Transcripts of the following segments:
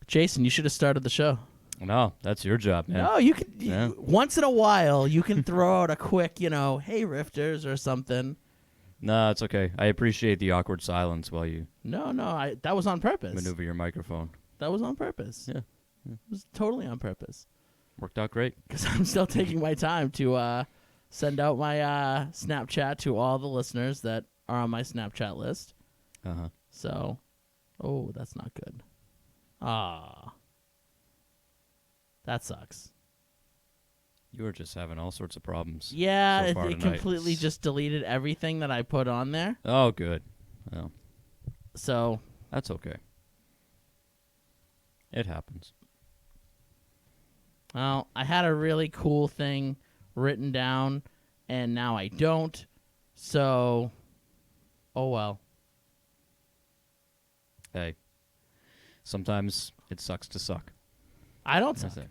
Jason, you should have started the show. No, that's your job, man. No, you can. Yeah. Once in a while, you can throw out a quick, hey, Rifters or something. No, it's okay. I appreciate the awkward silence while you No, that was on purpose. maneuver your microphone. That was on purpose. Yeah. It was totally on purpose. Worked out great. Because I'm still taking my time to send out my Snapchat to all the listeners that are on my Snapchat list. Uh-huh. So, that's not good. That sucks. You were just having all sorts of problems. Yeah, so far it tonight. completely just deleted everything that I put on there. Oh, good. Well, So, that's okay. It happens. well, I had a really cool thing written down, and now I don't. So, oh well. Hey, sometimes it sucks to suck. I don't That's suck. it.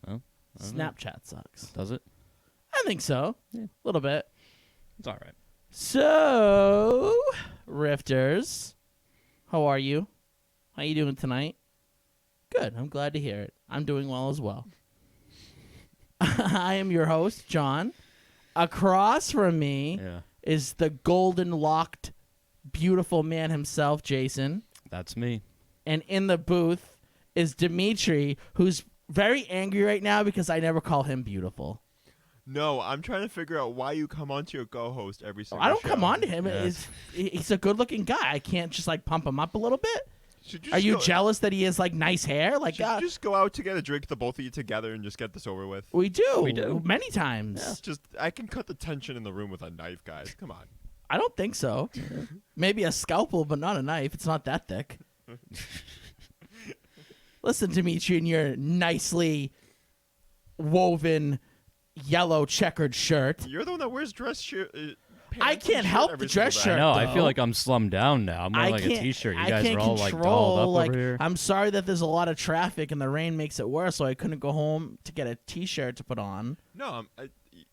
Well, I don't know. Snapchat sucks. Does it? I think so. Yeah. A little bit. It's all right. So, Rifters, how are you? How you doing tonight? Good. I'm glad to hear it. I'm doing well as well. I am your host, John. Across from me Yeah, is the golden locked, beautiful man himself, Jason. that's me. And in the booth is Dimitri, who's very angry right now because I never call him beautiful. No, I'm trying to figure out why you come onto your co-host every single I don't show. come on to him. Yeah. He's a good-looking guy. I can't just pump him up a little bit. Should Are you go, jealous that he has nice hair? Should you just go out to get a drink, the both of you together, and just get this over with? We do. We do. Many times. It's just I can cut the tension in the room with a knife, guys. Come on. I don't think so. Maybe a scalpel, but not a knife. It's not that thick. Listen, Dimitri, in your nicely woven yellow checkered shirt. You're the one that wears dress shirt. I can't help the dress shirt. I know. I though. feel like I'm slummed down now. I'm wearing like a T-shirt. You I guys can't are all control, dolled up over here. I'm sorry that there's a lot of traffic and the rain makes it worse, so I couldn't go home to get a T-shirt to put on. No,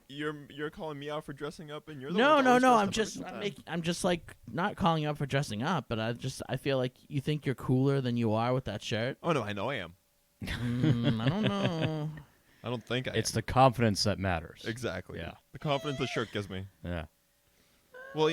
you're calling me out for dressing up, and you're the No. one that always I'm dressed up every just single time. I'm just not calling you up for dressing up, but I feel like you think you're cooler than you are with that shirt. Oh no, I know I am. I don't know. I don't think I It's am. the confidence that matters. Exactly. Yeah. The confidence the shirt gives me. Yeah. Well,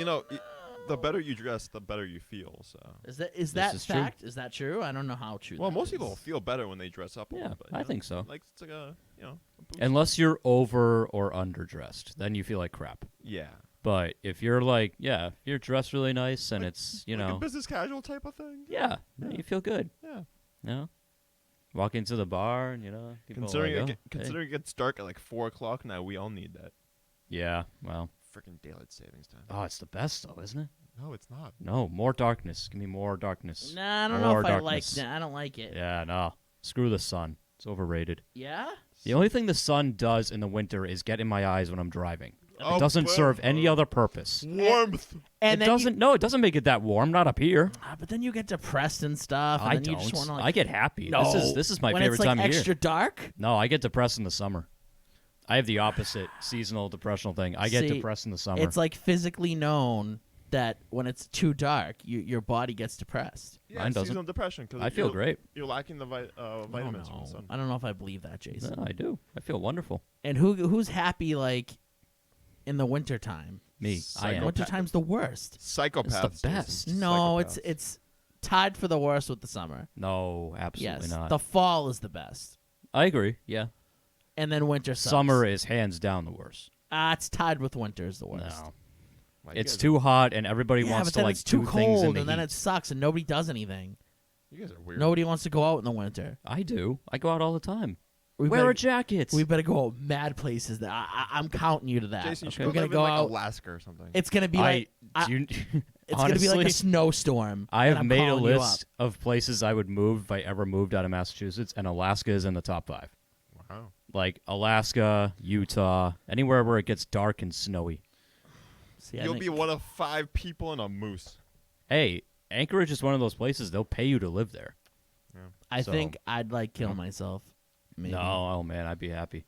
the better you dress, the better you feel. So. Is that is true. fact? Is that true? I don't know how true. Well, that most is. people feel better when they dress up. A Yeah, little bit, I think so. Like it's like a a boost. Unless you're over or underdressed, then you feel like crap. Yeah. But if you're if you're dressed really nice and it's, like a business casual type of thing. yeah, you feel good. Yeah. You know? Walk into the bar and, people Considering are it, like, get- considering it gets dark at like 4:00 now, we all need that yeah, well, freaking daylight savings time. oh, it's the best though, isn't it? No, it's not. No, more darkness. Give me more darkness. Nah, I don't know More if I like darkness. that. I don't like it. Yeah, no. Screw the sun. It's overrated. Yeah? The only thing the sun does in the winter is get in my eyes when I'm driving. Oh, It doesn't but- serve any other purpose. Warmth. And It then doesn't. No, it doesn't make it that warm. Not up here. but then you get depressed and stuff. And I then don't. You just wanna, I get happy. No. This is my when favorite it's time of extra year. dark. No, I get depressed in the summer. I have the opposite seasonal depressional thing. I get See, depressed in the summer. It's physically known that when it's too dark, your body gets depressed. Yeah, Mine doesn't. seasonal depression. Cause I feel great. You're lacking the vitamins from the sun. I don't know if I believe that, Jason. No, I do. I feel wonderful. And who's happy in the wintertime? Me. I am. Wintertime's the worst. Psychopaths. It's the best. Jason. No, Psychopaths. it's tied for the worst with the summer. No, absolutely Yes, not. the fall is the best, I agree. Yeah. and then winter sucks. Summer is hands down the worst. It's tied with winter is the worst. No. Wow, you It's guys too hot and everybody Yeah, wants but to then it's too do things in cold, the and then heat. it sucks, and nobody does anything. You guys are weird. Nobody wants to go out in the winter. I do. I go out all the time. We Wear better, a jacket. we better go mad places. I'm counting you to that. Jason, you should We're go gonna live go in like out. Alaska or something. It's gonna be I, like do you, it's honestly, gonna be like a snowstorm. I and have I'm made a calling you up. list of places I would move if I ever moved out of Massachusetts, and Alaska is in the top 5. Wow. Like Alaska, Utah, anywhere where it gets dark and snowy. See, I You'll think- be one of 5 people and a moose. Hey, Anchorage is one of those places they'll pay you to live there. I So- think I'd like kill myself. Maybe. No, oh man, I'd be happy.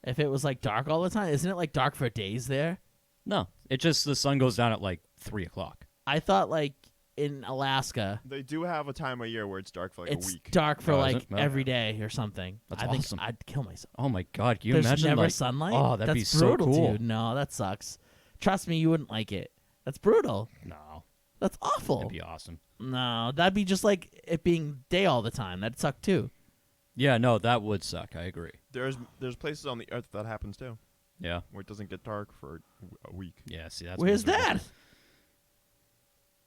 If it was like dark all the time, isn't it like dark for days there? No, it just the sun goes down at like 3:00. I thought like in Alaska, They do have a time of year where it's dark for like it's a week. dark for Oh, is like it? No. every day or something. That's I think awesome. I'd kill myself. Oh my God, can you There's imagine never like sunlight. Oh, that'd That's be so brutal, cool. dude. No, that sucks. Trust me, you wouldn't like it. That's brutal. No, That's awful. that'd be awesome. No, that'd be just like it being day all the time. That'd suck too. Yeah, no, that would suck. I agree. There's places on the earth that happens too, Yeah, where it doesn't get dark for a week. yeah. See, that's Where's miserable.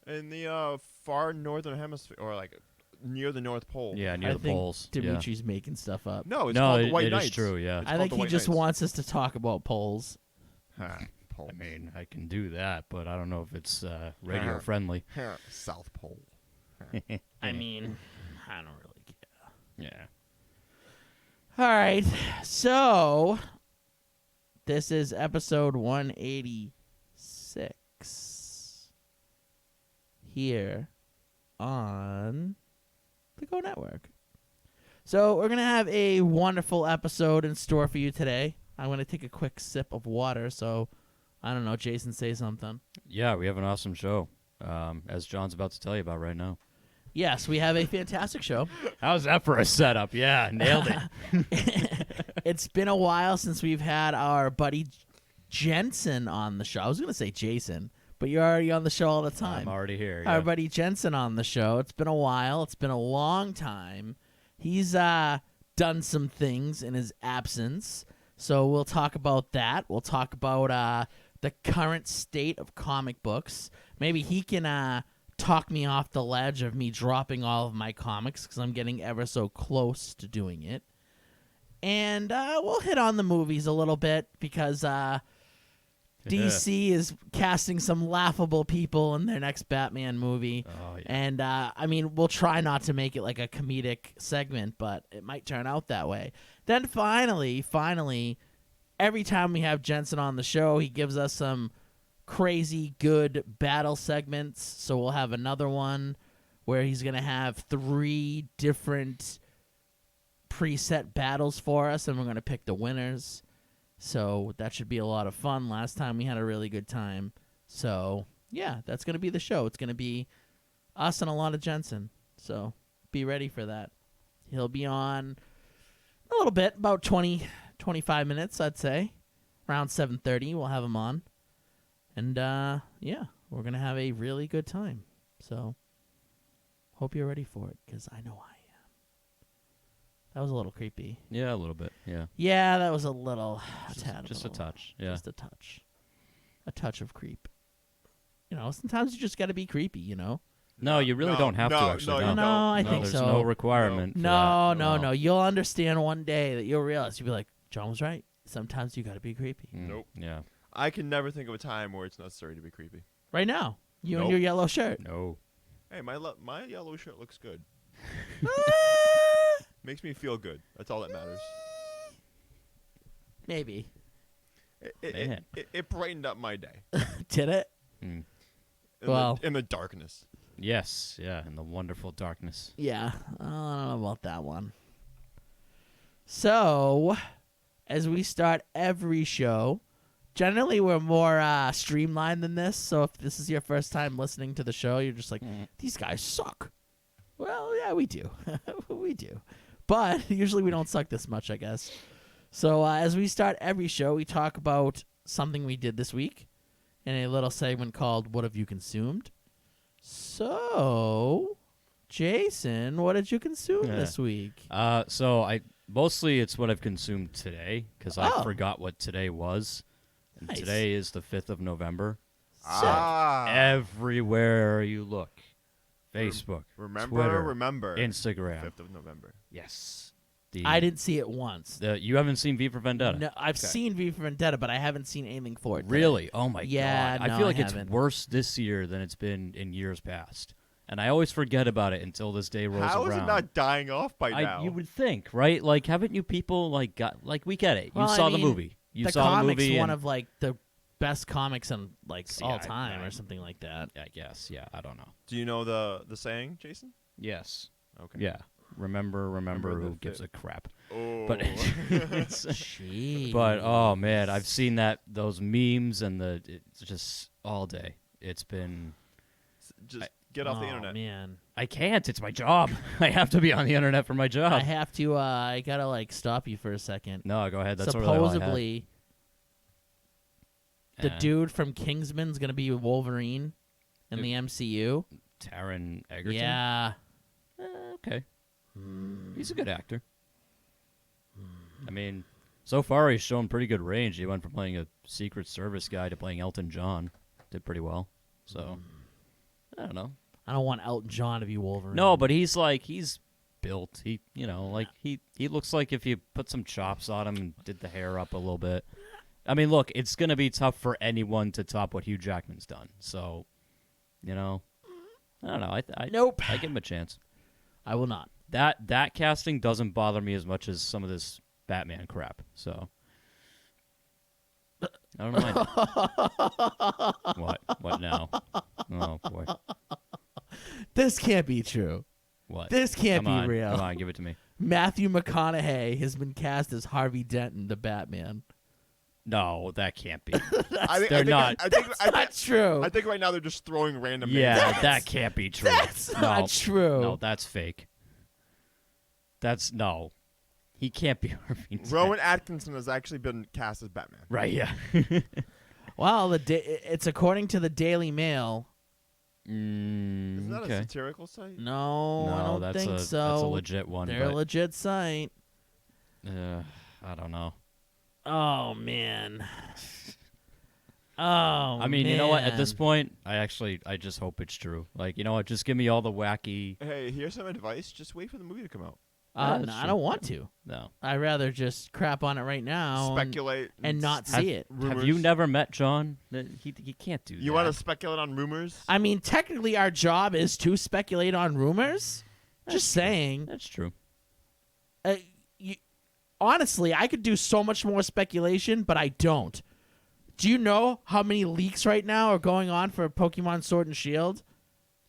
In the far northern hemisphere, or like near the North Pole. Yeah, near I the think poles. Dimitri's making stuff up. No, it's No, called it- the White it is Knights. true, yeah. It's I called think the he White just Knights. wants us to talk about polls. Ha, Pole. I mean, I can do that, but I don't know if it's radio friendly. South Pole. I mean, I don't really care. Yeah. All right, so this is episode 186 here on the Go Network. So we're going to have a wonderful episode in store for you today. I'm going to take a quick sip of water, so I don't know, Jason, say something. Yeah, we have an awesome show, as John's about to tell you about right now. Yes, we have a fantastic show. How's that for a setup? Yeah, nailed it. It's been a while since we've had our buddy Jensen on the show. I was going to say Jason, but you're already on the show all the time. I'm already here. Our Yeah. buddy Jensen on the show. It's been a while. It's been a long time. He's done some things in his absence, so we'll talk about that. We'll talk about the current state of comic books. Maybe he can talk me off the ledge of me dropping all of my comics because I'm getting ever so close to doing it. And we'll hit on the movies a little bit because DC is casting some laughable people in their next Batman movie. Oh, yeah. And, I mean, we'll try not to make it like a comedic segment, but it might turn out that way. Then finally, every time we have Jensen on the show, he gives us some crazy good battle segments. So we'll have another one where he's going to have 3 different preset battles for us, and we're going to pick the winners. So that should be a lot of fun. Last time we had a really good time. So, yeah, that's going to be the show. It's going to be us and a lot of Jensen. So be ready for that. He'll be on a little bit, about 20, 25 minutes, I'd say. Around 7:30, we'll have him on. And, yeah, we're going to have a really good time. So hope you're ready for it, because I know I am. That was a little creepy. Yeah, a little bit. Yeah. Yeah, that was a little. Just a touch. Yeah. Just a touch. A touch of creep. You know, sometimes you just got to be creepy, you know? No, you really No, don't have to no, actually. no, you No, don't. I No, think there's so. no requirement. for No, that. no. You'll understand one day that you'll realize. You'll be like, John was right. Sometimes you got to be creepy. Mm, Nope. Yeah. I can never think of a time where it's necessary to be creepy. Right now, you and Nope. your yellow shirt. No. Hey, my yellow shirt looks good. Ah, Makes me feel good. That's all that matters. maybe. Man. It brightened up my day. Did it? Mm. In the darkness. Yes. Yeah. In the wonderful darkness. Yeah. I don't know about that one. So, as we start every show, generally we're more streamlined than this. So if this is your first time listening to the show, you're just like, these guys suck. Well, yeah, we do. We do. But usually we don't suck this much, I guess. So as we start every show, we talk about something we did this week in a little segment called What Have You Consumed? So, Jason, what did you consume Yeah. this week? So mostly it's what I've consumed today because I Oh. forgot what today was. And Nice. today is the 5th of November. Ah. Everywhere you look, Facebook, Remember, Twitter, remember. Instagram. 5th of November. Yes. I didn't see it once. You haven't seen V for Vendetta? No, I've Okay. seen V for Vendetta, but I haven't seen anything for it. today. Really? Oh my Yeah, god! I no, feel I like it's haven't. worse this year than it's been in years past, and I always forget about it until this day rolls How around. is it not dying off by now? You would think, right? Like, haven't you people got we get it? Well, you I saw the mean, movie. You the saw the comics movie. one and- of like the best comics in like See, all time I- or something like that. I guess. Yeah, I don't know. Do you know the saying, Jason? Yes. Okay. Yeah. Remember Remember who the gives fi- a crap. Oh. But it's, Jeez. but oh man, I've seen those memes and it's just all day. It's been Just get off the Oh, internet. man. I can't. It's my job. I have to be on the internet for my job. I have to. I gotta like stop you for a second. No, go ahead. That's really all I had. Supposedly, the Eh, dude from Kingsman's gonna be Wolverine in Who? the MCU. Taron Egerton. Yeah. Okay. Hmm. He's a good actor. I mean, so far he's shown pretty good range. He went from playing a Secret Service guy to playing Elton John. Did pretty well. So, I don't know. I don't want Elton John to be Wolverine. No, but he's built. He looks like if you put some chops on him and did the hair up a little bit. I mean, look, it's going to be tough for anyone to top what Hugh Jackman's done. So, I don't know. I Nope. I give him a chance. I will not. That casting doesn't bother me as much as some of this Batman crap. So I don't mind it. What now? Oh boy. This can't be true. What? This can't Come be on, real. Come on, give it to me. Matthew McConaughey has been cast as Harvey Dent in the Batman. No, that can't be. They're not. Not true. I think right now they're just throwing random names. Yeah, that can't be true. That's no, not true. No, that's fake. That's no. He can't be Harvey Dent. Rowan Atkinson has actually been cast as Batman. Right, yeah. Well, it's according to the Daily Mail. Isn't that a okay. satirical site? No, I No, don't that's think a so. that's a legit one. They're a but, legit site. I don't know. Oh man. Oh, I mean, you know what? At this man. point, I just hope it's true. Like, you know what? Just give me all the wacky. Hey, here's some advice. Just wait for the movie to come out. Yeah, No, that's I true. don't want to. No. I'd rather just crap on it right now Speculate and not s- see it. rumors. Have you never met John? He can't do that. You want to speculate on rumors? I mean, technically, our job is to speculate on rumors. Just saying. That's true. You, honestly, I could do so much more speculation, but I don't. Do you know how many leaks right now are going on for Pokemon Sword and Shield?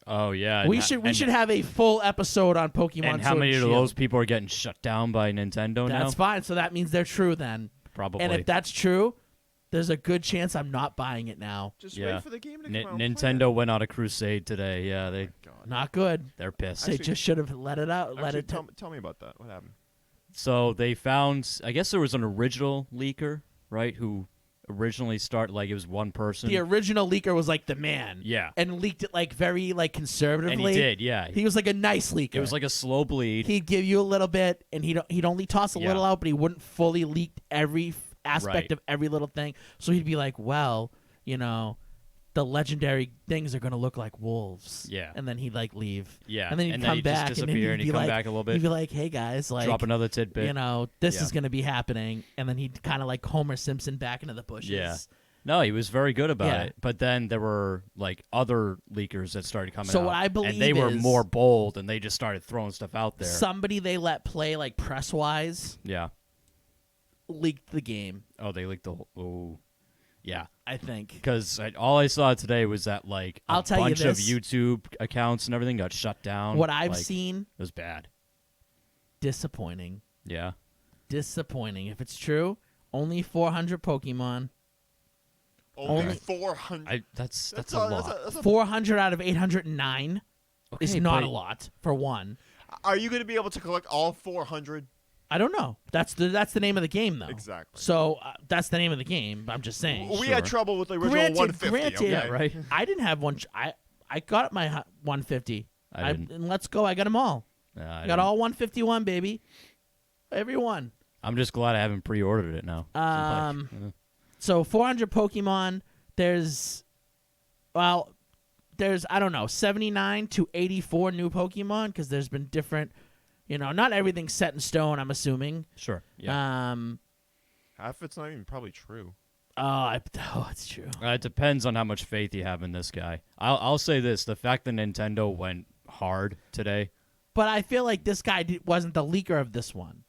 Oh yeah. We should have a full episode on Pokemon And Sword how many and of Shield. those people are getting shut down by Nintendo now? That's fine. So that means they're true then. Probably. And if that's true, there's a good chance I'm not buying it now. Just Yeah. wait for the game to come out. and play Nintendo went on a crusade today. Yeah, it. God. Not good. they're pissed. They Actually- just should have let it out. Actually, tell me about that. What happened? So they found, I guess there was an original leaker, right, who originally started, like, it was one person. The original leaker was like the man. Yeah. And leaked it like very like conservatively. And he did, yeah. He was like a nice leaker. It was like a slow bleed. He'd give you a little bit, and he'd only toss a Yeah. little out, but he wouldn't fully leak every aspect Right. of every little thing. So he'd be like, "Well, the legendary things are gonna look like wolves." Yeah. and then he'd like leave. Yeah. and then he'd come he'd back, just and then disappear, he'd and be he'd come like, back a little he'd bit, be like, "Hey guys, like, drop another tidbit. this Yeah. is gonna be happening," and then he'd kind of like Homer Simpson back into the bushes. Yeah. No, he was very good about Yeah. it. But then there were, like, other leakers that started coming So out. what I believe and they were is- more bold, and they just started throwing stuff out there. Somebody they let play like press wise Yeah. leaked the game. Oh, they leaked the whole... Oh. Yeah. I think. Because all I saw today was that, like, a I'll tell you bunch of this. YouTube accounts and everything got shut down. What I've Like, seen, It was bad. disappointing. Yeah. Disappointing. If it's true, only 400 Pokemon. Only 400. That's That's a lot. that's a- 400 out of 809 is Okay, not but- a lot for one. Are you going to be able to collect all 400? I don't know. That's the name of the game though. Exactly. So that's the name of the game. I'm just saying. We had Sure. trouble with the original Granted, 150. granted. okay? Yeah, right? I didn't have one. I got my 150. I didn't. And let's go. I got them all. I I got didn't. all 151, baby. Every one. I'm just glad I haven't pre-ordered it now. So 400 Pokemon. There's I don't know, 79 to 84 new Pokemon because there's been different. Not everything's set in stone. I'm assuming. Sure. Yeah. Half it's not even probably true. It's true. It depends on how much faith you have in this guy. I'll say this: the fact that Nintendo went hard today. But I feel like this guy wasn't the leaker of this one.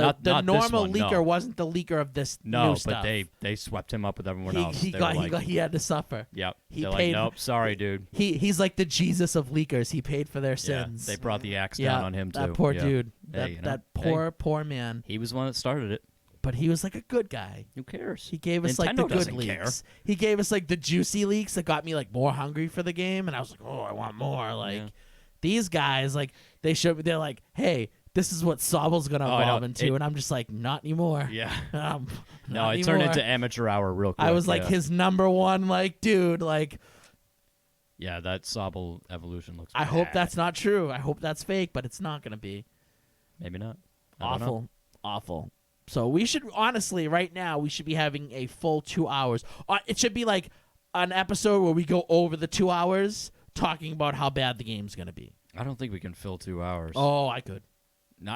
Not this normal one, leaker no. wasn't the leaker of this No, new but stuff. they swept him up with everyone he, else. he They got were he like, got he had to suffer. Yep. he They're paid- like, nope, sorry, dude. He's like the Jesus of leakers. He paid for their Yeah, sins. they brought the axe Yeah, down on him too. that poor Yeah. dude. Hey, That you know, that hey. poor man. He was the one that started it. But he was like a good guy. Who cares? He gave us like Nintendo the good doesn't care. leaks. He gave us like the juicy leaks that got me like more hungry for the game, and I was like, oh, I want more. Like Yeah. these guys, like they're like, hey, this is what Sobble's gonna Oh, I know. evolve into, and I'm just like, not anymore. Yeah. Um, No, not it turned anymore. into amateur hour real quick. I was like yeah. his number one, like dude. Like Yeah, that Sobble evolution looks I hope bad. that's not true. I hope that's fake, but it's not gonna be. Maybe not. I don't know. Awful. So we should honestly, right now, we should be having a full 2 hours. It should be like an episode where we go over the 2 hours talking about how bad the game's gonna be. I don't think we can fill 2 hours. Oh, I could. No,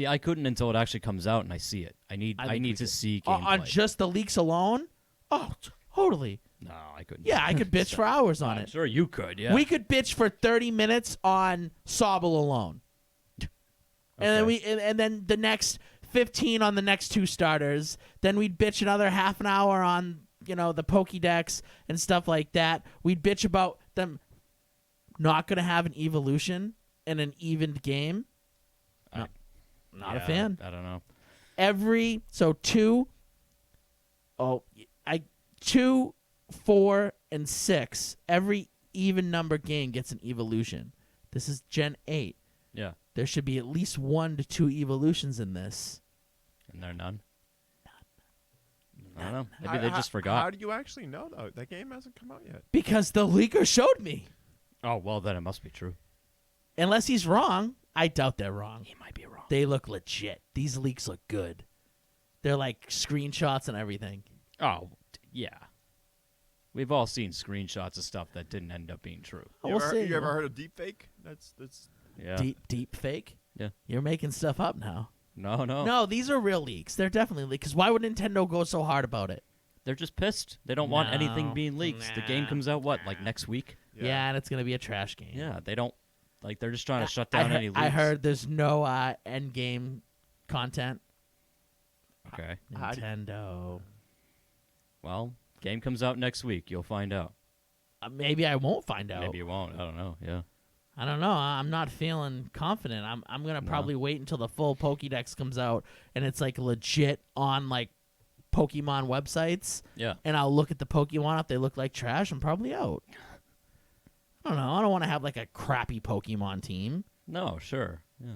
I couldn't until it actually comes out and I see it. I think need we to could. see On gameplay. just the leaks alone? Oh, totally. No, I couldn't. Yeah, I could bitch for hours on I'm it. sure you could. Yeah. We could bitch for 30 minutes on Sobble alone. And Okay. then and then the next 15 on the next two starters. Then we'd bitch another half an hour on, the Pokédex and stuff like that. We'd bitch about them not going to have an evolution in an evened game. No, not a Yeah, fan. I don't know. Two, 4, and 6. Every even number game gets an evolution. This is Gen 8. Yeah, There should be at least 1 to 2 evolutions in this. and they're none. I don't know. Maybe they just forgot. How do you actually know though? That game hasn't come out yet. Because the leaker showed me. Oh well, then it must be true. Unless he's wrong. I doubt they're wrong. He might be wrong. They look legit. These leaks look good. They're like screenshots and everything. Oh yeah, we've all seen screenshots of stuff that didn't end up being true. Oh, You we'll see. ever heard of deepfake? That's Yeah. Deep fake? Yeah. You're making stuff up now. No. No, these are real leaks. They're definitely leaks. Because why would Nintendo go so hard about it? They're just pissed. They don't want anything No. being leaked. The game Nah. comes out like next week? Yeah, and it's going to be a trash game. Yeah, they don't they're just trying to shut down any leaks. I heard there's no end game content. Okay. How do- Nintendo. Well, game comes out next week. You'll find out. Maybe I won't find out. Maybe you won't. I don't know. Yeah. I don't know. I'm not feeling confident. I'm gonna probably wait until the full Pokédex comes out and it's like legit on like Pokemon websites, Yeah. and I'll look at the Pokemon. If they look like trash, I'm probably out. I don't know. I don't want to have like a crappy Pokemon team. No, sure. Yeah.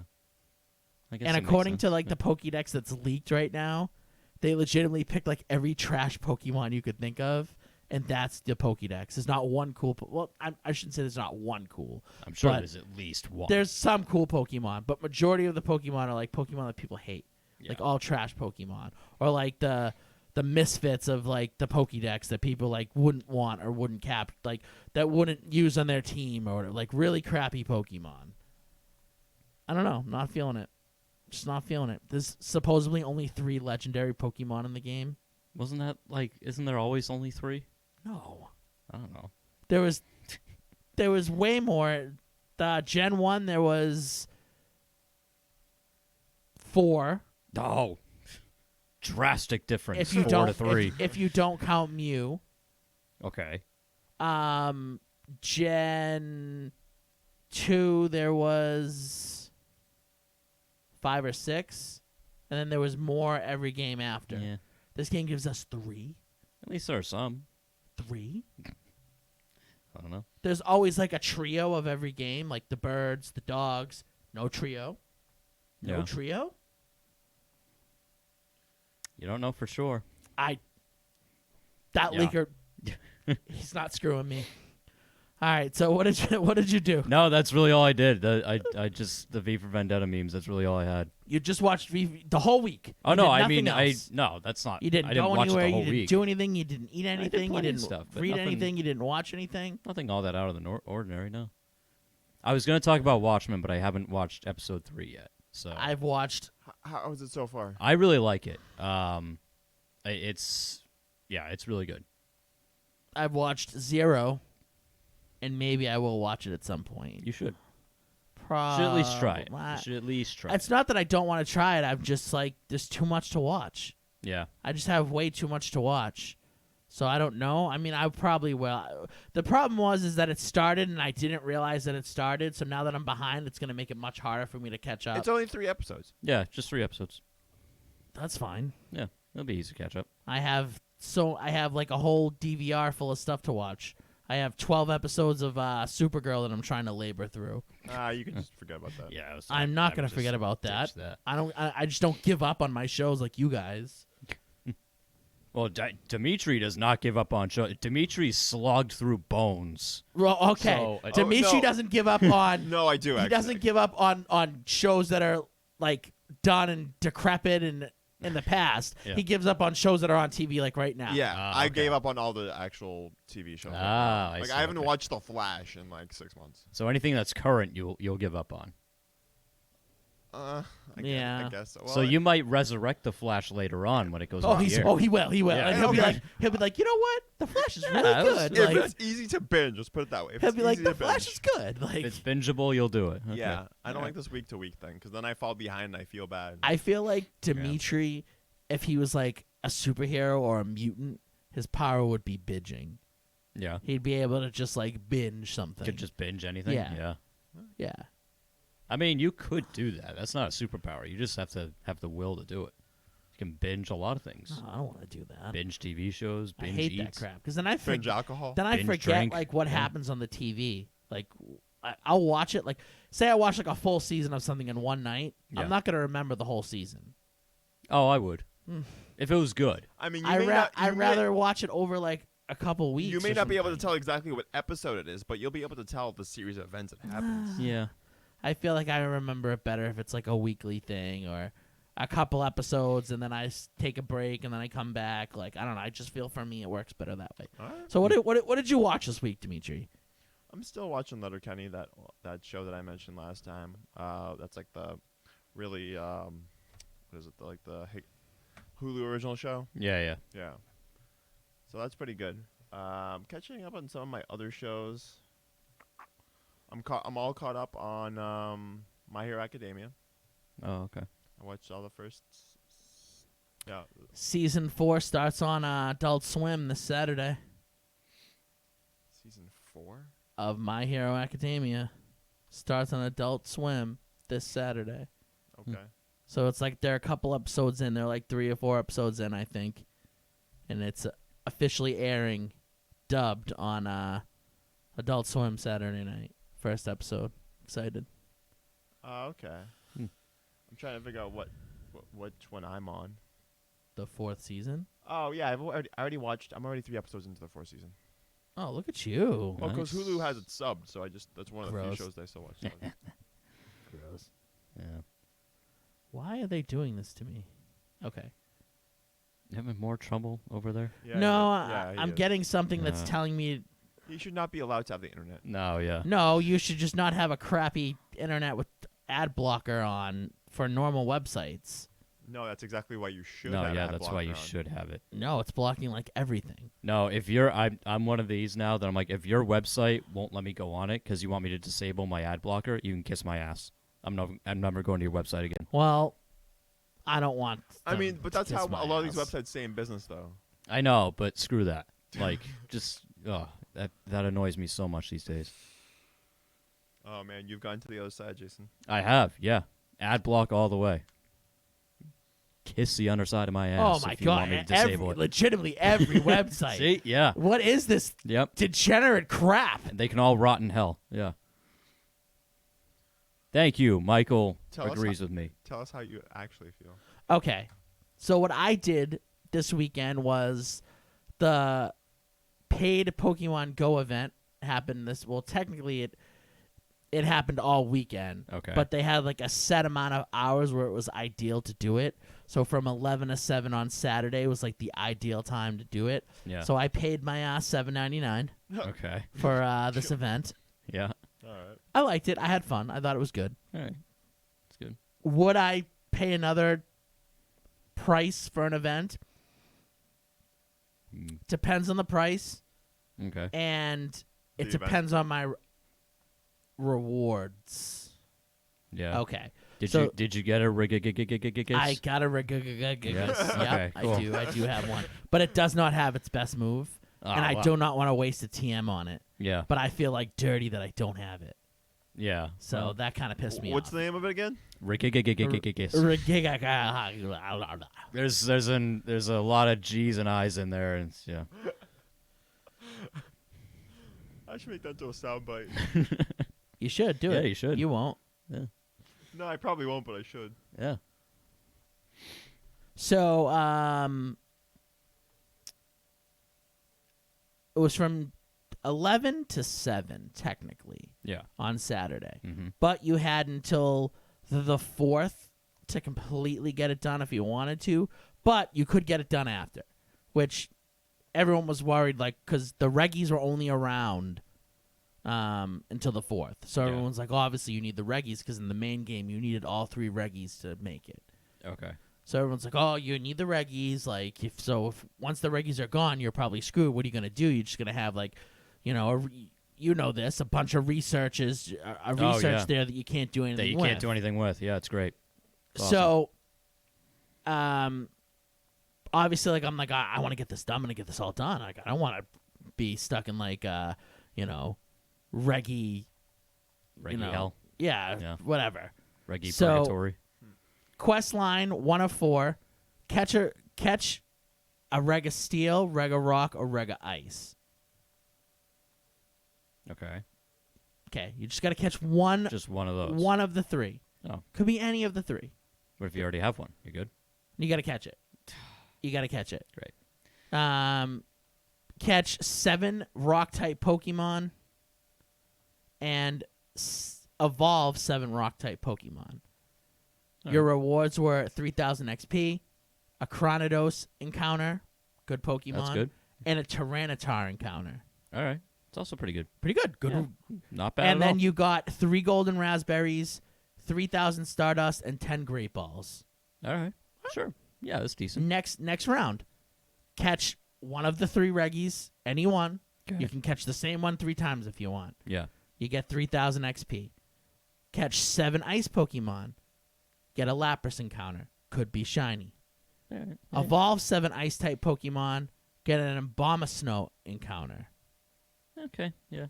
I guess And that makes according sense. to like the Pokédex that's leaked right now, they legitimately picked like every trash Pokemon you could think of, and that's the Pokédex. There's not one cool. Well, I shouldn't say there's not one cool. I'm sure but there's at least one. There's some cool Pokemon, but majority of the Pokemon are like Pokemon that people hate, Yeah. like all trash Pokemon, or like the misfits of like the Pokédex that people like wouldn't want or wouldn't cap, like that wouldn't use on their team or whatever, like really crappy Pokemon. I don't know, not feeling it. Just not feeling it. There's supposedly only 3 legendary Pokemon in the game. Wasn't that isn't there always only 3? No, I don't know. there was way more. Gen 1 there was 4. Oh. Drastic difference. If you 4 don't, to 3. if you don't count Mew, Okay. Gen 2 there was 5 or 6, and then there was more every game after. Yeah. This game gives us 3. At least there are some. 3. I don't know. There's always like a trio of every game, like the birds, the dogs. No trio. No Yeah. trio. You don't know for sure. That Yeah. leaker, he's not screwing me. All right, so what did you do? No, that's really all I did. I just the V for Vendetta memes. That's really all I had. You just watched the whole week. Oh You no, did I nothing mean else. no, that's not. You didn't I didn't go watch anywhere. it the You whole didn't week. do anything. You didn't eat anything. You plenty of didn't stuff, but read nothing- anything. You didn't watch anything. Nothing all that out of the ordinary. No. I was gonna talk about Watchmen, but I haven't watched episode 3 yet. So I've watched. How is it so far? I really like it. It's really good. I've watched 0, and maybe I will watch it at some point. You should. Should at least try it. Prob- You should at least try It's it. not that I don't want to try it. I'm just like, there's too much to watch. Yeah. I just have way too much to watch. So I don't know. I mean, I probably will. The problem is that it started and I didn't realize that it started. So now that I'm behind, it's going to make it much harder for me to catch up. It's only 3 episodes. Yeah, just 3 episodes. That's fine. Yeah, it'll be easy to catch up. I have like a whole DVR full of stuff to watch. I have 12 episodes of Supergirl that I'm trying to labor through. You can just forget about that. Yeah, I'm not going to forget about that. I just don't give up on my shows like you guys. Well, Dimitri does not give up on show. Dimitri slogged through Bones. Well, okay. So, Dimitri no. doesn't give up on No, I do. he Actually. doesn't give up on shows that are like done and decrepit and in the past. Yeah. He gives up on shows that are on TV like right now. Yeah, Ah, I okay. gave up on all the actual TV shows. Ah, I like see, I haven't okay. watched The Flash in like 6 months. So anything that's current, you'll give up on. I Yeah. guess. Well, So you might resurrect the Flash later on when it goes off the air. he will. Yeah. And he'll be Okay. like you know what? The Flash is really Yeah, it was- good. if Like, it's easy to binge, let's put it that way. If he'll it's be like easy the to Flash binge. is good. Like If it's bingeable, you'll do it. Okay. Yeah, I don't Alright. like this week to week thing because then I fall behind and I feel bad. I feel like Dimitri, if he was like a superhero or a mutant, his power would be binging. Yeah. He'd be able to just like binge something. Could just binge anything. Yeah. Yeah. I mean, you could do that. That's not a superpower. You just have to have the will to do it. You can binge a lot of things. No, I don't want to do that. Binge TV shows. I Binge hate eats. that crap because then I binge forget. alcohol. Then I Binge forget drink. like what Yeah. happens on the TV. Like I'll watch it. Like say I watch like a full season of something in one night. Yeah. I'm not gonna remember the whole season. Oh, I would. Mm. If it was good. I mean, I'd rather watch it over like a couple weeks. You may or not be able to something. tell exactly what episode it is, but you'll be able to tell the series of events that happens. Yeah. I feel like I remember it better if it's like a weekly thing or a couple episodes and then I take a break and then I come back. Like I don't know. I just feel for me it works better that way. Alright. So what did you watch this week, Dimitri? I'm still watching Letterkenny, that show that I mentioned last time. That's like the really what is it? Like the Hulu original show. Yeah. Yeah. So that's pretty good. Catching up on some of my other shows. I'm all caught up on My Hero Academia. Oh, okay. I watched all the first. Yeah. Season 4 starts on Adult Swim this Saturday Season 4. of My Hero Academia. Starts on Adult Swim this Saturday. Okay. So it's like they're a couple episodes in. They're like 3 or 4 episodes in, I think. And it's officially airing dubbed on Adult Swim Saturday night. First episode. Excited. Okay. Hmm. I'm trying to figure out which one I'm on. The 4th season. Oh yeah, I already watched. I'm already 3 episodes into the 4th season. Oh, look at you. Well, because Nice. Hulu has it subbed, so that's one of the few Gross. shows that I still watch. subbed. Gross. Yeah. Why are they doing this to me? Okay. You having more trouble over there? Yeah, no, yeah, he I'm is. getting something that's Yeah. telling me He should not be allowed to have the internet. No, yeah. no, you should just not have a crappy internet with ad blocker on for normal websites. No, that's exactly why you should. No, have yeah, ad that's why you blocker on. should have it. No, it's blocking like everything. No, if I'm one of these now that I'm like, if your website won't let me go on it because you want me to disable my ad blocker, you can kiss my ass. I'm never going to your website again. Well, I don't want. I them mean, but to that's kiss how my a lot of these ass. websites stay in business, though. I know, but screw that. Like, just that annoys me so much these days. Oh man, you've gone to the other side, Jason. I have, yeah. Ad block all the way. Kiss the underside of my ass. Oh my if you want god! me to disable it. Legitimately every website. See, yeah, What is this yep. degenerate crap? And they can all rot in hell. Yeah. Thank you, Michael. Tell us agrees with me. Tell us how you actually feel. Okay, so what I did this weekend was the paid Pokemon Go event happened this. Well, technically it happened all weekend. Okay. But they had like a set amount of hours where it was ideal to do it. So from 11 to 7 on Saturday was like the ideal time to do it. Yeah. So I paid my $7.99 Okay. for this event. Yeah. All right. I liked it. I had fun. I thought it was good. All right. It's good. Would I pay another price for an event? Mm, Depends on the price, okay. and it The event? depends on my rewards. Yeah. Okay. Did So- you get a rig? I got a Yes. Yep, Okay, cool. I do have one. But it does not have its best move. And I do not want to waste a TM on it. Yeah. But I feel like dirty that I don't have it. Yeah. So that kind of pissed me What's off. the name of it again? Rig. There's a lot of G's and I's in there, and yeah. I should make that into a soundbite. You should do Yeah, it. you should. You won't. No, I probably won't, but I should. Yeah. So, it was from 11 to 7, technically, Yeah. on Saturday. Mm-hmm. But you had until the 4th to completely get it done if you wanted to. But you could get it done after, which everyone was worried, like, because the reggies were only around until the 4th. So Yeah. everyone's like, obviously you need the reggies because in the main game you needed all 3 reggies to make it. Okay. So everyone's like, "Oh, you need the reggies. Like, if once the reggies are gone, you're probably screwed. What are you gonna do? You're just gonna have like, you know, a bunch of researches, a research yeah. there that you can't do anything That you with. can't do anything with. Yeah, it's great. It's So, obviously, like I'm like, I want to get this done. I'm gonna get this all done. Like, I don't want to be stuck in like, you know, reggie, Reggie you know, hell. yeah, whatever. Reggie So- purgatory. Quest line 1 of 4. Catch a reg of steel, reg of rock, or reg of ice. Okay. Okay, you just got to catch one Just one of those. one of the 3. Oh. Could be any of the 3. What if you already have one? You're good? You got to catch it. You got to catch it. Great. Catch 7 rock type Pokemon and evolve 7 rock type Pokemon. Your rewards were 3,000 XP, a Chronodos encounter, good Pokemon, That's good. and a Tyranitar encounter. All right. It's also pretty good. Pretty good. Good. Yeah. Not bad And at then all. you got 3 golden raspberries, 3,000 Stardust, and 10 Great Balls. All right. Sure. Yeah, that's decent. Next round, catch one of the 3 reggies, any one. Okay. You can catch the same one 3 times if you want. Yeah. You get 3,000 XP. Catch 7 ice Pokemon. Get a Lapras encounter. Could be shiny. All right. Evolve 7 ice type Pokemon. Get an Abomasnow encounter. Okay. Yeah.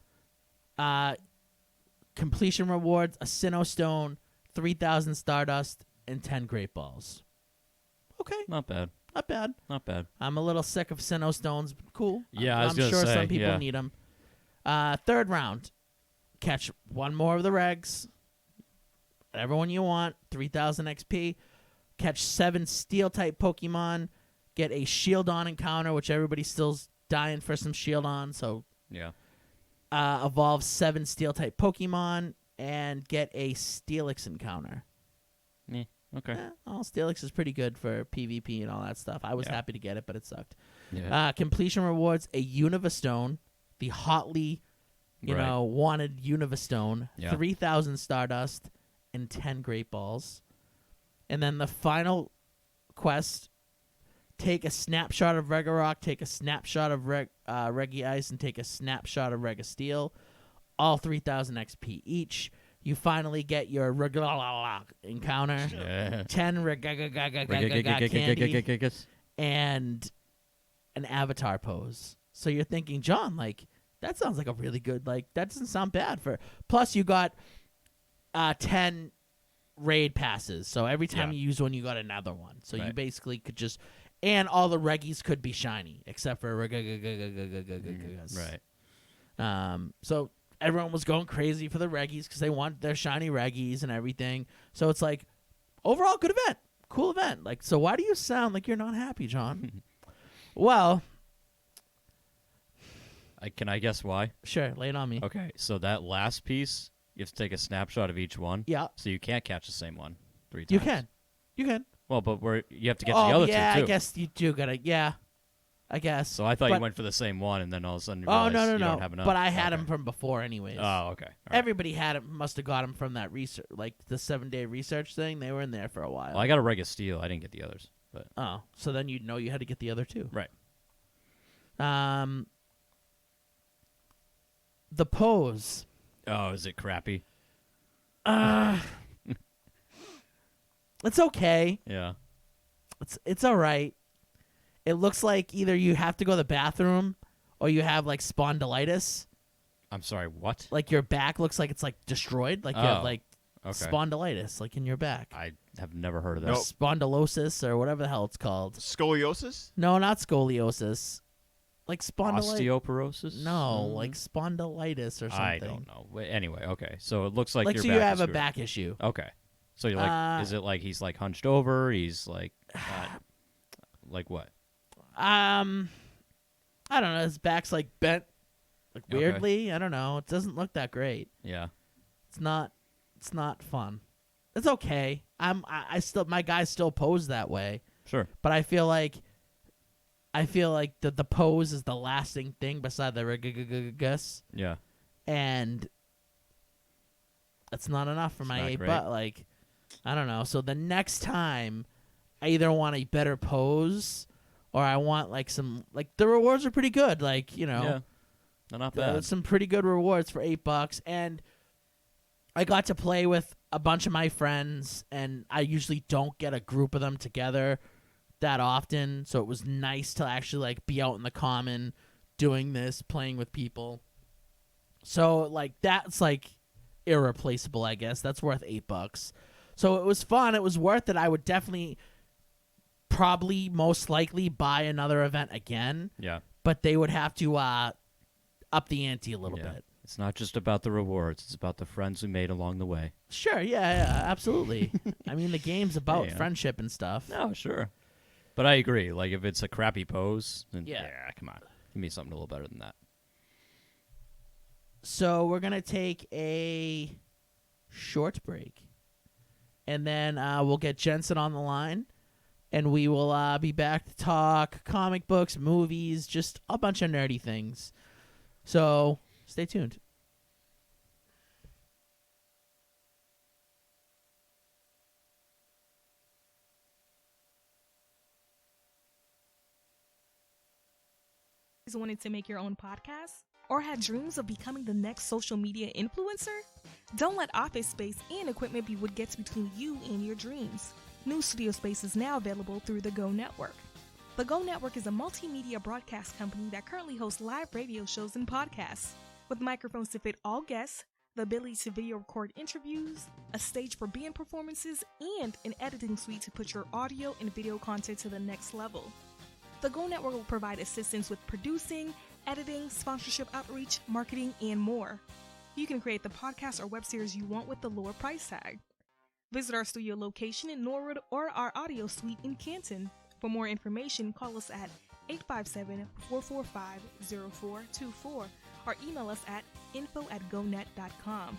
Completion rewards: a Sinnoh Stone, 3,000 Stardust, and 10 Great Balls. Okay, Not bad. not bad. Not bad. I'm a little sick of Sinnoh Stones. But cool. Yeah, I'm I was gonna sure say, some people yeah. need them. Third round, catch one more of the regs. Whatever one you want, 3,000 XP. Catch 7 Steel type Pokemon. Get a Shieldon encounter, which everybody's still dying for some Shieldon. So Yeah. evolve 7 Steel type Pokemon and get a Steelix encounter. Yeah. Okay. All Steelix is pretty good for PvP and all that stuff. I was Yeah. happy to get it, but it sucked. Yeah. Completion rewards: a Univastone, the hotly, Right. wanted Univastone, Yeah. 3,000 Stardust, and 10 Great Balls. And then the final quest: take a snapshot of Regirock, take a snapshot of Reggie Ice, and take a snapshot of Registeel. All 3,000 XP each. You finally get your encounter. Yeah. 10 candy and an avatar pose. So you're thinking, John, like, that sounds like a really good, like, that doesn't sound bad for. Plus, you got 10 raid passes. So every time Yeah. you use one, you got another one. So you Right. basically could just. And all the reggies could be shiny, except for. Right. So everyone was going crazy for the reggies because they want their shiny reggies and everything. So it's like, overall, good event. Cool event. Like, so why do you sound like you're not happy, John? Well, Can I guess why? sure, lay it on me. Okay. So that last piece, you have to take a snapshot of each one. Yeah, So you can't catch the same one 3 times. you can. You can. Well, but you have to get Oh, the other yeah, two too. I guess you do gotta. Yeah, I guess. So I thought But- you went for the same one, and then all of a sudden you Oh realized no, you don't have no. enough. But I had Okay. him from before, anyways. Oh, okay. All right. Everybody had him. Must have got him from that research, like the 7-day research thing. They were in there for a while. Well, I got a Reg of Steel. I didn't get the others, but Oh, so then you'd know you had to get the other two. right. The pose. Oh, is it crappy? It's okay. Yeah. It's all right. It looks like either you have to go to the bathroom or you have like spondylitis. I'm sorry, what? Like your back looks like it's like destroyed. Like you have Oh, like Okay. spondylitis, like in your back. I have never heard of that. Nope. Spondylosis or whatever the hell it's called. Scoliosis? No, not scoliosis. Like spondylitis. Osteoporosis? No, like spondylitis or something. I don't know. Anyway, okay. So it looks like Like your so back you have is a screwed. back issue. Okay. So you're like, is it like he's like hunched over? He's like, like what? I don't know. His back's like bent, like Okay. weirdly. I don't know. It doesn't look that great. Yeah. It's not fun. It's okay. I still my guys still pose that way, Sure. but I feel like the pose is the lasting thing beside the rigus, Yeah. and it's not enough for It's my not A great. butt. Like I don't know. So the next time, I either want a better pose, or I want like some like the rewards are pretty good. Like Yeah. No, not bad. some pretty good rewards for $8, and I got to play with a bunch of my friends, and I usually don't get a group of them together that often, so it was nice to actually like be out in the common doing this, playing with people. So like that's like irreplaceable, I guess. That's worth $8. So it was fun. It was worth it. I would definitely probably most likely buy another event again, Yeah. but they would have to up the ante a little Yeah. bit. It's not just about the rewards. It's about the friends we made along the way. Sure, yeah, absolutely. I mean, the game's about Yeah. friendship and stuff. No, sure. But I agree. Like, if it's a crappy pose, then Yeah. come on. Give me something a little better than that. So we're going to take a short break, and then we'll get Jensen on the line, and we will be back to talk comic books, movies, just a bunch of nerdy things. So stay tuned. Wanted to make your own podcast or had dreams of becoming the next social media influencer? Don't let office space and equipment be what gets between you and your dreams. New studio space is now available through the Go Network. The Go Network is a multimedia broadcast company that currently hosts live radio shows and podcasts. With microphones to fit all guests, the ability to video record interviews, a stage for band performances, and an editing suite to put your audio and video content to the next level. The Go Network will provide assistance with producing, editing, sponsorship outreach, marketing, and more. You can create the podcast or web series you want with the lower price tag. Visit our studio location in Norwood or our audio suite in Canton. For more information, call us at 857-445-0424 or email us at info@gonet.com.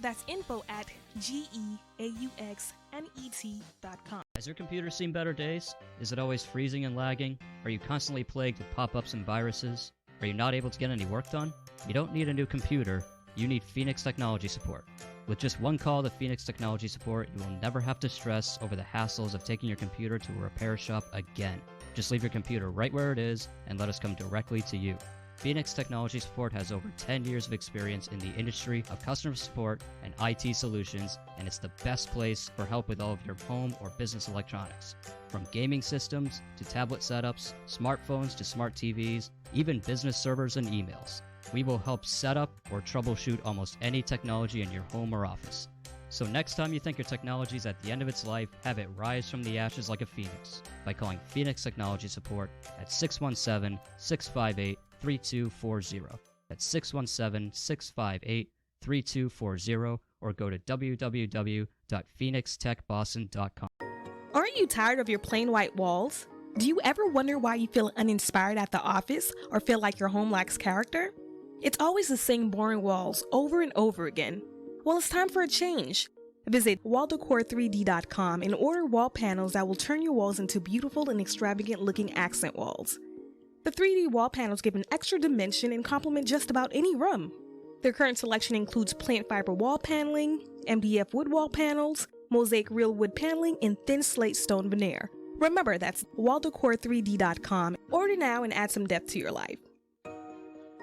That's info@geauxnet.com. Has your computer seen better days? Is it always freezing and lagging? Are you constantly plagued with pop-ups and viruses? Are you not able to get any work done? You don't need a new computer, you need Phoenix Technology Support. With just one call to Phoenix Technology Support, you will never have to stress over the hassles of taking your computer to a repair shop again. Just leave your computer right where it is and let us come directly to you. Phoenix Technology Support has over 10 years of experience in the industry of customer support and IT solutions, and it's the best place for help with all of your home or business electronics. From gaming systems to tablet setups, smartphones to smart TVs, even business servers and emails. We will help set up or troubleshoot almost any technology in your home or office. So next time you think your technology is at the end of its life, have it rise from the ashes like a phoenix by calling Phoenix Technology Support at 617-658-3240. That's 617-658-3240, or go to www.phoenixtechboston.com. Aren't you tired of your plain white walls? Do you ever wonder why you feel uninspired at the office or feel like your home lacks character? It's always the same boring walls over and over again. Well, it's time for a change. Visit walldecore3d.com and order wall panels that will turn your walls into beautiful and extravagant looking accent walls. The 3D wall panels give an extra dimension and complement just about any room. Their current selection includes plant fiber wall paneling, MDF wood wall panels, mosaic real wood paneling, and thin slate stone veneer. Remember, that's walldecore3d.com. Order now and add some depth to your life.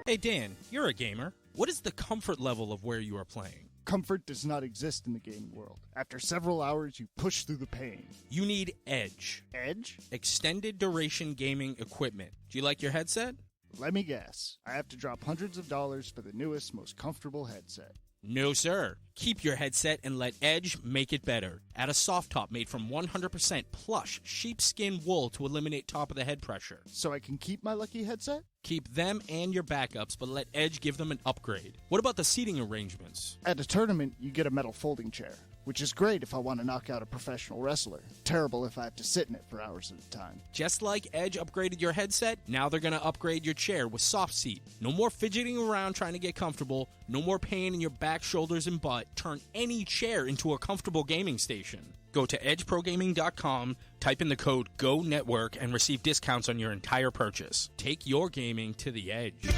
Hey Dan, you're a gamer. What is the comfort level of where you are playing? comfort does not exist in the gaming world. After several hours, you push through the pain. You need Edge. Edge? Extended duration gaming equipment. Do you like your headset? Let me guess. I have to drop hundreds of dollars for the newest, most comfortable headset. No, sir. Keep your headset and let Edge make it better. Add a soft top made from 100% plush sheepskin wool to eliminate top of the head pressure. So I can keep my lucky headset? Keep them and your backups, but let Edge give them an upgrade. What about the seating arrangements? At a tournament, you get a metal folding chair, which is great if I want to knock out a professional wrestler. Terrible if I have to sit in it for hours at a time. Just like Edge upgraded your headset, now they're going to upgrade your chair with Soft Seat. No more fidgeting around trying to get comfortable, no more pain in your back, shoulders, and butt. Turn any chair into a comfortable gaming station. Go to edgeprogaming.com, type in the code GONETWORK, and receive discounts on your entire purchase. Take your gaming to the edge.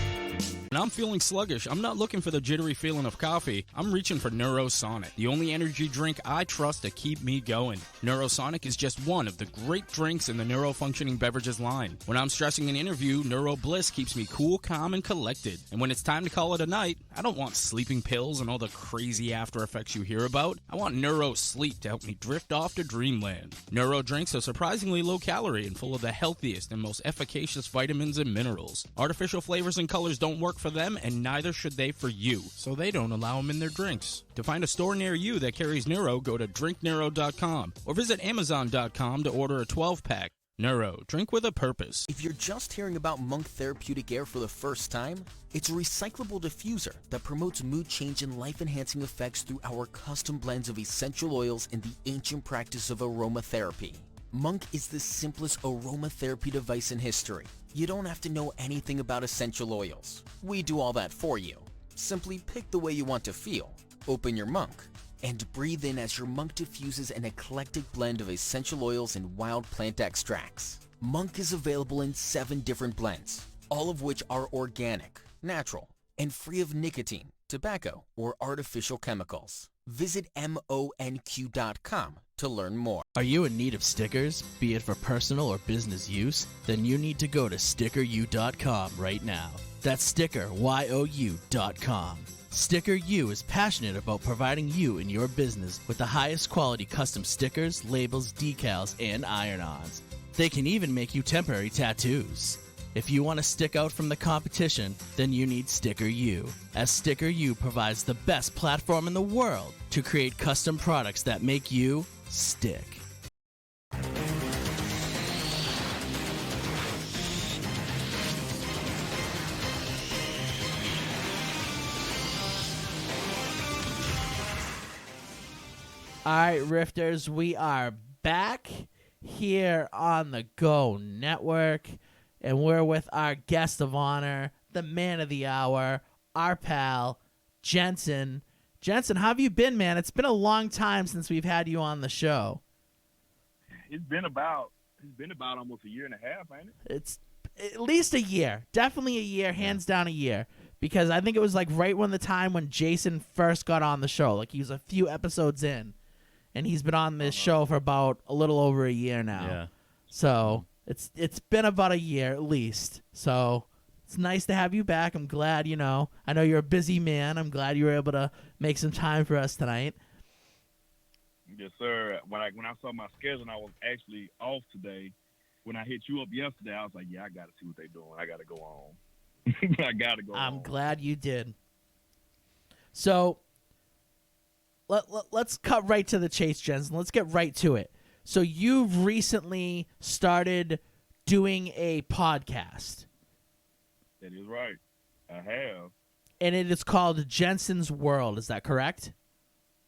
When I'm feeling sluggish, I'm not looking for the jittery feeling of coffee. I'm reaching for Neurosonic, the only energy drink I trust to keep me going. Neurosonic is just one of the great drinks in the neurofunctioning beverages line. When I'm stressing an interview, Neuro Bliss keeps me cool, calm, and collected. And when it's time to call it a night, I don't want sleeping pills and all the crazy after effects you hear about. I want Neuro Sleep to help me drift off to dreamland. Neuro drinks are surprisingly low calorie and full of the healthiest and most efficacious vitamins and minerals. Artificial flavors and colors don't work for them, and neither should they for you, so they don't allow them in their drinks. To find a store near you that carries Neuro, go to drinkneuro.com or visit amazon.com to order a 12-pack. Neuro, drink with a purpose. If you're just hearing about Monk Therapeutic Air for the first time, it's a recyclable diffuser that promotes mood change and life-enhancing effects through our custom blends of essential oils and the ancient practice of aromatherapy. Monk is the simplest aromatherapy device in history. You don't have to know anything about essential oils. We do all that for you. Simply pick the way you want to feel, open your Monk, and breathe in as your Monk diffuses an eclectic blend of essential oils and wild plant extracts. Monk is available in 7 different blends, all of which are organic, natural, and free of nicotine, tobacco, or artificial chemicals. Visit monq.com to learn more. Are you in need of stickers, be it for personal or business use? Then you need to go to stickeru.com right now. That's stickeryou.com. Sticker U is passionate about providing you and your business with the highest quality custom stickers, labels, decals, and iron-ons. They can even make you temporary tattoos. If you want to stick out from the competition, then you need Sticker U, as Sticker U provides the best platform in the world to create custom products that make you stick. All right, Rifters, we are back here on the Go Network, and we're with our guest of honor, the man of the hour, our pal, Jensen. Jensen, how have you been, man? It's been a long time since we've had you on the show. It's been about almost a year and a half, ain't it? It's at least a year. Definitely a year, hands down a year. Because I think it was like right when the time when Jason first got on the show. Like he was a few episodes in. And he's been on this show for about a little over a year now. Yeah. So it's been about a year at least. So it's nice to have you back. I'm glad, I know you're a busy man. I'm glad you were able to make some time for us tonight. Yes, sir. When I saw my schedule and I was actually off today, when I hit you up yesterday, I was like, yeah, I got to see what they're doing. I got to go on. I got to go on. I'm glad you did. So let's cut right to the chase, Jensen. Let's get right to it. So you've recently started doing a podcast. That is right. I have. And it is called Jensen's World. Is that correct?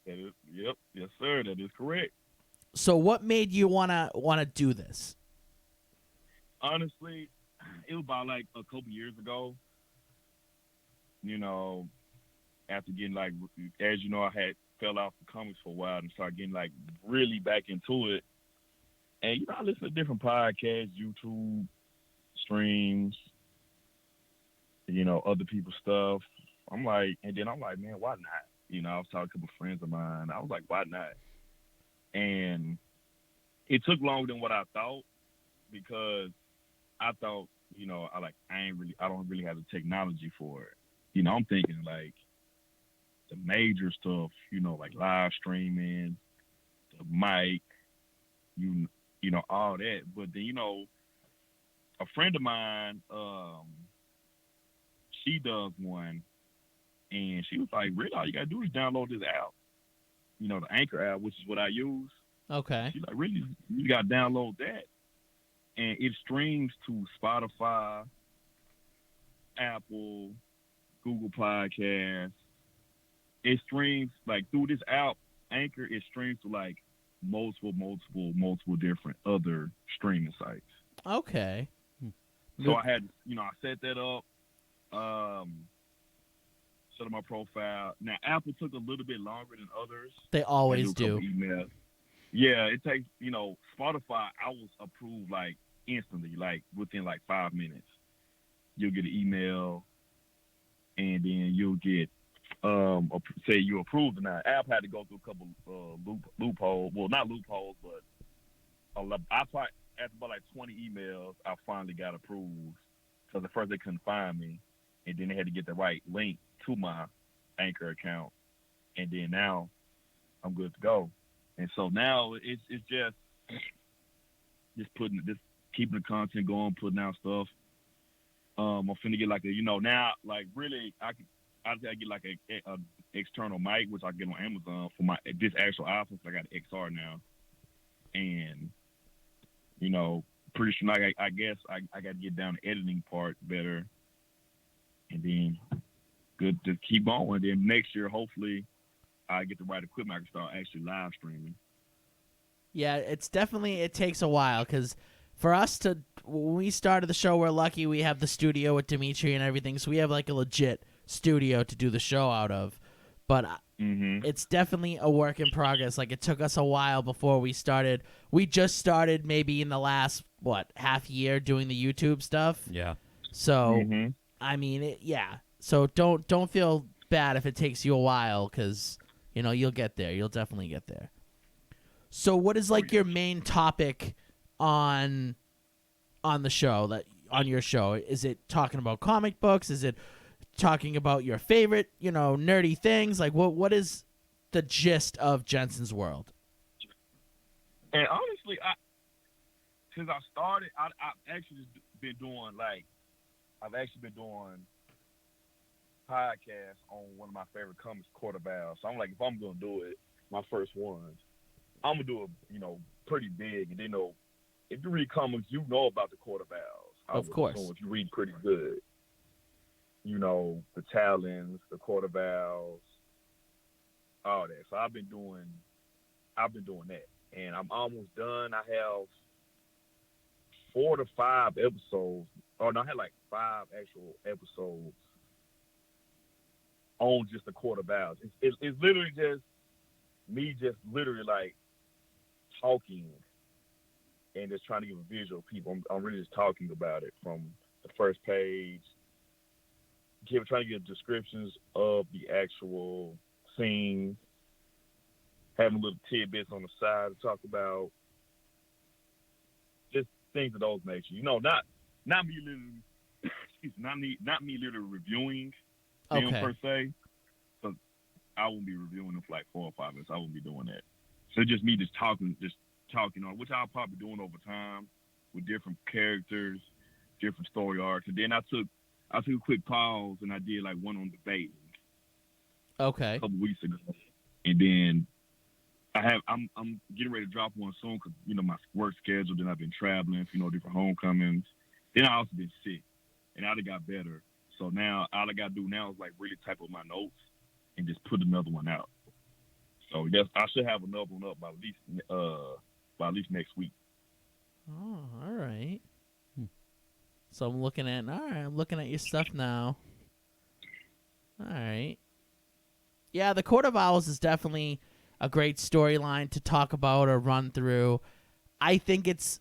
That is, yep. Yes, sir. That is correct. So what made you wanna do this? Honestly, it was about like a couple years ago. After getting as you know, I had fell off the comics for a while and started getting really back into it. And I listen to different podcasts, YouTube streams, other people's stuff. I'm like, man, why not? I was talking to a couple friends of mine. I was like, why not? And it took longer than what I thought because I thought, I don't really have the technology for it. I'm thinking the major stuff, like live streaming, the mic, all that. But then, a friend of mine, she does one, and she was like, really, all you gotta do is download this app, the Anchor app, which is what I use. Okay. She's like, really, you gotta download that, and it streams to Spotify, Apple, Google Podcasts. It streams like through this app, Anchor. It streams to like multiple different other streaming sites. Okay. So I had, I set that up, set up my profile. Now Apple took a little bit longer than others. They always do. do. Emails. Yeah, it takes, Spotify. I was approved like instantly, like within like 5 minutes. You'll get an email, and then you'll get say you approved or not. App had to go through a couple loopholes. Well, not loopholes, but I probably after about like 20 emails, I finally got approved. Because at first they couldn't find me, and then they had to get the right link to my Anchor account, and then now I'm good to go. And so now it's just keeping the content going, putting out stuff. I'm finna get like now like really I get like a external mic, which I get on Amazon for this actual iPhone. So I got an XR now, and pretty soon I guess I got to get down the editing part better, and then good to keep going. And then next year, hopefully, I get the right equipment. I can start actually live streaming. Yeah, it takes a while because for us when we started the show, we're lucky we have the studio with Dimitri and everything, so we have like a legit studio to do the show out of. But it's definitely a work in progress. Like, it took us a while before we started. We just started maybe in the last, half year doing the YouTube stuff. Yeah. So, I mean, So don't feel bad if it takes you a while because, you'll get there. You'll definitely get there. So what is, like, your main topic on the show, on your show? Is it talking about comic books? Is it talking about your favorite, nerdy things? Like, what is the gist of Jensen's World? And honestly, since I started, I've actually been doing podcasts on one of my favorite comics, Court of Owls. So I'm like, if I'm gonna do it, my first ones, I'm gonna do it, pretty big. And if you read comics, you know about the Court of Owls. Of course. If you read pretty good. The Talons, the Court of Owls, all that. So I've been doing that, and I'm almost done. I have 4 to 5 episodes, or no, I had like 5 actual episodes on just the Court of Owls. It's literally just me, just literally like talking and just trying to give a visual to people. I'm really just talking about it from the first page. Trying to get descriptions of the actual scene, having little tidbits on the side to talk about, just things of those nature. Not me literally, not me literally reviewing them per se. So I won't be reviewing them for like 4 or 5 minutes. I won't be doing that. So just me just talking on, which I'll probably be doing over time with different characters, different story arcs. And then I took a quick pause and I did like one on debating. Okay. A couple weeks ago, and then I'm getting ready to drop one soon because my work schedule. Then I've been traveling, different homecomings. Then I also been sick, and I got better. So now all I gotta do now is like really type up my notes and just put another one out. So yes, I should have another one up by at least next week. Oh, all right. So I'm looking at your stuff now. All right. Yeah, the Court of Owls is definitely a great storyline to talk about or run through. I think it's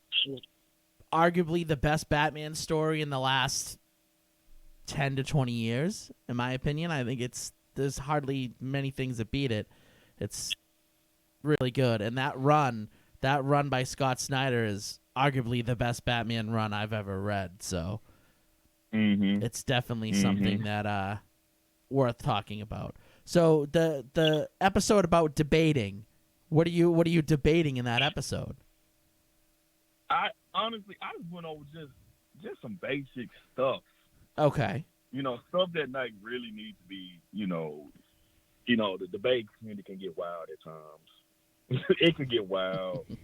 arguably the best Batman story in the last 10 to 20 years, in my opinion. I think there's hardly many things that beat it. It's really good. And that run by Scott Snyder is arguably the best Batman run I've ever read. So it's definitely something that worth talking about. So the episode about debating, what are you debating in that episode? I honestly, I just went over just some basic stuff. Okay. Stuff that like really needs to be, the debate community can get wild at times. It can get wild, and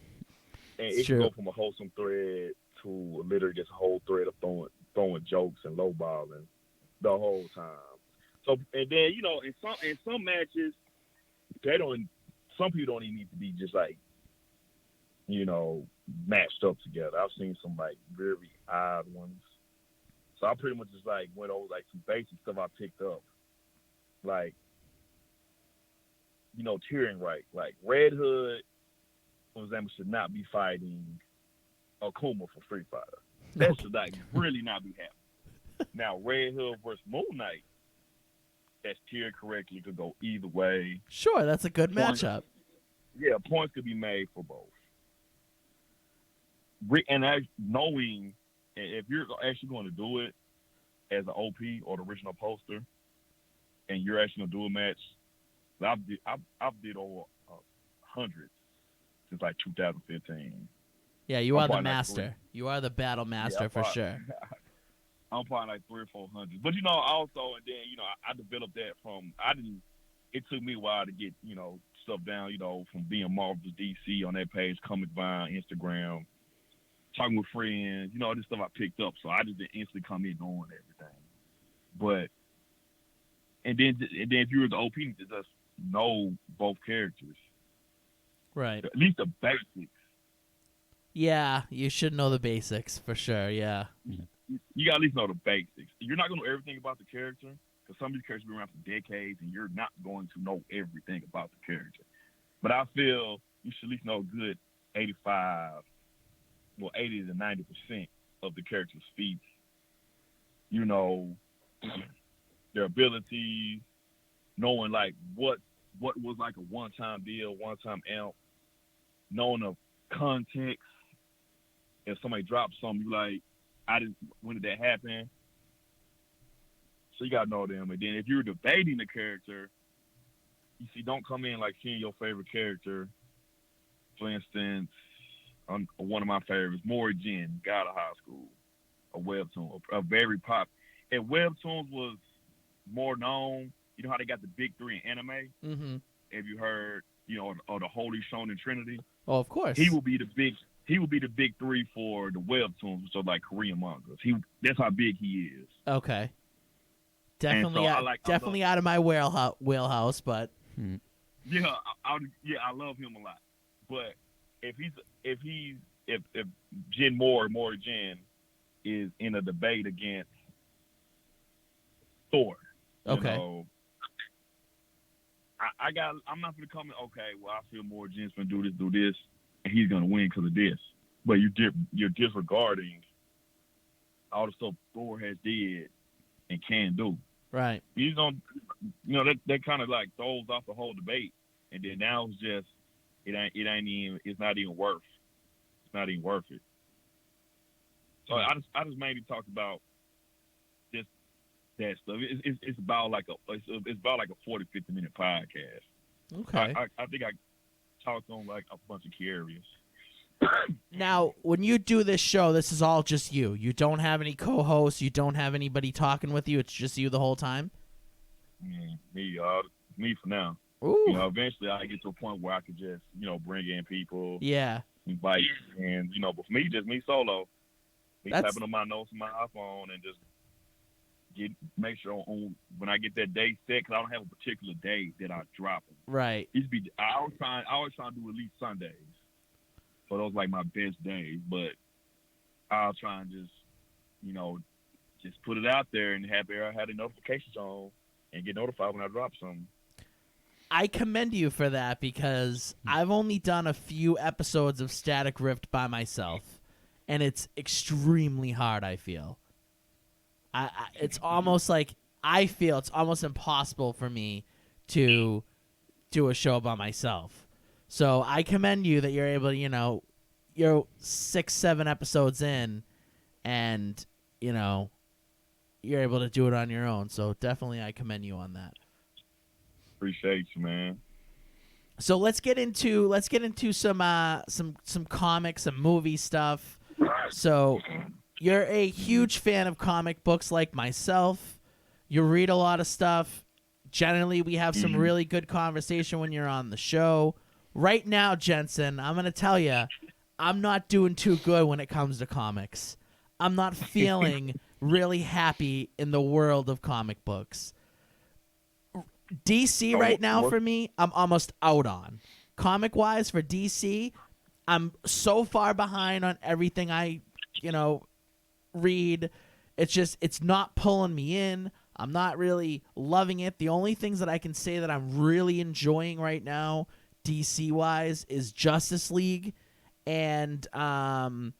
it can go from a wholesome thread to literally just a whole thread of throwing jokes and lowballing the whole time. So, and then in some matches, some people don't even need to be just like, matched up together. I've seen some like very odd ones. So I pretty much just like went over like some basic stuff I picked up, like tiering right. Like Red Hood, for example, should not be fighting Akuma for Street Fighter. That should like really not be happening. Now Red Hood versus Moon Knight, that's tiered correctly, could go either way. Sure, that's a good matchup. Yeah, points could be made for both. And knowing if you're actually going to do it as an OP or the original poster, and you're actually going to do a match, I've did over hundreds since like 2015. Yeah, you are the probably master. Like you are the battle master for sure. I'm probably like 300 or 400. But also, and then I developed that from it took me a while to get stuff down. From being Marvel to DC on that page, Comic Vine, Instagram, talking with friends. This stuff I picked up, so I just didn't instantly come in knowing everything. But and then if you were the OP, to just know both characters, right? At least the basics. Yeah, you should know the basics for sure. Yeah. You got to at least know the basics. You're not going to know everything about the character, because some of these characters have been around for decades, and you're not going to know everything about the character. But I feel you should at least know a good 80 to 90% of the character's feats. Their abilities, knowing like what was like a one-time deal, one-time amp, knowing the context. If somebody drops something, you like, when did that happen? So you gotta know them. And then if you're debating the character, you see, don't come in like seeing your favorite character. For instance, one of my favorites, Mori Jin, God of High School, a webtoon, a very pop. And webtoons was more known. You know how they got the big three in anime? Mm-hmm. Have you heard, or the Holy Shonen Trinity? Oh, of course. He will be the big three for the webtoons, which are like Korean mangas. That's how big he is. Okay. Definitely, so out of my wheelhouse, but yeah, I love him a lot. But if Mori Jin is in a debate against Thor, okay. I'm not going to come in, okay, well, I feel Mori Jin's going to do this, and he's going to win because of this. But you're disregarding all the stuff Thor has did and can do. Right. He's on, that kind of like throws off the whole debate, and then now it's just it's not even worth it. So I just mainly talked about just that stuff. It's about like a 40-50 minute podcast. Okay. I think I talked on like a bunch of key areas. Now, when you do this show, this is all just you. You don't have any co-hosts. You don't have anybody talking with you. It's just you the whole time? Me for now. Ooh. Eventually I get to a point where I could just, bring in people. Yeah. Invite, and, but for me, just me solo. That's... tapping on my notes on my iPhone and just make sure when I get that day set, because I don't have a particular day that I drop them. Right. I always try to do at least Sundays. So those like my best days, but I'll try and just put it out there and have the notifications on and get notified when I drop something. I commend you for that, because I've only done a few episodes of Static Rift by myself, and it's extremely hard, I feel. It's almost like I feel it's almost impossible for me to do a show by myself. So I commend you that you're able to, you're 6-7 episodes in, and, you're able to do it on your own. So definitely I commend you on that. Appreciate you, man. So let's get into some comics, some movie stuff. So you're a huge fan of comic books like myself. You read a lot of stuff. Generally, we have some really good conversation when you're on the show. Right now, Jensen, I'm going to tell you, I'm not doing too good when it comes to comics. I'm not feeling really happy in the world of comic books. DC right now for me, I'm almost out on. Comic-wise for DC, I'm so far behind on everything I, read. It's not pulling me in. I'm not really loving it. The only things that I can say that I'm really enjoying right now, DC-wise, is Justice League and the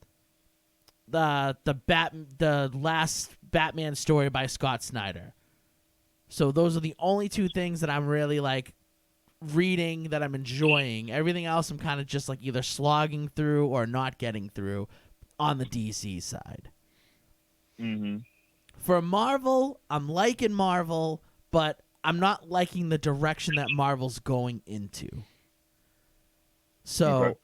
last Batman story by Scott Snyder. So those are the only two things that I'm really reading that I'm enjoying. Everything else I'm kind of just either slogging through or not getting through on the DC side. Mm-hmm. For Marvel, I'm liking Marvel, but I'm not liking the direction that Marvel's going into. So Okay.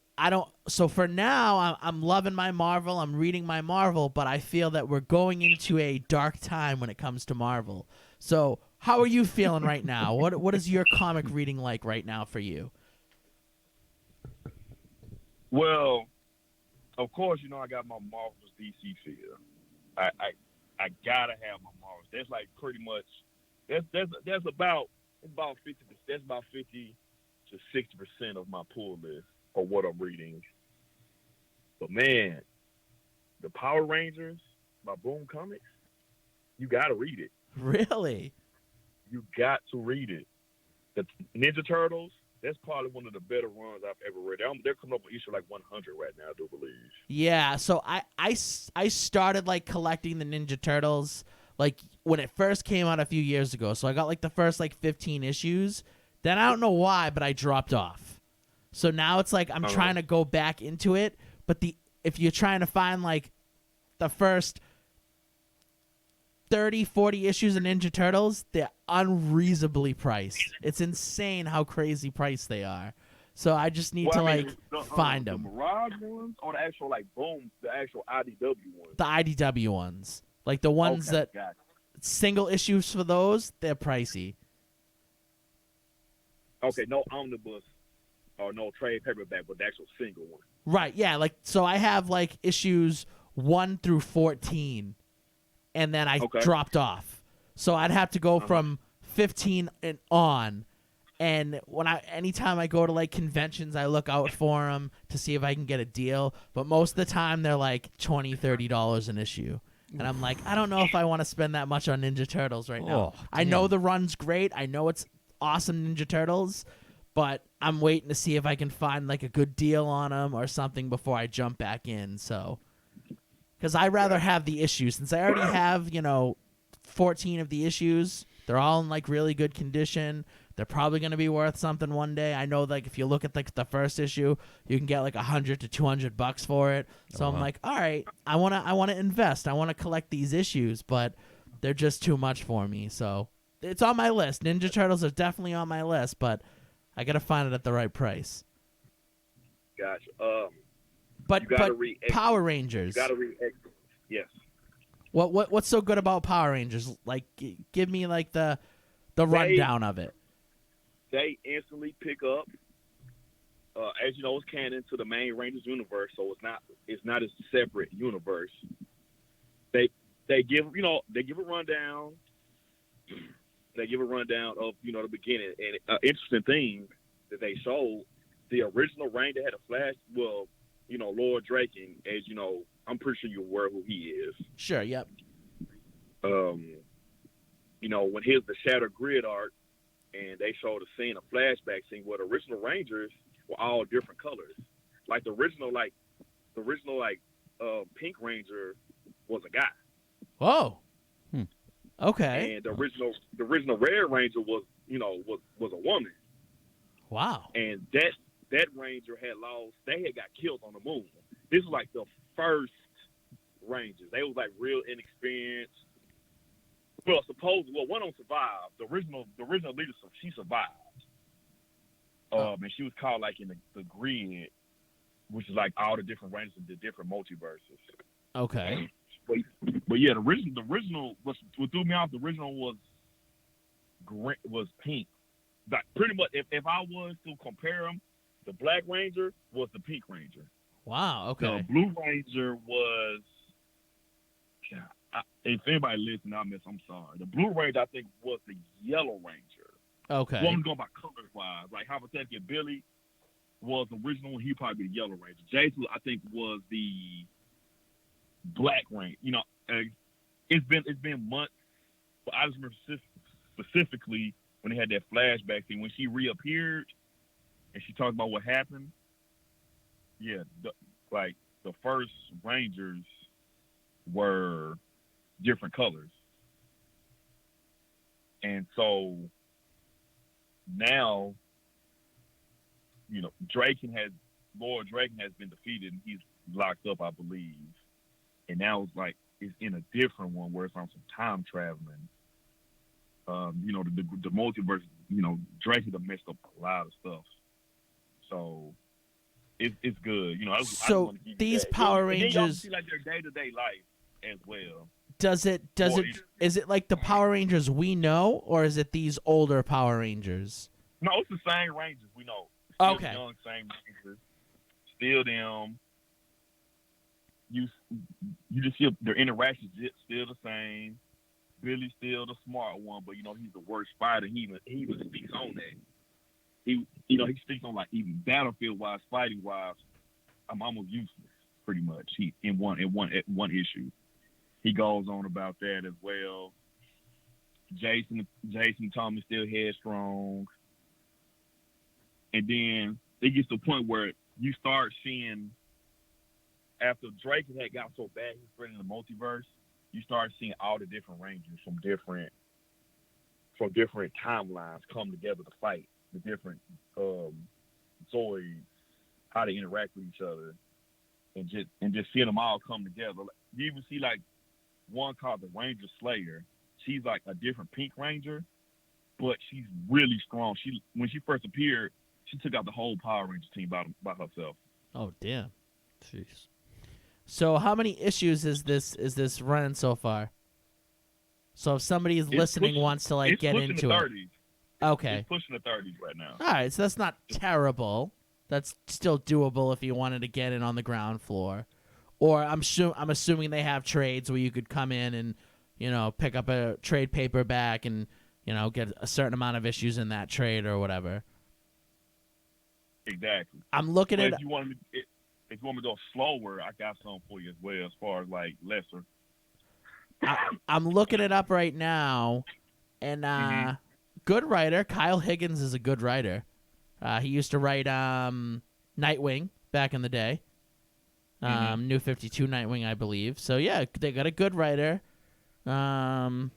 So for now, I'm loving my Marvel. I'm reading my Marvel, but I feel that we're going into a dark time when it comes to Marvel. So how are you feeling right now? What is your comic reading like right now for you? Well, of course, I got my Marvel's DC figure. I gotta have my Marvels. That's pretty much that's about 50 to 60% of my pull list for what I'm reading. But man, the Power Rangers by Boom Comics, you gotta read it. Really? You got to read it. The Ninja Turtles, that's probably one of the better runs I've ever read. They're coming up with issue 100 right now, I do believe. Yeah, so I started collecting the Ninja Turtles when it first came out a few years ago. So I got the first 15 issues. Then I don't know why, but I dropped off. So now it's I'm trying to go back into it, but if you're trying to find the first 30, 40 issues of Ninja Turtles, they're unreasonably priced. It's insane how crazy priced they are. So I just need to find them. The Mirage ones or the actual Boom, the actual IDW ones? The IDW ones. The ones that gotcha. Single issues for those, they're pricey. Okay, no omnibus or no trade paperback, but the actual single one. Right, yeah. So I have issues 1 through 14, and then I dropped off. So I'd have to go from 15 and on. And anytime I go to conventions, I look out for them to see if I can get a deal. But most of the time, they're $20, $30 an issue. And I'm I don't know if I want to spend that much on Ninja Turtles right now. I know the run's great. I know it's awesome Ninja Turtles, but I'm waiting to see if I can find a good deal on them or something before I jump back in. So, because I'd rather have the issues since I already have 14 of the issues. They're all in really good condition. They're probably going to be worth something one day. I know if you look at the first issue, you can get $100 to $200 for it. So I'm all right, I want to invest. I want to collect these issues, but they're just too much for me. So it's on my list. Ninja Turtles are definitely on my list, but I got to find it at the right price. Gotcha. But read Power Rangers. You got to read X. Yes. What's so good about Power Rangers? Give me the rundown of it. They instantly pick up, as you know, it's canon to the main Rangers universe, so it's not a separate universe. They give a rundown. They give a rundown of the beginning, and interesting thing that they showed, the original Ranger had a flash. Well, Lord Draken, as you know, I'm pretty sure you're aware who he is. Sure. Yep. When here's the Shattered Grid arc. And they showed a scene, a flashback scene where the original Rangers were all different colors. The original Pink Ranger was a guy. Whoa. Okay. And the original Red Ranger was a woman. Wow. And that Ranger they had got killed on the moon. This was the first Rangers. They was real inexperienced. Well, supposedly, one of them survived. The original leader, she survived. And she was caught like in the grid, which is like all the different ranges of the different multiverses. Okay. But yeah, the original what threw me off. The original was pink. Like pretty much, if I was to compare them, the Black Ranger was the Pink Ranger. Wow. Okay. The Blue Ranger was. If anybody listening, I'm sorry. The Blue Ranger, I think, was the Yellow Ranger. Okay. Well, I'm going by colors wise. Like hypothetically, Billy was the original one. He'd probably be the Yellow Ranger. Jason, I think, was the Black Ranger. You know, it's been months, but I just remember specifically when they had that flashback thing when she reappeared and she talked about what happened. Yeah, the first Rangers were different colors, and so now, you know, Lord Draken has been defeated and he's locked up, I believe, and now it's in a different one where it's on some time traveling. You know, the multiverse. You know, Draken have messed up a lot of stuff, so it's good. You know, so these Power Rangers, you see like their day-to-day life as well. Is it like the Power Rangers we know, or is it these older Power Rangers? No, it's the same Rangers we know. Still okay. Young, same Rangers. Still them. You just see their interactions still the same. Billy's still the smart one, but you know he's the worst fighter. He even speaks on that. He speaks on like even battlefield wise, fighting wise. I'm almost useless, pretty much. He in one issue. He goes on about that as well. Jason Thomas still headstrong, and then it gets to a point where you start seeing after Drake had got so bad he's spreading the multiverse. You start seeing all the different Rangers from different timelines come together to fight the different Zoids, how they interact with each other, and just seeing them all come together. You even see like one called the Ranger Slayer. She's like a different Pink Ranger, but she's really strong. When she first appeared, she took out the whole Power Ranger team by herself. Oh damn! Jeez. So how many issues is this running so far? So if somebody is listening wants to like get into it. Okay. It's pushing the 30s right now. All right, so that's not terrible. That's still doable if you wanted to get in on the ground floor. Or I'm assuming they have trades where you could come in and, you know, pick up a trade paperback and, you know, get a certain amount of issues in that trade or whatever. Exactly. I'm looking at. If you want me to go slower, I got some for you as well, as far as like lesser. I'm looking it up right now, and good writer Kyle Higgins is a good writer. He used to write Nightwing back in the day. New 52 Nightwing, I believe. So yeah, they got a good writer. I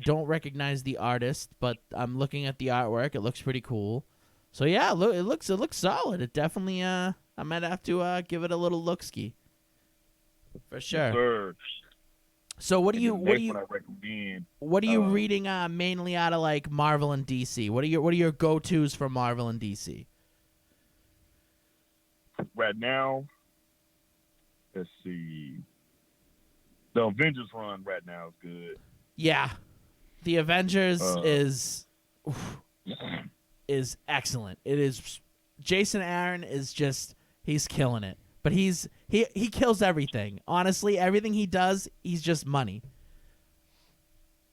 don't recognize the artist, but I'm looking at the artwork. It looks pretty cool. So yeah, it looks solid. It definitely I might have to give it a little look-ski. For sure. Sure. So what are you recommend, reading mainly out of like Marvel and DC? What are your go-tos for Marvel and DC? Right now, let's see. The Avengers run right now is good. Yeah. The Avengers is excellent. It is. Jason Aaron is just, he's killing it. But he kills everything. Honestly, everything he does, he's just money.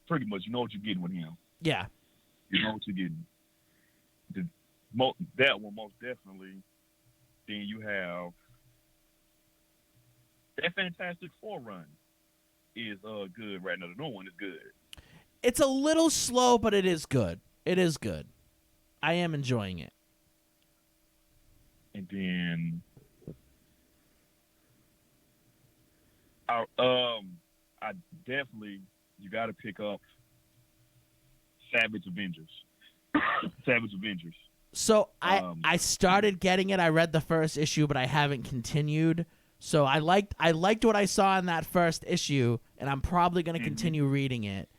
Pretty much, you know what you're getting with him. Yeah. You know what you're getting. That one most definitely. Then you have that Fantastic Four run is good right now. The new one is good. It's a little slow, but it is good. It is good. I am enjoying it. And then I definitely, you got to pick up Savage Avengers. Savage Avengers. So I started getting it. I read the first issue, but I haven't continued. So I liked what I saw in that first issue, and I'm probably going to continue reading it.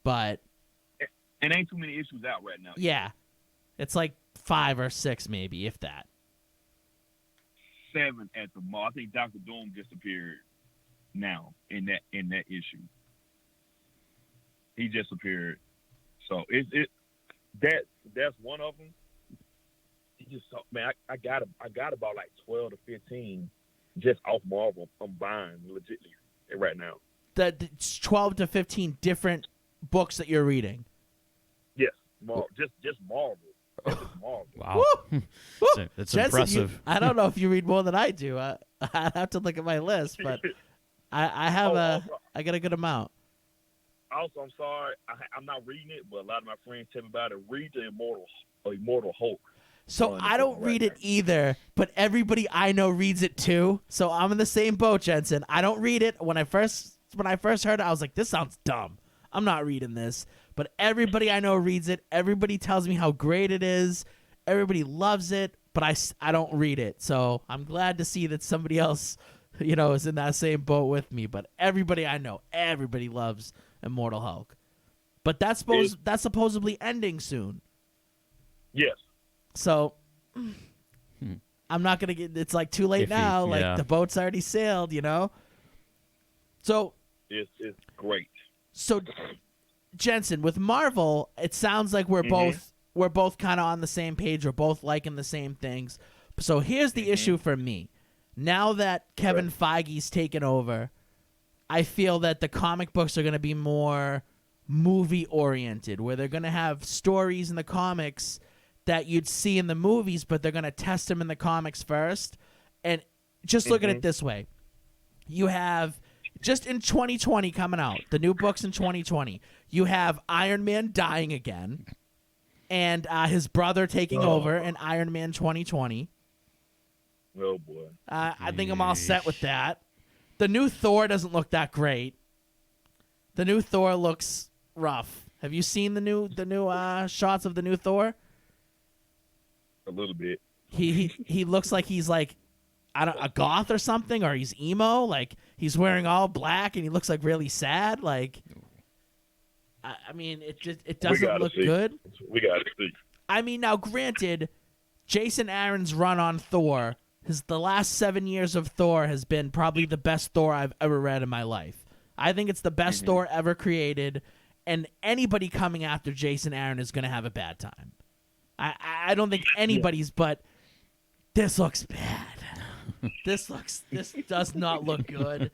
but And ain't too many issues out right now. yeah, it's like 5 or 6 maybe, if that. 7 at the mall. I think Doctor Doom just appeared now in that issue. He just appeared. So that's one of them. He just man, I got about like 12 to 15 just off Marvel. I'm buying legitimately right now. It's 12 to 15 different books that you're reading. Yes, Marvel. Just Marvel. Just Marvel. Wow. Woo! That's Jensen, impressive. I don't know if you read more than I do. I'd have to look at my list, but I have I got a good amount. Also, I'm sorry, I'm not reading it, but a lot of my friends tell me about it. Read the Immortal Hulk. So I don't read it either, but everybody I know reads it too. So I'm in the same boat, Jensen. I don't read it. When I first heard it, I was like, this sounds dumb. I'm not reading this. But everybody I know reads it. Everybody tells me how great it is. Everybody loves it, but I don't read it. So I'm glad to see that somebody else, is in that same boat with me. But everybody I know, everybody loves Immortal Hulk. But that's supposedly ending soon. Yes. So I'm not gonna get. It's like too late now. Like yeah. the boat's already sailed. So It's great. So Jensen, with Marvel, it sounds like we're both kind of on the same page. We're both liking the same things. So here's the issue for me. Now that Kevin Feige's taken over, I feel that the comic books are going to be more movie oriented, where they're going to have stories in the comics that you'd see in the movies, but they're going to test them in the comics first. And just look at it this way. You have, just in 2020 coming out, the new books in 2020, you have Iron Man dying again and his brother taking over in Iron Man 2020. Oh, boy. I think I'm all set with that. The new Thor doesn't look that great. The new Thor looks rough. Have you seen the new shots of the new Thor? A little bit. He looks like he's like a goth or something, or he's emo. Like he's wearing all black and he looks like really sad. Like, I mean, it doesn't look good. We got to see. I mean, now granted, Jason Aaron's run on Thor, the last 7 years of Thor has been probably the best Thor I've ever read in my life. I think it's the best Thor ever created, and anybody coming after Jason Aaron is going to have a bad time. I don't think anybody's, but this looks bad. This does not look good.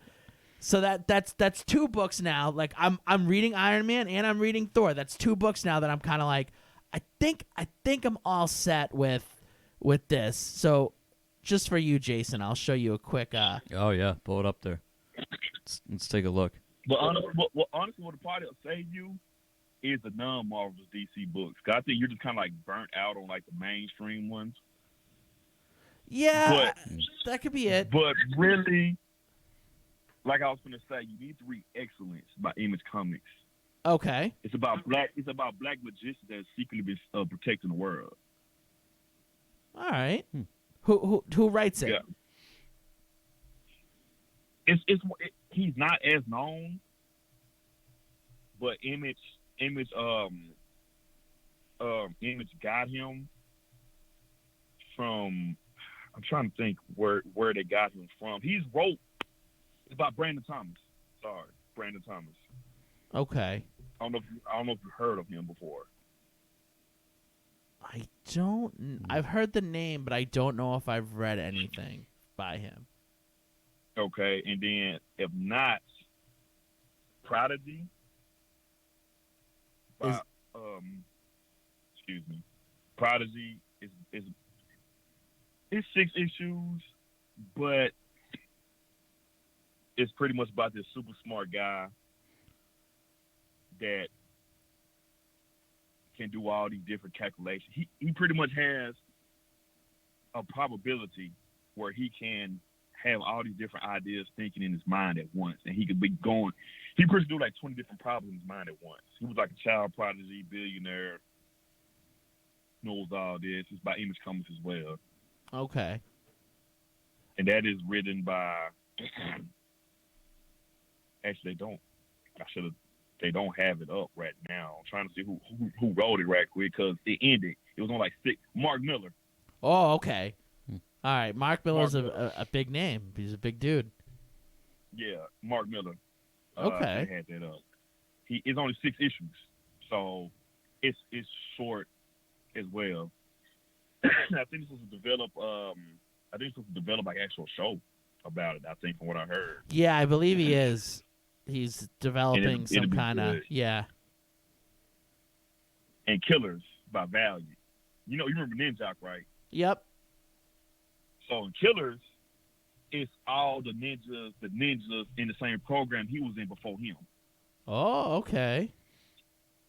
So that's 2 books now. Like I'm reading Iron Man and I'm reading Thor. That's 2 books now that I'm kind of like, I think I'm all set with this. So just for you, Jason, I'll show you a quick. Oh yeah, pull it up there. Let's take a look. But honestly, what the party will save you is the non-Marvel DC books. 'Cause I think you're just kind of like burnt out on like the mainstream ones. Yeah, that could be it. But really, like I was going to say, you need to read Excellence by Image Comics. Okay. It's about black magicians that secretly been protecting the world. All right. Who writes it? Yeah. He's not as known, but Image got him from. I'm trying to think where they got him from. It's about Brandon Thomas. Sorry, Brandon Thomas. Okay. I don't know if you heard of him before. I've heard the name, but I don't know if I've read anything by him. Okay, and then if not, Prodigy. Prodigy is 6 issues, but it's pretty much about this super smart guy that can do all these different calculations. He pretty much has a probability where he can have all these different ideas thinking in his mind at once, and he could be going. He could do like 20 different problems in his mind at once. He was like a child prodigy, billionaire, knows all this. It's by Image Comics as well. Okay. And that is written by. Actually, they don't. I should have they don't have it up right now. I'm trying to see who wrote it right quick because it ended. It was on like 6. Mark Miller. Oh, okay. All right. Mark Miller's Mark Miller. a big name. He's a big dude. Yeah, Mark Miller. Okay. They had that up. It's only 6 issues, so it's short as well. I think this was to develop. I think this was to develop like actual show about it. I think from what I heard. Yeah, I believe he is. He's developing it'll some be kind of good. yeah. And Killers by Value. You remember Ninjak, right? Yep. So in Killers, it's all the ninjas in the same program he was in before him. Oh, okay.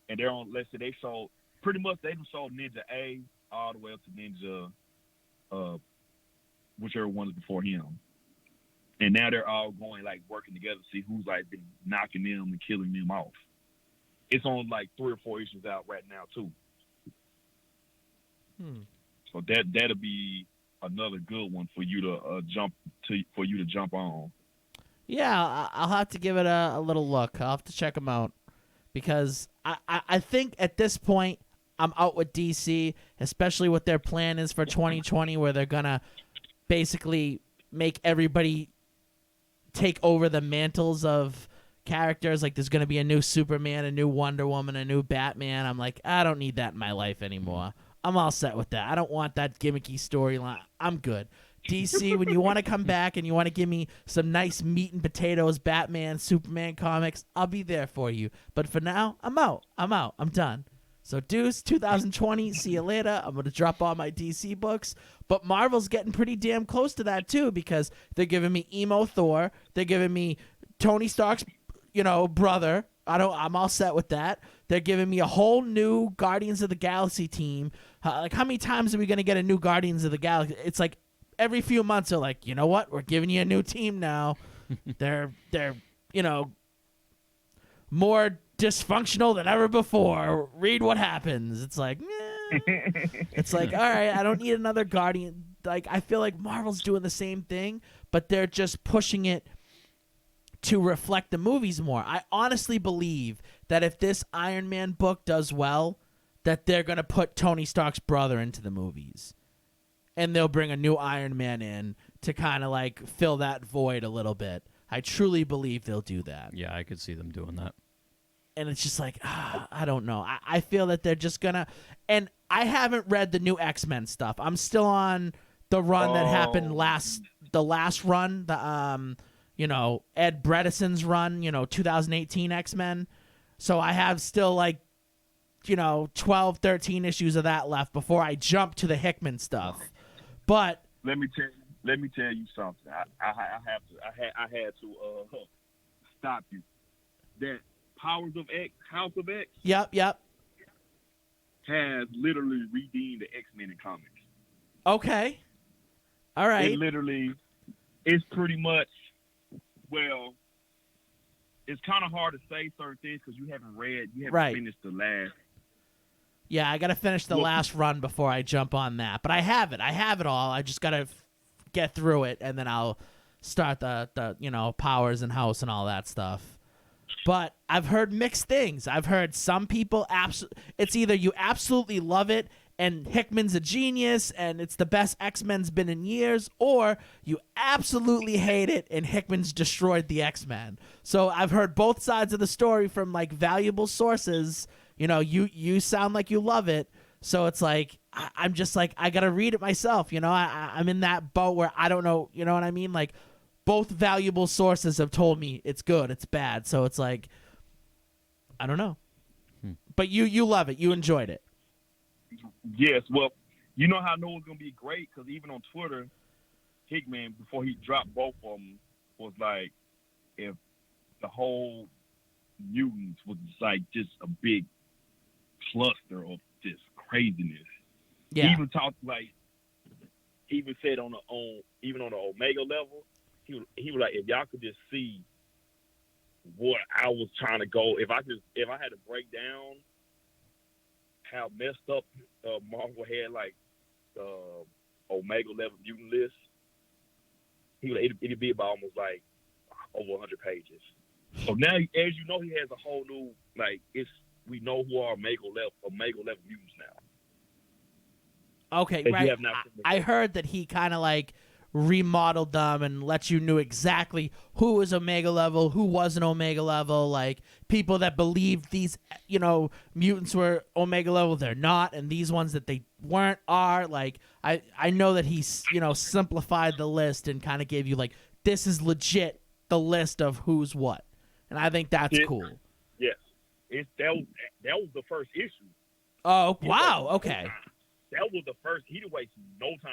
And they're on. Let's say they sold pretty much. They sold Ninja A all the way up to Ninja, whichever one is before him. And now they're all going like working together to see who's like been knocking them and killing them off. It's on like 3 or 4 issues out right now too. So that'll be another good one for you to jump on. Yeah, I'll have to give it a little look. I'll have to check them out because I think at this point I'm out with DC, especially what their plan is for 2020, where they're gonna basically make everybody take over the mantles of characters. Like there's gonna be a new Superman, a new Wonder Woman, a new Batman. I'm like, I don't need that in my life anymore. I'm all set with that. I don't want that gimmicky storyline. I'm good. DC, when you want to come back and you want to give me some nice meat and potatoes Batman, Superman comics, I'll be there for you. But for now, I'm out. I'm done. So Deuce, 2020, see you later. I'm going to drop all my DC books. But Marvel's getting pretty damn close to that too because they're giving me Emo Thor. They're giving me Tony Stark's, brother. I'm all set with that. They're giving me a whole new Guardians of the Galaxy team. Like how many times are we going to get a new Guardians of the Galaxy? It's like every few months they're like, you know what? We're giving you a new team now. They're more dysfunctional than ever before. Read what happens. It's like, it's like, all right, I don't need another Guardian. Like I feel like Marvel's doing the same thing, but they're just pushing it to reflect the movies more. I honestly believe that if this Iron Man book does well, that they're going to put Tony Stark's brother into the movies. And they'll bring a new Iron Man in to kind of like fill that void a little bit. I truly believe they'll do that. Yeah, I could see them doing that. And it's just like, I don't know. I feel that they're just going to... And I haven't read the new X-Men stuff. I'm still on the run that happened the last run, Ed Bredesen's run, 2018 X-Men. So I have still 12, 13 issues of that left before I jump to the Hickman stuff. But let me tell you something. I had to stop you. That Powers of X, House of X. Yep. Has literally redeemed the X-Men in comics. Okay. All right. It's pretty much. Well, it's kind of hard to say certain things because you haven't finished the last. Yeah, I got to finish the last run before I jump on that. But I have it all. I just got to get through it, and then I'll start the Powers and House and all that stuff. But I've heard mixed things. I've heard some people it's either you absolutely love it and Hickman's a genius and it's the best X-Men's been in years, or you absolutely hate it and Hickman's destroyed the X-Men. So I've heard both sides of the story from valuable sources. You sound like you love it. So it's like, I'm just like, I got to read it myself. I'm in that boat where I don't know. You know what I mean? Like both valuable sources have told me it's good, it's bad. So it's like, I don't know. But you love it. You enjoyed it. Yes. Well, you know how I know it's going to be great? Because even on Twitter, Hickman, before he dropped both of them, was like, if the whole mutants was just a big cluster of just craziness. Yeah. He even talked he even said on the Omega level, he was like, if y'all could just see what I was trying to go, if I had to break down how messed up Marvel had the Omega level mutant list, it'd be about almost over 100 pages. So now, as you know, he has a whole new we know who are Omega level mutants now. Okay, If you right. have not seen the I show. heard that he kind of like remodeled them and let you knew exactly who was Omega level, who wasn't Omega level. Like people that believed these, mutants were Omega level, they're not, and these ones that they weren't are. Like I know that he's simplified the list and kind of gave you like this is legit the list of who's what, and I think that's cool. Yes, that was the first issue. Oh He wow, wasted no okay. time. That was the first. He didn't waste no time.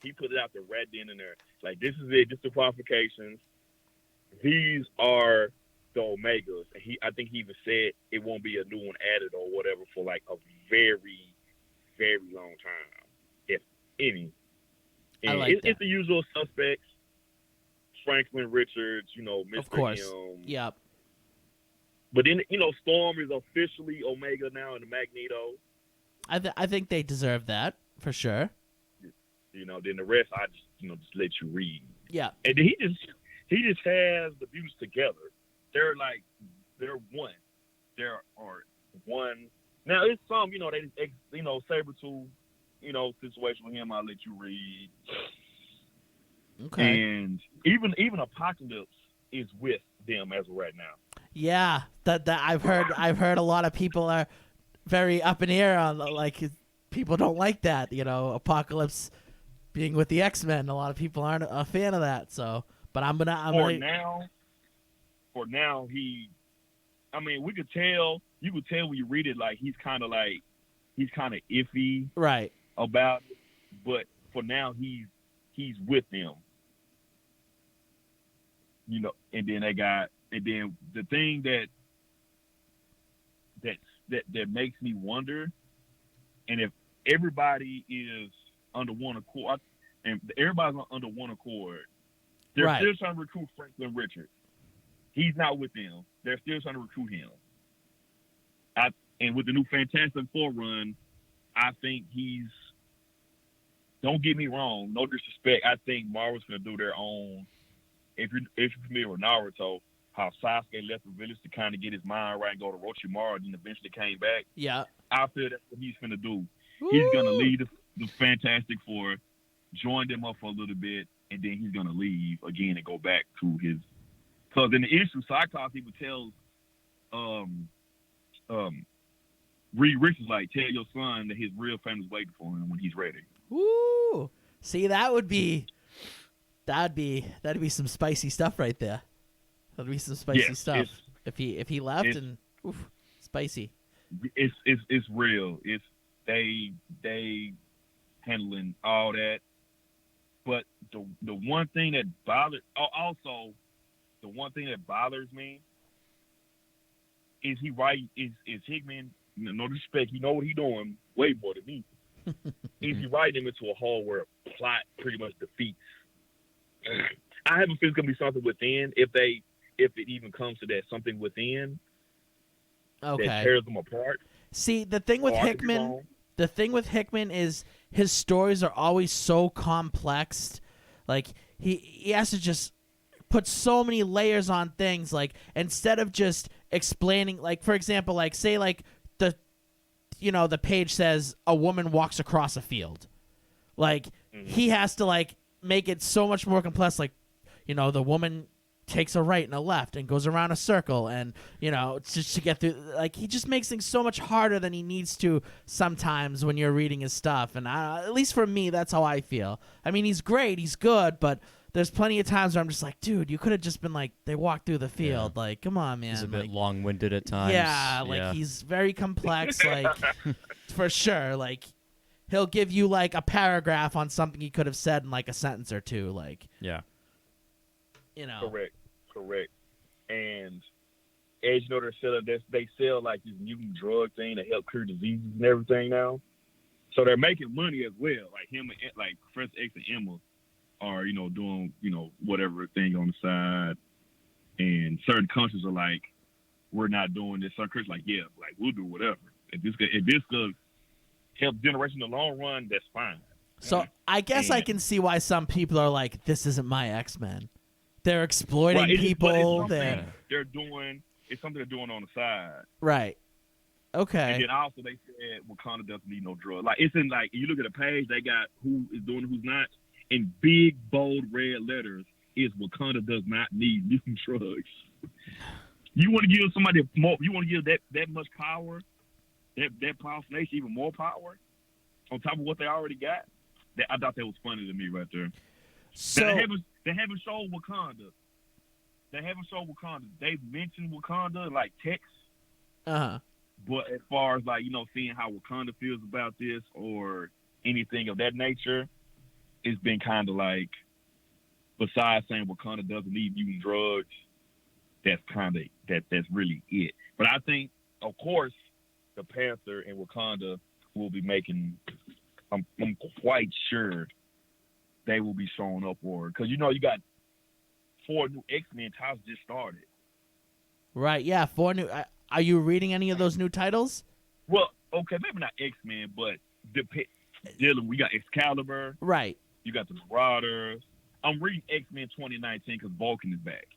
He put it out there right then and there. Like, this is it. Just the qualifications. These are the Omegas. And I think he even said it won't be a new one added or whatever for like a very, very long time, if any. I And like that. it's the usual suspects. Franklin Richards, Mr. Of course. M. Yep. But then, Storm is officially Omega now in the Magneto. I think they deserve that for sure. Then the rest I just let you read. Yeah. And then he just has the views together. They're one. There are one. Now it's some, Sabretooth, situation with him I'll let you read. Okay. And even Apocalypse is with them as of right now. Yeah, that I've heard a lot of people are very up in the air on, like, people don't like that, Apocalypse being with the X-Men. A lot of people aren't a fan of that. So, but For now, we could tell. You could tell when you read it, like he's kind of iffy, right, about it. But for now, he's with them. And then the thing that makes me wonder, and if everybody is under one accord, and everybody's under one accord, they're Right. still trying to recruit Franklin Richards. He's not with them. They're still trying to recruit him. And with the new Fantastic Four run, I think he's. Don't get me wrong. No disrespect. I think Marvel's gonna do their own. If you're familiar with Naruto, how Sasuke left the village to kind of get his mind right and go to Orochimaru, and then eventually came back. yeah. I feel that's what he's gonna do. He's gonna lead the Fantastic Four, join them up for a little bit, and then he's gonna leave again and go back to his. Because in the issue, Cyclops even tells, Reed Richards, like, tell your son that his real family's waiting for him when he's ready. Woo! See, that'd be some spicy stuff right there. That'd be some spicy Yeah, stuff if he left, it's- and spicy. It's real. It's they handling all that. But the one thing that bothers me is is Hickman. No disrespect, he know what he's doing way more than me. Is he writing him into a hole where plot pretty much defeats? I have a feeling it's gonna be something within if it even comes to that, something within that Okay. tears them apart. See, the thing with Or I could be Hickman, wrong. is his stories are always so complex. Like he has to just put so many layers on things. Like instead of just explaining, like for example, like say like the page says a woman walks across a field. Like he has to like make it so much more complex. Like the woman takes a right and a left and goes around a circle, and just to get through. Like he just makes things so much harder than he needs to sometimes when you're reading his stuff. And at least for me, that's how I feel. I mean, he's great, he's good, but there's plenty of times where I'm just like, dude, you could have just been like, they walked through the field. Yeah. Like, come on, man. He's a bit Like, long-winded at times. yeah, like he's very complex. Like for sure. Like he'll give you like a paragraph on something he could have said in like a sentence or two. Like Yeah. Correct. And as you know, they sell like this mutant drug thing to help cure diseases and everything now. So they're making money as well. Like him and like Professor X and Emma are, doing, whatever thing on the side. And certain countries are like, we're not doing this. Some countries are like, yeah, like we'll do whatever. If this could help generation in the long run, that's fine. So I guess I can see why some people are like, this isn't my X-Men. They're exploiting Right, people. It's They're something they're doing. It's something they're doing on the side. right. Okay. And then also they said Wakanda doesn't need no drugs. Like it's in like you look at the page, they got who is doing it, who's not. In big bold red letters is Wakanda does not need new drugs. You want to give somebody more? You want to give that much power, that powerful nation even more power on top of what they already got? I thought that was funny to me right there. So they haven't shown Wakanda. They haven't shown Wakanda. They've mentioned Wakanda in, like text. uh-huh. But as far as like, seeing how Wakanda feels about this or anything of that nature, it's been kind of like, besides saying Wakanda doesn't need mutant drugs, that's kind of that's really it. But I think, of course, the Panther and Wakanda will be making. I'm quite sure they will be showing up, or because you got 4 new X-Men titles just started. Right. Yeah. 4 new. Are you reading any of those new titles? Well, okay, maybe not X-Men, but we got Excalibur. Right. You got the Marauders. I'm reading X-Men 2019 because Vulcan is back.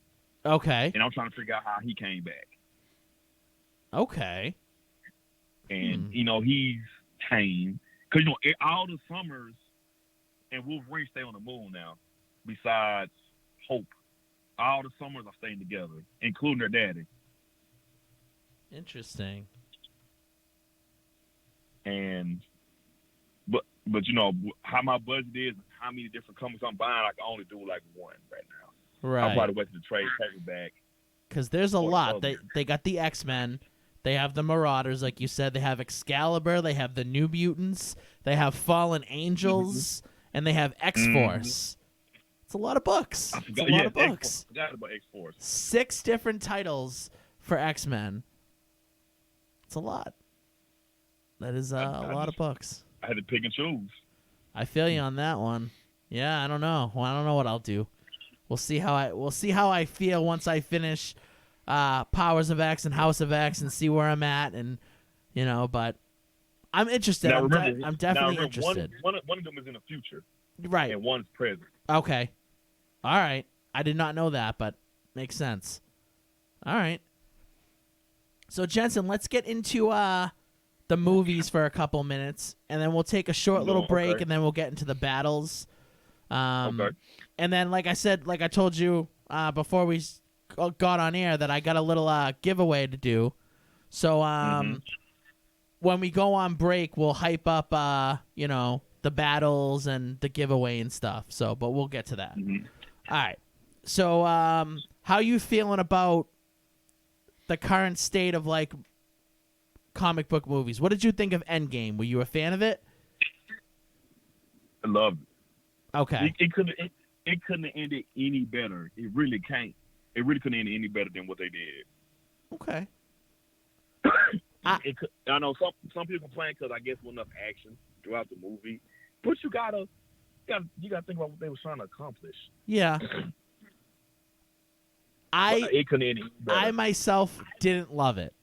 Okay. And I'm trying to figure out how he came back. Okay. And, he's tame. Because, all the Summers and Wolverine stay on the moon now, besides Hope. All the Summers are staying together, including their daddy. Interesting. And, but how my budget is, how many different comics I'm buying, I can only do like one right now. Right. I'll probably wait to the trade paperback. Because there's a Or lot. other. They got the X-Men. They have the Marauders, like you said. They have Excalibur. They have the New Mutants. They have Fallen Angels. And they have X-Force. It's a lot of books. It's a lot of books. X-Force. I forgot about X-Force. 6 different titles for X-Men. It's a lot. That is a lot of books. I had to pick and choose. I feel you on that one. Yeah, I don't know. Well, I don't know what I'll do. We'll see how I feel once I finish Powers of X and House of X and see where I'm at, and but I'm interested. Now, I'm definitely interested. One of them is in the future, Right. and one's present. Okay. All right. I did not know that, but makes sense. All right. So Jensen, let's get into the movies for a couple minutes, and then we'll take a short little break, okay. and then we'll get into the battles. Okay. And then, like I told you before we got on air, that I got a little giveaway to do. So when we go on break, we'll hype up, the battles and the giveaway and stuff. So, but we'll get to that. All right. So, how you feeling about the current state of like comic book movies? What did you think of Endgame? Were you a fan of it? I loved it. Okay. It couldn't have ended any better. It really can't. It really couldn't end any better than what they did. Okay. I know some people complain because I guess wasn't enough action throughout the movie, but you gotta think about what they were trying to accomplish. Yeah. It couldn't end any better. I myself didn't love it,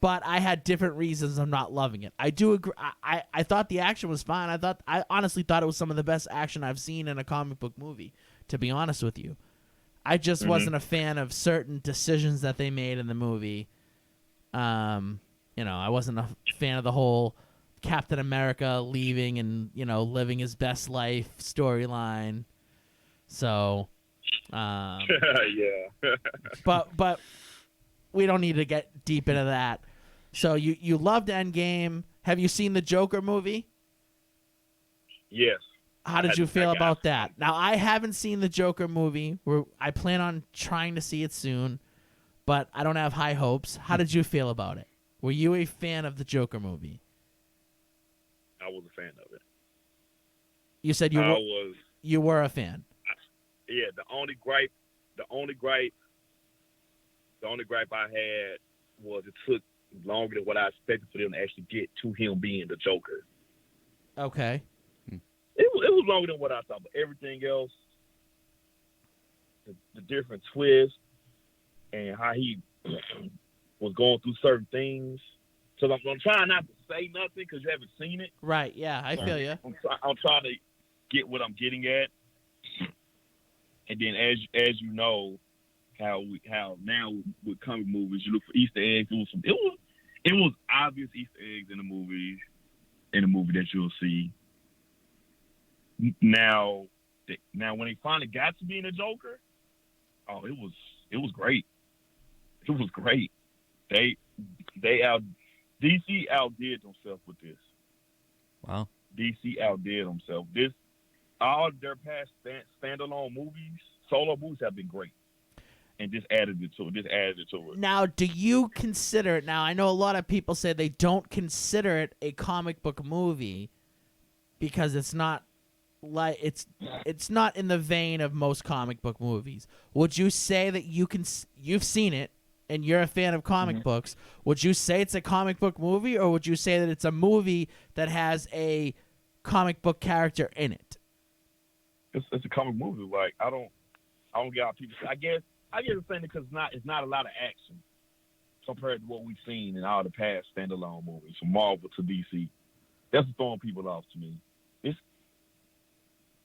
but I had different reasons of not loving it. I do agree. I thought the action was fine. I honestly thought it was some of the best action I've seen in a comic book movie, to be honest with you. I just wasn't a fan of certain decisions that they made in the movie. I wasn't a fan of the whole Captain America leaving and, living his best life storyline. So, yeah. but we don't need to get deep into that. So you loved Endgame. Have you seen the Joker movie? Yes. How did you feel about that? Now, I haven't seen the Joker movie. I plan on trying to see it soon, but I don't have high hopes. How did you feel about it? Were you a fan of the Joker movie? I was a fan of it. You said you were a fan. Yeah, the only gripe I had was it took longer than what I expected for them to actually get to him being the Joker. Okay. It was longer than what I thought, but everything else, the different twists and how he was going through certain things. So I'm trying not to say nothing because you haven't seen it. Right, yeah, I feel you. I'm trying to get what I'm getting at. And then as you know, how now with comic movies you look for Easter eggs. It was obvious Easter eggs in the movie that you'll see. Now when they finally got to being a Joker, oh, it was great. It was great. DC outdid themselves with this. Wow. DC outdid themselves. All their past standalone movies, solo movies have been great. And this added it to it. Now, do you consider it? Now, I know a lot of people say they don't consider it a comic book movie because it's not like it's not in the vein of most comic book movies. Would you say that you've seen it and you're a fan of comic books? Would you say it's a comic book movie, or would you say that it's a movie that has a comic book character in it? It's a comic movie. Like I don't get how people say. I guess it's saying because it's not a lot of action compared to what we've seen in all the past standalone movies from Marvel to DC. That's throwing people off to me.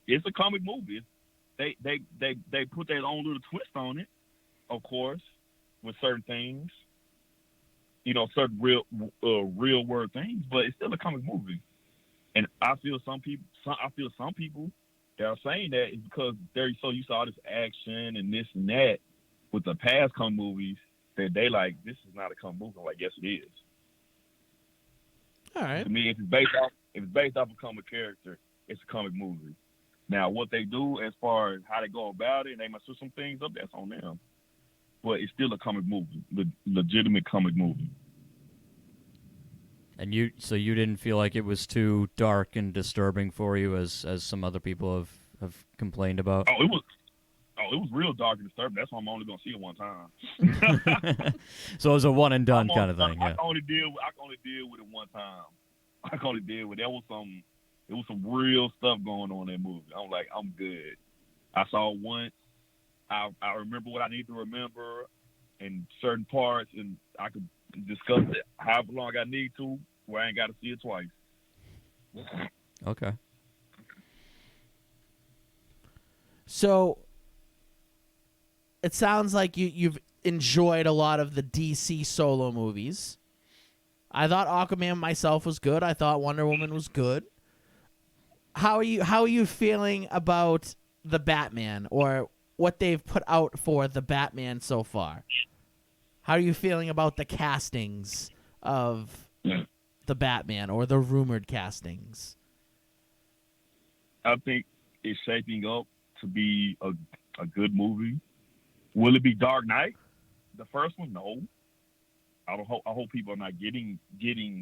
It's a comic movie. They put their own little twist on it, of course, with certain things. Certain real world things, but it's still a comic movie. And I feel some people that are saying that is because they're so used to all this action and this and that with the past comic movies that they like, this is not a comic movie. I'm like, yes, it is. All right. To me, if it's based off a comic character, it's a comic movie. Now, what they do as far as how they go about it, and they must switch some things up, that's on them. But it's still a comic movie, legitimate comic movie. And you didn't feel like it was too dark and disturbing for you, as some other people have complained about? Oh, it was real dark and disturbing. That's why I'm only gonna see it one time. So it was a one and done kind of thing. I Yeah. can only deal with it one time. I can only deal with it. There was some real stuff going on in that movie. I'm like, I'm good. I saw it once. I remember what I need to remember in certain parts, and I could discuss it however long I need to, where I ain't got to see it twice. Okay. So it sounds like you've enjoyed a lot of the DC solo movies. I thought Aquaman myself was good. I thought Wonder Woman was good. How are you feeling about the Batman, or what they've put out for the Batman so far? How are you feeling about the castings of the Batman, or the rumored castings? I think it's shaping up to be a good movie. Will it be Dark Knight? The first one, no. I hope people are not getting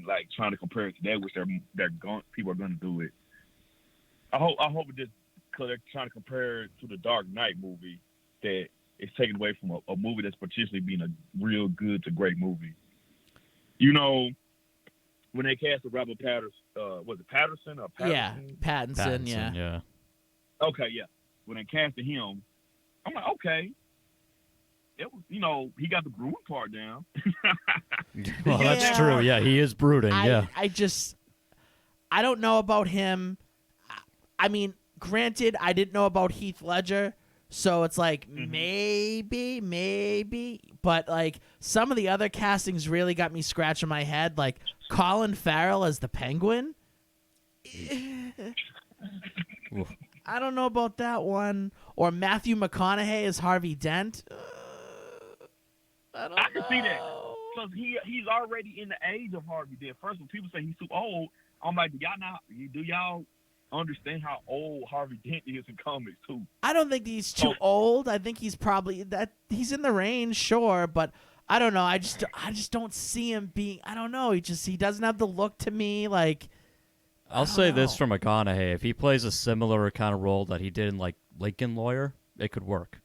like trying to compare it to that, which people are going to do it. I hope it just because they're trying to compare it to the Dark Knight movie, that it's taken away from a movie that's potentially being a real good to great movie. When they cast Robert Patterson, was it Patterson or Patterson? Yeah, Pattinson, yeah. Okay, yeah. When they casted him, I'm like, okay. It was, he got the brooding part down. Well, that's true. Yeah, he is brooding. Yeah. I don't know about him. I mean, granted, I didn't know about Heath Ledger, so it's like maybe, but like some of the other castings really got me scratching my head. Like Colin Farrell as the Penguin. I don't know about that one. Or Matthew McConaughey as Harvey Dent. I can see that because he's already in the age of Harvey Dent. First, when people say he's too old, I'm like, do y'all understand how old Harvey Dent is in comics too? I don't think he's too old. I think he's probably he's in the range, sure, but I don't know. I just don't see him being. I don't know. He doesn't have the look to me. Like, I'll say this for McConaughey: if he plays a similar kind of role that he did in like Lincoln Lawyer, it could work.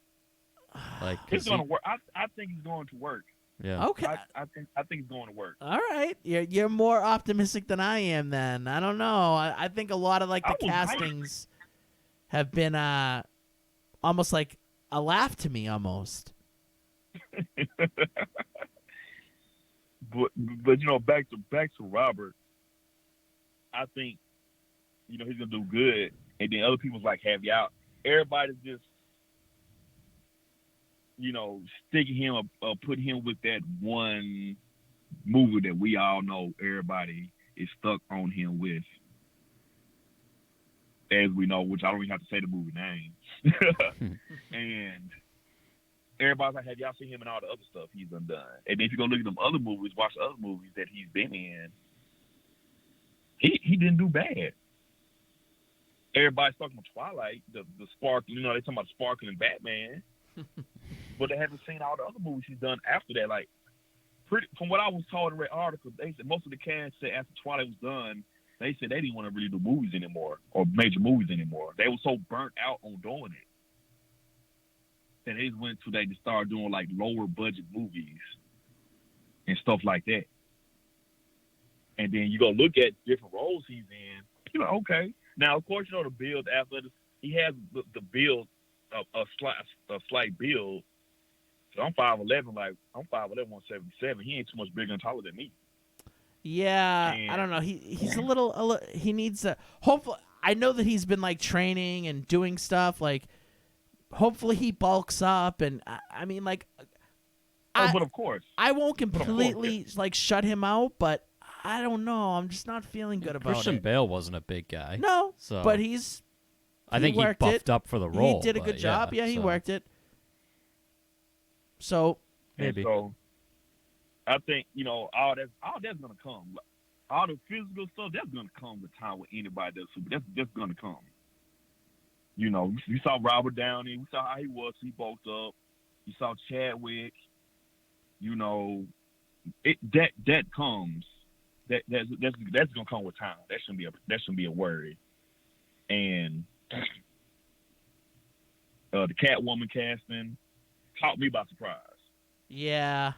Like, it's going to work. I think he's going to work. Yeah. Okay. I think it's going to work. All right. You're more optimistic than I am then. I don't know. I think a lot of like the castings have been almost like a laugh to me almost. But back to Robert, I think he's gonna do good, and then other people's like, have y'all? Everybody's just sticking him or putting him with that one movie that we all know everybody is stuck on him with, as we know, which I don't even have to say the movie name. And everybody's like, have y'all seen him in all the other stuff he's done? And then if you go look at them other movies, watch the other movies that he's been in, he didn't do bad. Everybody's talking about Twilight, the spark, they talking about sparkling Batman, but they haven't seen all the other movies he's done after that. Like, from what I was told in the article, they said most of the cast said after Twilight was done, they said they didn't want to really do movies anymore or major movies anymore. They were so burnt out on doing it that they just started doing like lower budget movies and stuff like that. And then you go look at different roles he's in, you're like, okay. Now, of course, the build after he has the build, a slight build. So I'm 5'11", I'm 5'11", 177. He ain't too much bigger and taller than me. Yeah, And I don't know. He's a little he needs to. Hopefully, I know that he's been like training and doing stuff. Like, hopefully, he bulks up. And I mean, like, but of course, I won't completely like shut him out, but I don't know. I'm just not feeling good about Christian it. Bale wasn't a big guy. No, so but I think he buffed up for the role. He did a good job. Yeah, he so worked it. So maybe. So I think all that's gonna come. All the physical stuff that's gonna come with time with anybody that's super. That's gonna come. You saw Robert Downey. We saw how he was. He bulked up. You saw Chadwick. That comes. That's gonna come with time. That shouldn't be a worry. And the Catwoman casting caught me by surprise. yeah,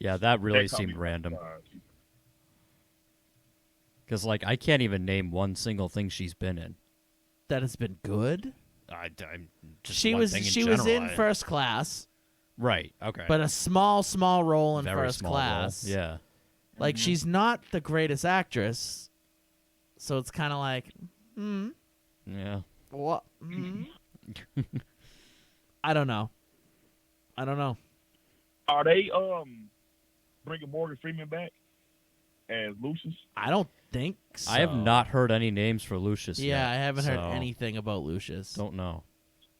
that really That caught me seemed by random. surprise. Because I can't even name one single thing she's been in. that has been good. I'm just She one was thing in she was general, in First Class, right. Okay, but a small role in very First small Class. role. Yeah, Like, she's not the greatest actress, so it's kind of like, yeah. what? I don't know. Are they bringing Morgan Freeman back as Lucius? I don't think so. I have not heard any names for Lucius yet. Yeah, I haven't heard so anything about Lucius. Don't know.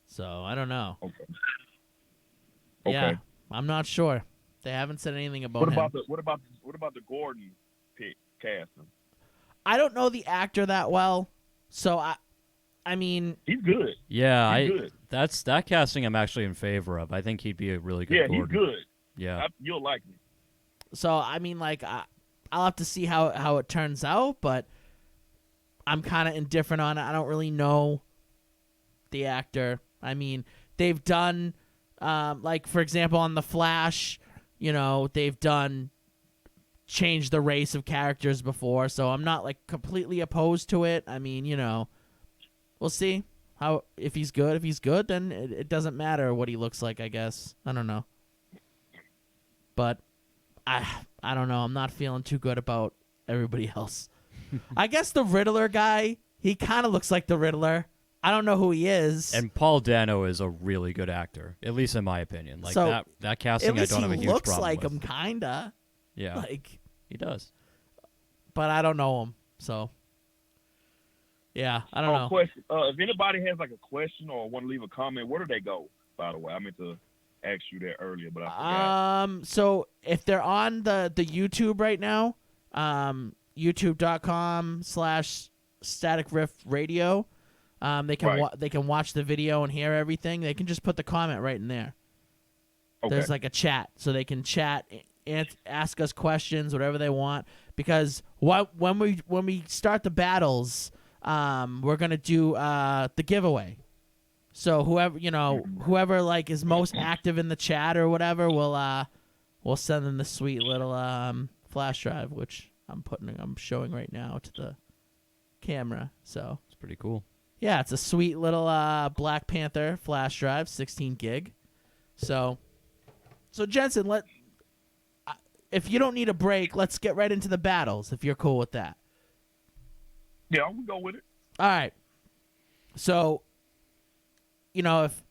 So I don't know. Okay. Yeah, Okay. I'm not sure. They haven't said anything about What him. about the Gordon pick casting? I don't know the actor that well, so I mean, He's good. Yeah, He's good. that casting I'm actually in favor of. I think he'd be a really good Yeah, Gordon. he's good. Yeah. You'll like him. so I mean, like, I'll have to see how it turns out, but I'm kind of indifferent on it. I don't really know the actor. I mean, they've done, like, for example, on The Flash, they've done change the race of characters before, so I'm not, like, completely opposed to it. I mean, we'll see if he's good. If he's good, then it doesn't matter what he looks like, I guess. I don't know. But I don't know. I'm not feeling too good about everybody else. I guess the Riddler guy, he kind of looks like the Riddler. I don't know who he is. And Paul Dano is a really good actor, at least in my opinion. Like, So, that casting, at least I don't have a he huge looks problem like with. him, kinda. Yeah, Like, he does. but I don't know him, so yeah, I don't know. Question. If anybody has like a question or want to leave a comment, where do they go? By the way, I meant to ask you that earlier, but I forgot. So if they're on the YouTube right now, youtube.com/staticriffradio, they can Right. they can watch the video and hear everything. They can just put the comment right in there. Okay. There's like a chat, so they can chat and ask us questions, whatever they want. Because when we start the battles, we're gonna do the giveaway. So whoever like is most active in the chat or whatever, we'll send them the sweet little flash drive, which I'm showing right now to the camera. So It's pretty cool. yeah, it's a sweet little Black Panther flash drive, 16 gig. So Jensen, if you don't need a break, let's get right into the battles. If you're cool with that. Yeah, we go with it. All right. So, if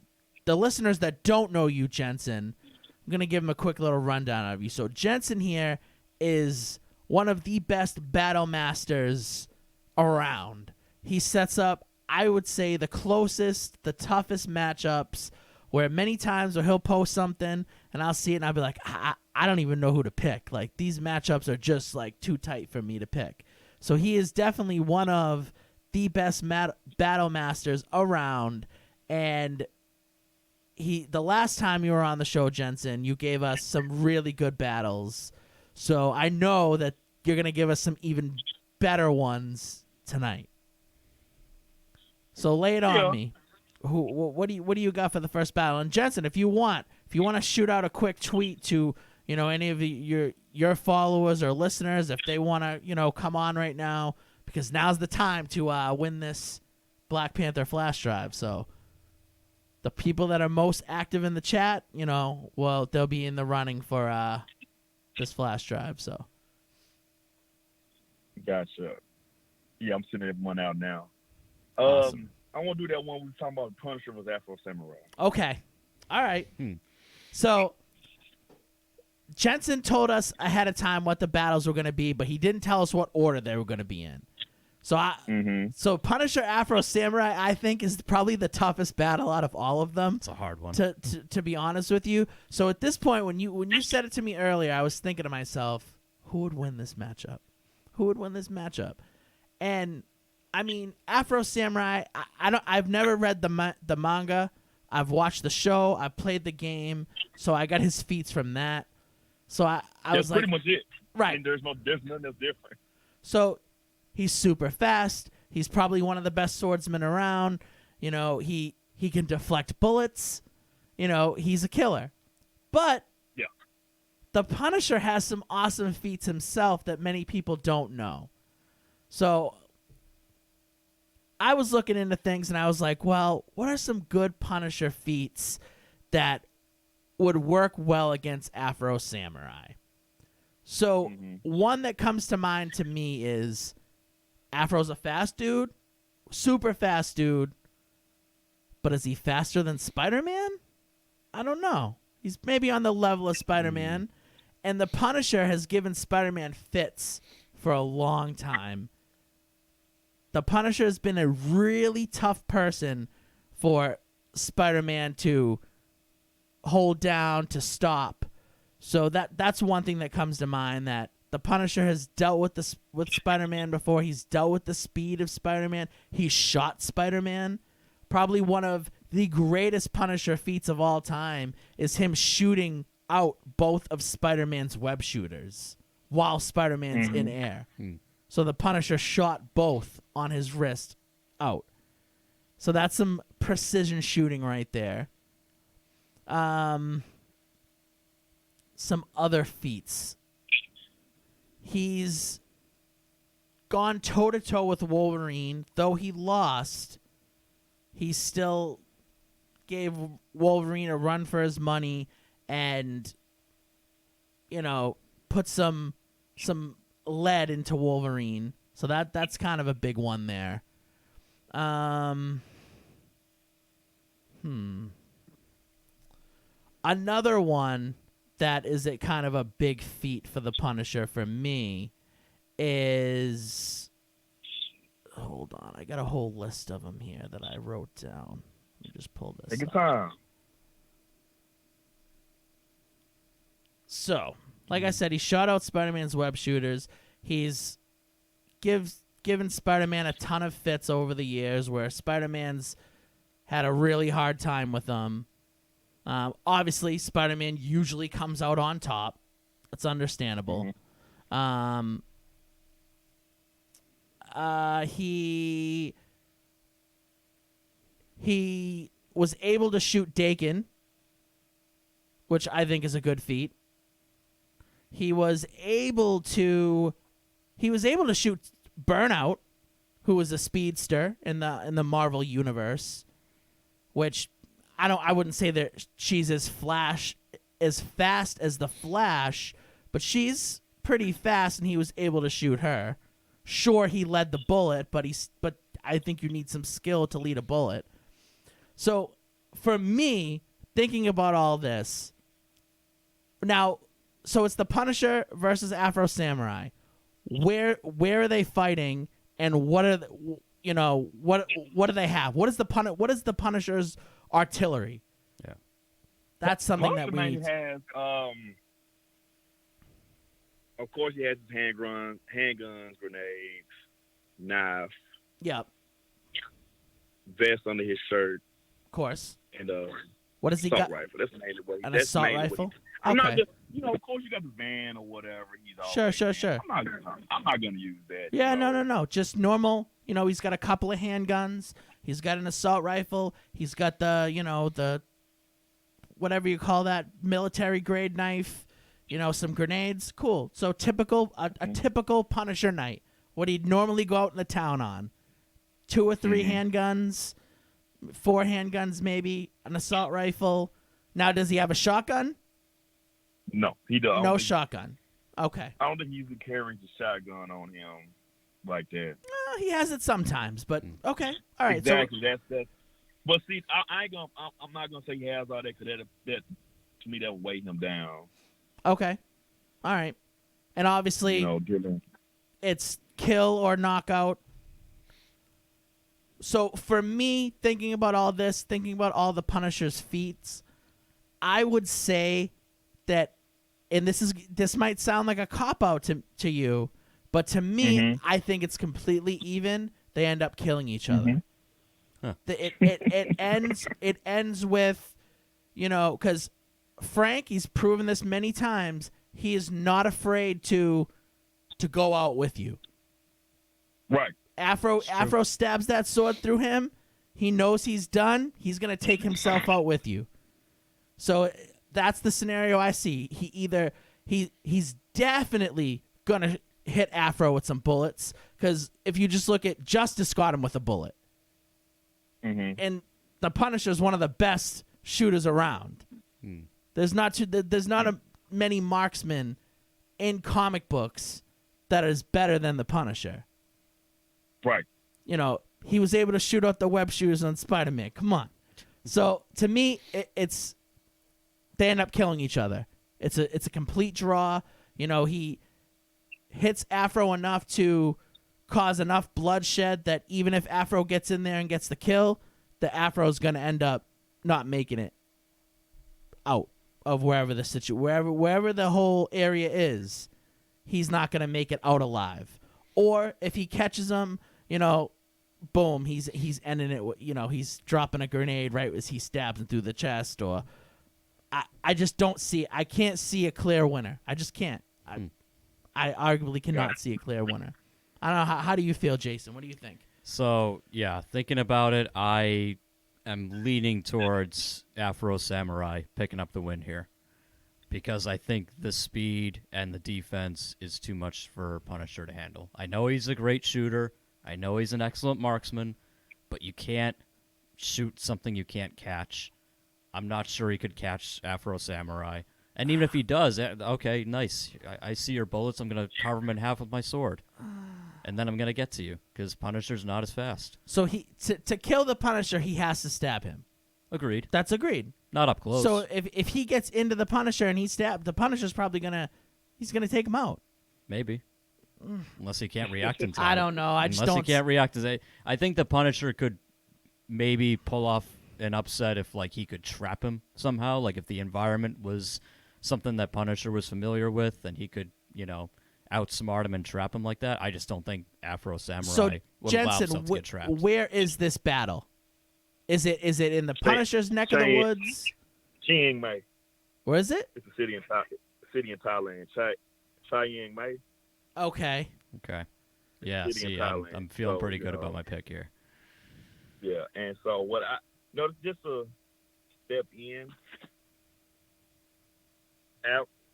the listeners that don't know you, Jensen, I'm going to give them a quick little rundown of you. So Jensen here is one of the best battle masters around. He sets up, I would say, the closest, the toughest matchups, where many times where he'll post something and I'll see it and I'll be like, I don't even know who to pick. Like, these matchups are just like too tight for me to pick. So he is definitely one of the best battle masters around. And the last time you were on the show, Jensen, you gave us some really good battles. So I know that you're going to give us some even better ones tonight. So lay it on me. What do you got for the first battle? And Jensen, if you want to shoot out a quick tweet to, any of your followers or listeners, if they want to, come on right now, because now's the time to win this Black Panther flash drive. So the people that are most active in the chat, well, they'll be in the running for this flash drive. So Gotcha. Yeah, I'm sending one out now. Awesome. I want to do that one we were talking about. Punisher was Afro Samurai. Okay. All right. So Jensen told us ahead of time what the battles were going to be, but he didn't tell us what order they were going to be in. So so Punisher Afro Samurai, I think, is probably the toughest battle out of all of them. It's a hard one. To be honest with you. So at this point, when you said it to me earlier, I was thinking to myself, who would win this matchup? Who would win this matchup? And I mean, Afro Samurai, I've never read the manga. I've watched the show. I've played the game. So I got his feats from that. So I was like, pretty much it. Right. And there's nothing that's different. So he's super fast. He's probably one of the best swordsmen around. He can deflect bullets. He's a killer. But yeah, the Punisher has some awesome feats himself that many people don't know. So I was looking into things and I was like, well, what are some good Punisher feats that would work well against Afro Samurai? So one that comes to mind to me is Afro's a fast dude, super fast dude, but is he faster than Spider-Man? I don't know. He's maybe on the level of Spider-Man, and the Punisher has given Spider-Man fits for a long time. The Punisher has been a really tough person for Spider-Man to hold down, to stop. So that's one thing that comes to mind, that the Punisher has dealt with Spider-Man before. He's dealt with the speed of Spider-Man. He shot Spider-Man. Probably one of the greatest Punisher feats of all time is him shooting out both of Spider-Man's web shooters while Spider-Man's in air. So the Punisher shot both on his wrist out. So that's some precision shooting right there. Some other feats. He's gone toe-to-toe with Wolverine. Though he lost, he still gave Wolverine a run for his money and, put some lead into Wolverine. So that's kind of a big one there. Another one that is a kind of a big feat for the Punisher for me is... Hold on. I got a whole list of them here that I wrote down. Let me just pull this Take your up. time. So, like I said, he shot out Spider-Man's web shooters. He's given Spider-Man a ton of fits over the years where Spider-Man's had a really hard time with them. Obviously, Spider-Man usually comes out on top. That's understandable. He was able to shoot Daken, which I think is a good feat. He was able to shoot Burnout, who was a speedster in the Marvel universe, which I wouldn't say that she's as fast as the Flash, but she's pretty fast, and he was able to shoot her. Sure, he led the bullet, but I think you need some skill to lead a bullet. So for me, thinking about all this, now, so it's the Punisher versus Afro Samurai. Where are they fighting, and what are what do they have? What is the Punisher's artillery? Yeah, that's something that we Punisher need. has. Of course, he has his handguns, grenades, knife, Yep, vest under his shirt, of course. and What does he assault got? rifle. That's mainly what. An That's assault mainly what rifle? I'm not Okay. just, of course, you got the van or whatever. He's Sure, always sure. in. I'm not gonna use that. Yeah, you know. no. Just normal. He's got a couple of handguns. He's got an assault rifle. He's got the whatever you call that, military grade knife. Some grenades. Cool. So typical, a typical Punisher night. What he'd normally go out in the town on. 2 or 3 handguns, 4 handguns maybe, an assault rifle. Now, does he have a shotgun? No, he doesn't. No shotgun. Okay. I don't think he's carrying the shotgun on him like that. He has it sometimes, but okay. All right. Exactly. That's. But see, I'm not gonna say he has all that because that to me that would weigh him down. So okay. All right. And obviously, Dylan. it's kill or knockout. So for me, thinking about all this, thinking about all the Punisher's feats, I would say that, and this might sound like a cop out to you, but to me, I think it's completely even. They end up killing each other. Huh. It ends with, because Frank, he's proven this many times. He is not afraid to go out with you. Right. Afro stabs that sword through him. He knows he's done. He's gonna take himself out with you. So that's the scenario I see. He's definitely gonna hit Afro with some bullets, because if you just look at Justice got him with a bullet, and the Punisher is one of the best shooters around. There's not many marksmen in comic books that is better than the Punisher. Right. He was able to shoot out the web shooters on Spider-Man. Come on. So to me, it's they end up killing each other. It's a complete draw. He hits Afro enough to cause enough bloodshed that even if Afro gets in there and gets the kill, the Afro's gonna end up not making it out of wherever the whole area is. He's not gonna make it out alive. Or if he catches him, boom, he's ending it. He's dropping a grenade right as he stabs him through the chest. Or I just don't see. I can't see a clear winner. I just can't. I arguably cannot see a clear winner. I don't know. How do you feel, Jason? What do you think? So, yeah, thinking about it, I am leaning towards Afro Samurai picking up the win here, because I think the speed and the defense is too much for Punisher to handle. I know he's a great shooter. I know he's an excellent marksman, but you can't shoot something you can't catch. I'm not sure he could catch Afro Samurai. And even if he does, okay, nice. I see your bullets. I'm going to carve them in half with my sword. And then I'm going to get to you, because Punisher's not as fast. So to kill the Punisher, he has to stab him. Agreed. That's agreed. Not up close. So if he gets into the Punisher and he stabs, the Punisher's probably he's gonna take him out. Maybe. Unless he can't react in time. I don't know. I just Unless don't. he can't react I think the Punisher could maybe pull off an upset if he could trap him somehow. Like if the environment was something that Punisher was familiar with, and he could, outsmart him and trap him like that. I just don't think Afro Samurai So would allow Jensen, himself to get trapped. where is this battle? Is it in the Punisher's neck of the woods? Chiang Mai. Where is it? It's a city in Thailand. Chiang Mai. Okay. Okay. Yeah, City in see, Thailand. I'm feeling So, pretty good about my pick here. Yeah, and so just to step in,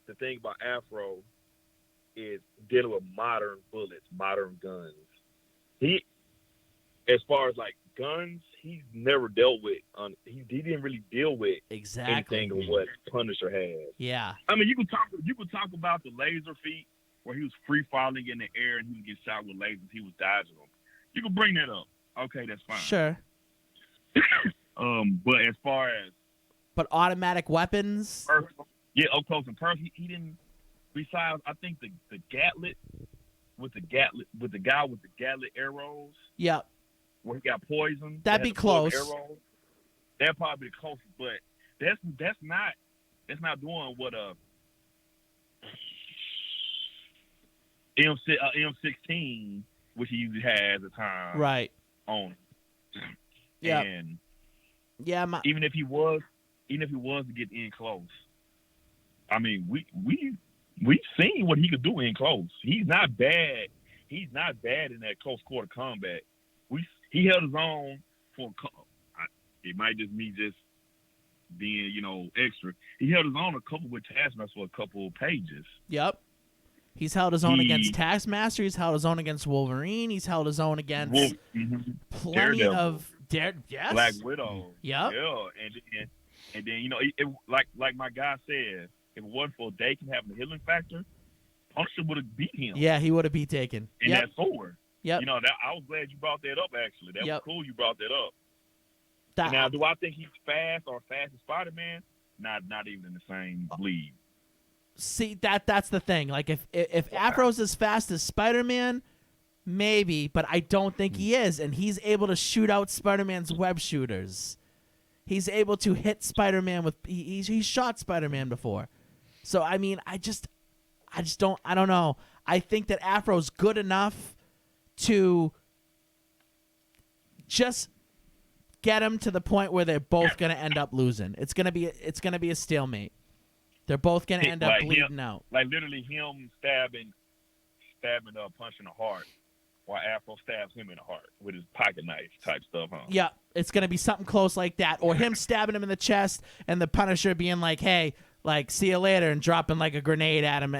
the thing about Afro is dealing with modern bullets, modern guns. He, as far as guns, he's never dealt with. He didn't really deal with Exactly. anything of what Punisher has. Yeah. I mean, you could talk about the laser feat where he was free falling in the air and he would get shot with lasers. He was dodging them. You could bring that up. Okay, that's fine. Sure. But as far as But automatic weapons. up close and personal, he didn't. Besides, I think the Gatlet with the guy with the Gatlet arrows, Yep. where he got poisoned. That'd be close. That'd probably be the closest, but that's not doing what M16, which he usually has at times, Right. on. Yeah. And Yeah. even if he was to get in close, I mean, we've seen what he could do in close. He's not bad. He's not bad in that close quarter combat. He held his own for. It might just me just being extra. He held his own a couple with Taskmaster for a couple of pages. Yep. He's held his own against Taskmaster. He's held his own against Wolverine. He's held his own against plenty Daredevil. of yes. Black Widow. Yep. Yeah, and then like my guy said, if it wasn't for Dakin having the healing factor, Punisher would have beat him. Yeah, he would have beat Taken. In that sword. Yep. That I was glad you brought that up. Actually, that was cool. You brought that up. Now, do I think he's fast or fast as Spider-Man? Not even in the same league. See, that's the thing. Like if Afro's as fast as Spider-Man, maybe, but I don't think he is. And he's able to shoot out Spider-Man's web shooters. He's able to hit Spider-Man with he's shot Spider-Man before. So I mean, I don't know. I think that Afro's good enough to just get him to the point where they're both going to end up losing. It's going to be a stalemate. They're both going to end up bleeding out. Like literally him stabbing Punch in the heart, while Afro stabs him in the heart with his pocket knife type stuff, huh? Yeah, it's going to be something close like that. Or him stabbing him in the chest and the Punisher being like, hey, like, see you later, and dropping like a grenade at him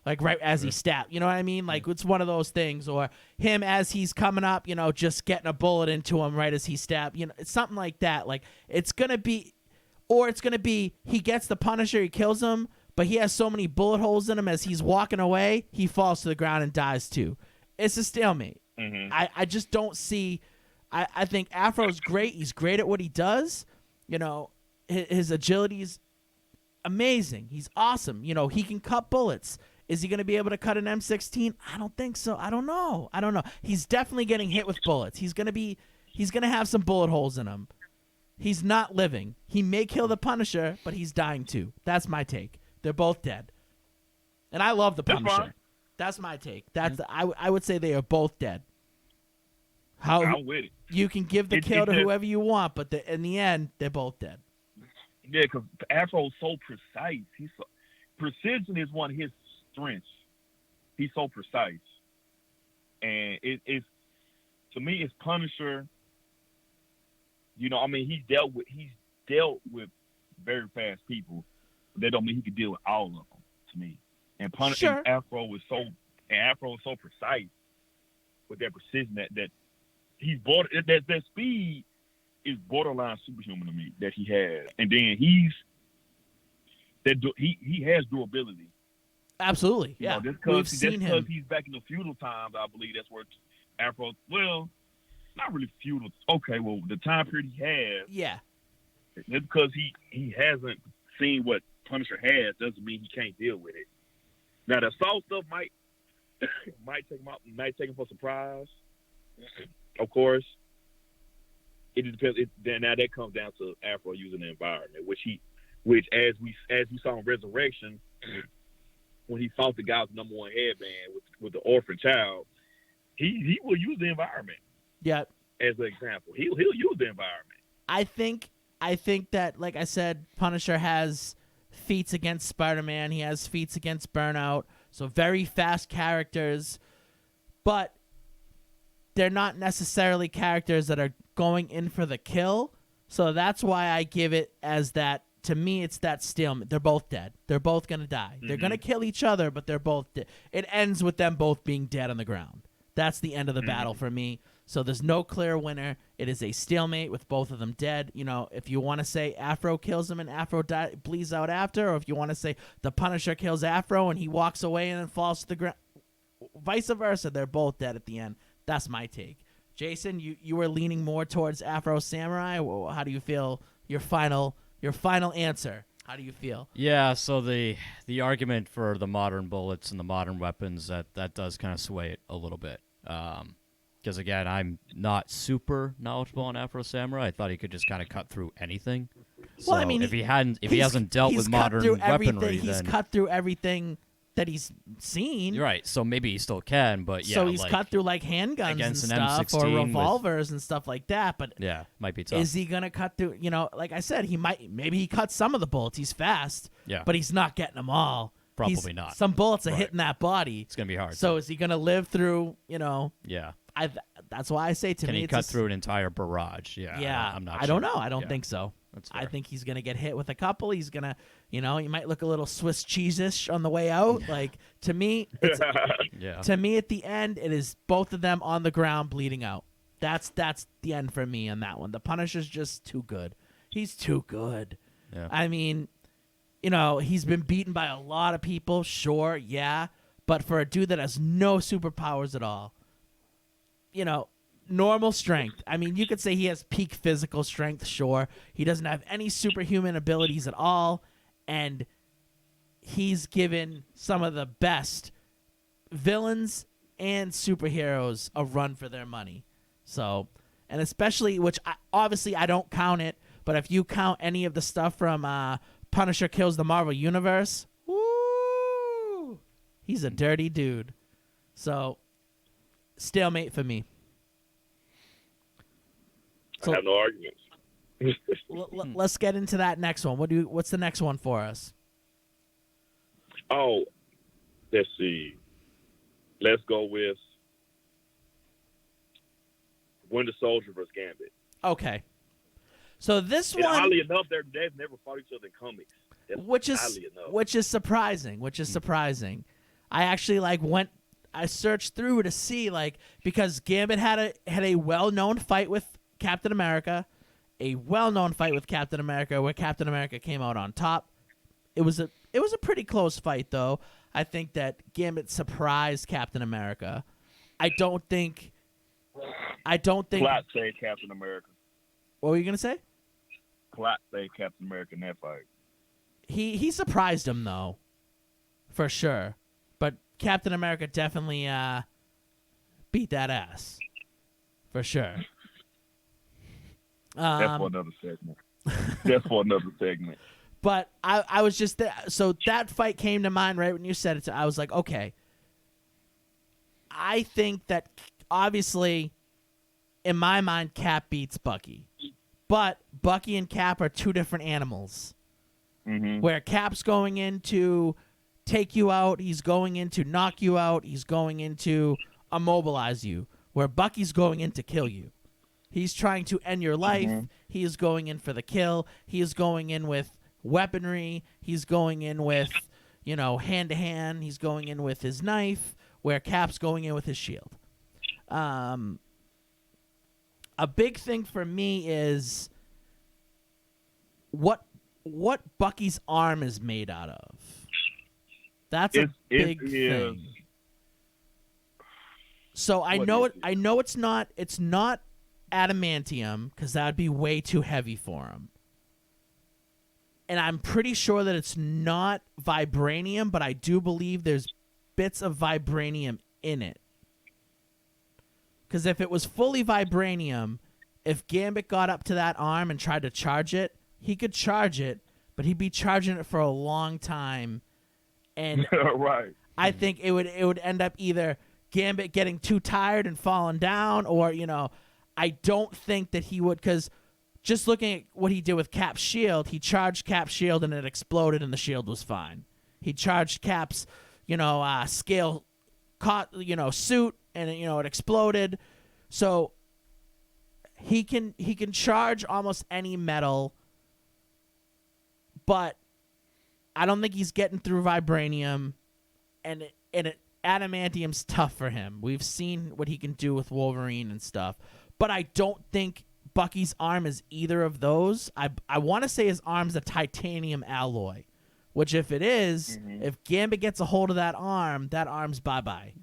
like right as he stabbed. You know what I mean? Like, it's one of those things. Or him as he's coming up, just getting a bullet into him right as he stabbed. It's something like that. Like, it's going to be, or it's going to be he gets the Punisher, he kills him, but he has so many bullet holes in him as he's walking away, he falls to the ground and dies too. It's a stalemate. Mm-hmm. I just don't see. I think Afro's great. He's great at what he does. His agility is amazing. He's awesome. He can cut bullets. Is he going to be able to cut an M16? I don't think so. I don't know. He's definitely getting hit with bullets. He's going to have some bullet holes in him. He's not living. He may kill the Punisher, but he's dying too. That's my take. They're both dead. And I love the Punisher. That's my take. I would say they are both dead. I'm with it. You can give the kill to whoever you want, but in the end, they're both dead. Yeah, because Afro's so precise. Precision is one of his strengths. He's so precise, and it's to me, it's Punisher. He's dealt with very fast people. But that don't mean he could deal with all of them. To me, and Punisher, Afro is so precise with that precision that he's that speed is borderline superhuman to me that he has, and then he has durability. Absolutely, yeah. We've seen him. Because he's back in the feudal times, I believe that's where Afro. Well, not really feudal. Okay, well, the time period he has. Yeah. Just because he hasn't seen what Punisher has doesn't mean he can't deal with it. Now the assault stuff might take him out, might take him for surprise. Of course, it depends. Now that comes down to Afro using the environment, which as we saw in Resurrection, when he fought the guy's number one headband with the orphan child, he will use the environment. Yeah. As an example, he'll use the environment. I think that, like I said, Punisher has feats against Spider-Man. He has feats against Burnout. So very fast characters, but they're not necessarily characters that are going in for the kill. So that's why I give it as that. To me, it's that stalemate. They're both dead. They're both going to die. Mm-hmm. They're going to kill each other, but they're both dead. It ends with them both being dead on the ground. That's the end of the battle for me. So there's no clear winner. It is a stalemate with both of them dead. If you want to say Afro kills him and Afro bleeds out after, or if you want to say the Punisher kills Afro and he walks away and then falls to the ground, vice versa, they're both dead at the end. That's my take. Jason, you were leaning more towards Afro Samurai. How do you feel? Your final answer. How do you feel? Yeah, so the argument for the modern bullets and the modern weapons, that does kind of sway it a little bit. Because, again, I'm not super knowledgeable on Afro Samurai. I thought he could just kind of cut through anything. So Well, I mean, if he hasn't dealt he's with cut modern through weaponry, he's then cut through everything that he's seen. you're right. So maybe he still can, but yeah. So he's like, cut through like handguns and against an stuff, or M16 with- revolvers and stuff like that. But Yeah, might be tough. is he gonna cut through? Like I said, maybe he cuts some of the bullets. He's fast, Yeah. but he's not getting them all. Probably not. Some bullets are Right. hitting that body. It's going to be hard. So is he gonna live through? yeah. That's why I say to Can me, he it's cut through an entire barrage? Yeah. Yeah, I'm not I don't sure. know. I don't Yeah, think so. That's I fair. think he's gonna get hit with a couple. He's gonna, he might look a little Swiss cheese-ish on the way out. Like to me, Yeah. to me at the end, it is both of them on the ground bleeding out. That's the end for me on that one. The Punisher's just too good. He's too good. Yeah. I mean, he's been beaten by a lot of people, sure, yeah, but for a dude that has no superpowers at all, normal strength. I mean, you could say he has peak physical strength, sure. He doesn't have any superhuman abilities at all, and he's given some of the best villains and superheroes a run for their money. So, and especially, which obviously I don't count it, but if you count any of the stuff from Punisher Kills the Marvel Universe, woo, he's a dirty dude. So, stalemate for me. So, I have no arguments. let's get into that next one. What's the next one for us? Oh, let's see. Let's go with Winter Soldier versus Gambit. Okay. So this And one, oddly enough, they've never fought each other in comics. That's which oddly enough. is surprising. I actually I searched through to see because Gambit had a well-known fight with Captain America, where Captain America came out on top. It was a pretty close fight though. I think that Gambit surprised Captain America. I don't think. Plot saved Captain America. What were you gonna say? Plot saved Captain America in that fight. He surprised him though, for sure. But Captain America definitely beat that ass, for sure. That's for another segment. But I was just so that fight came to mind right when you said it. I was like, okay. I think that obviously, in my mind, Cap beats Bucky, but Bucky and Cap are two different animals. Mm-hmm. Where Cap's going in to take you out, he's going in to knock you out, he's going in to immobilize you. Where Bucky's going in to kill you. He's trying to end your life. Mm-hmm. He is going in for the kill. He is going in with weaponry. He's going in with, hand to hand. He's going in with his knife, where Cap's going in with his shield. A big thing for me is what Bucky's arm is made out of. That's a big thing. So I know it's not adamantium, because that would be way too heavy for him. And I'm pretty sure that it's not vibranium, but I do believe there's bits of vibranium in it. Because if it was fully vibranium, if Gambit got up to that arm and tried to charge it, he could charge it, but he'd be charging it for a long time. And right. I think it would end up either Gambit getting too tired and falling down, or, I don't think that he would, because just looking at what he did with Cap's shield, he charged Cap's shield and it exploded and the shield was fine. He charged Cap's, scale suit and it exploded. So he can charge almost any metal, but I don't think he's getting through vibranium, and adamantium's tough for him. We've seen what he can do with Wolverine and stuff, but I don't think Bucky's arm is either of those. I want to say his arm's a titanium alloy, which if it is, if Gambit gets a hold of that arm's bye-bye.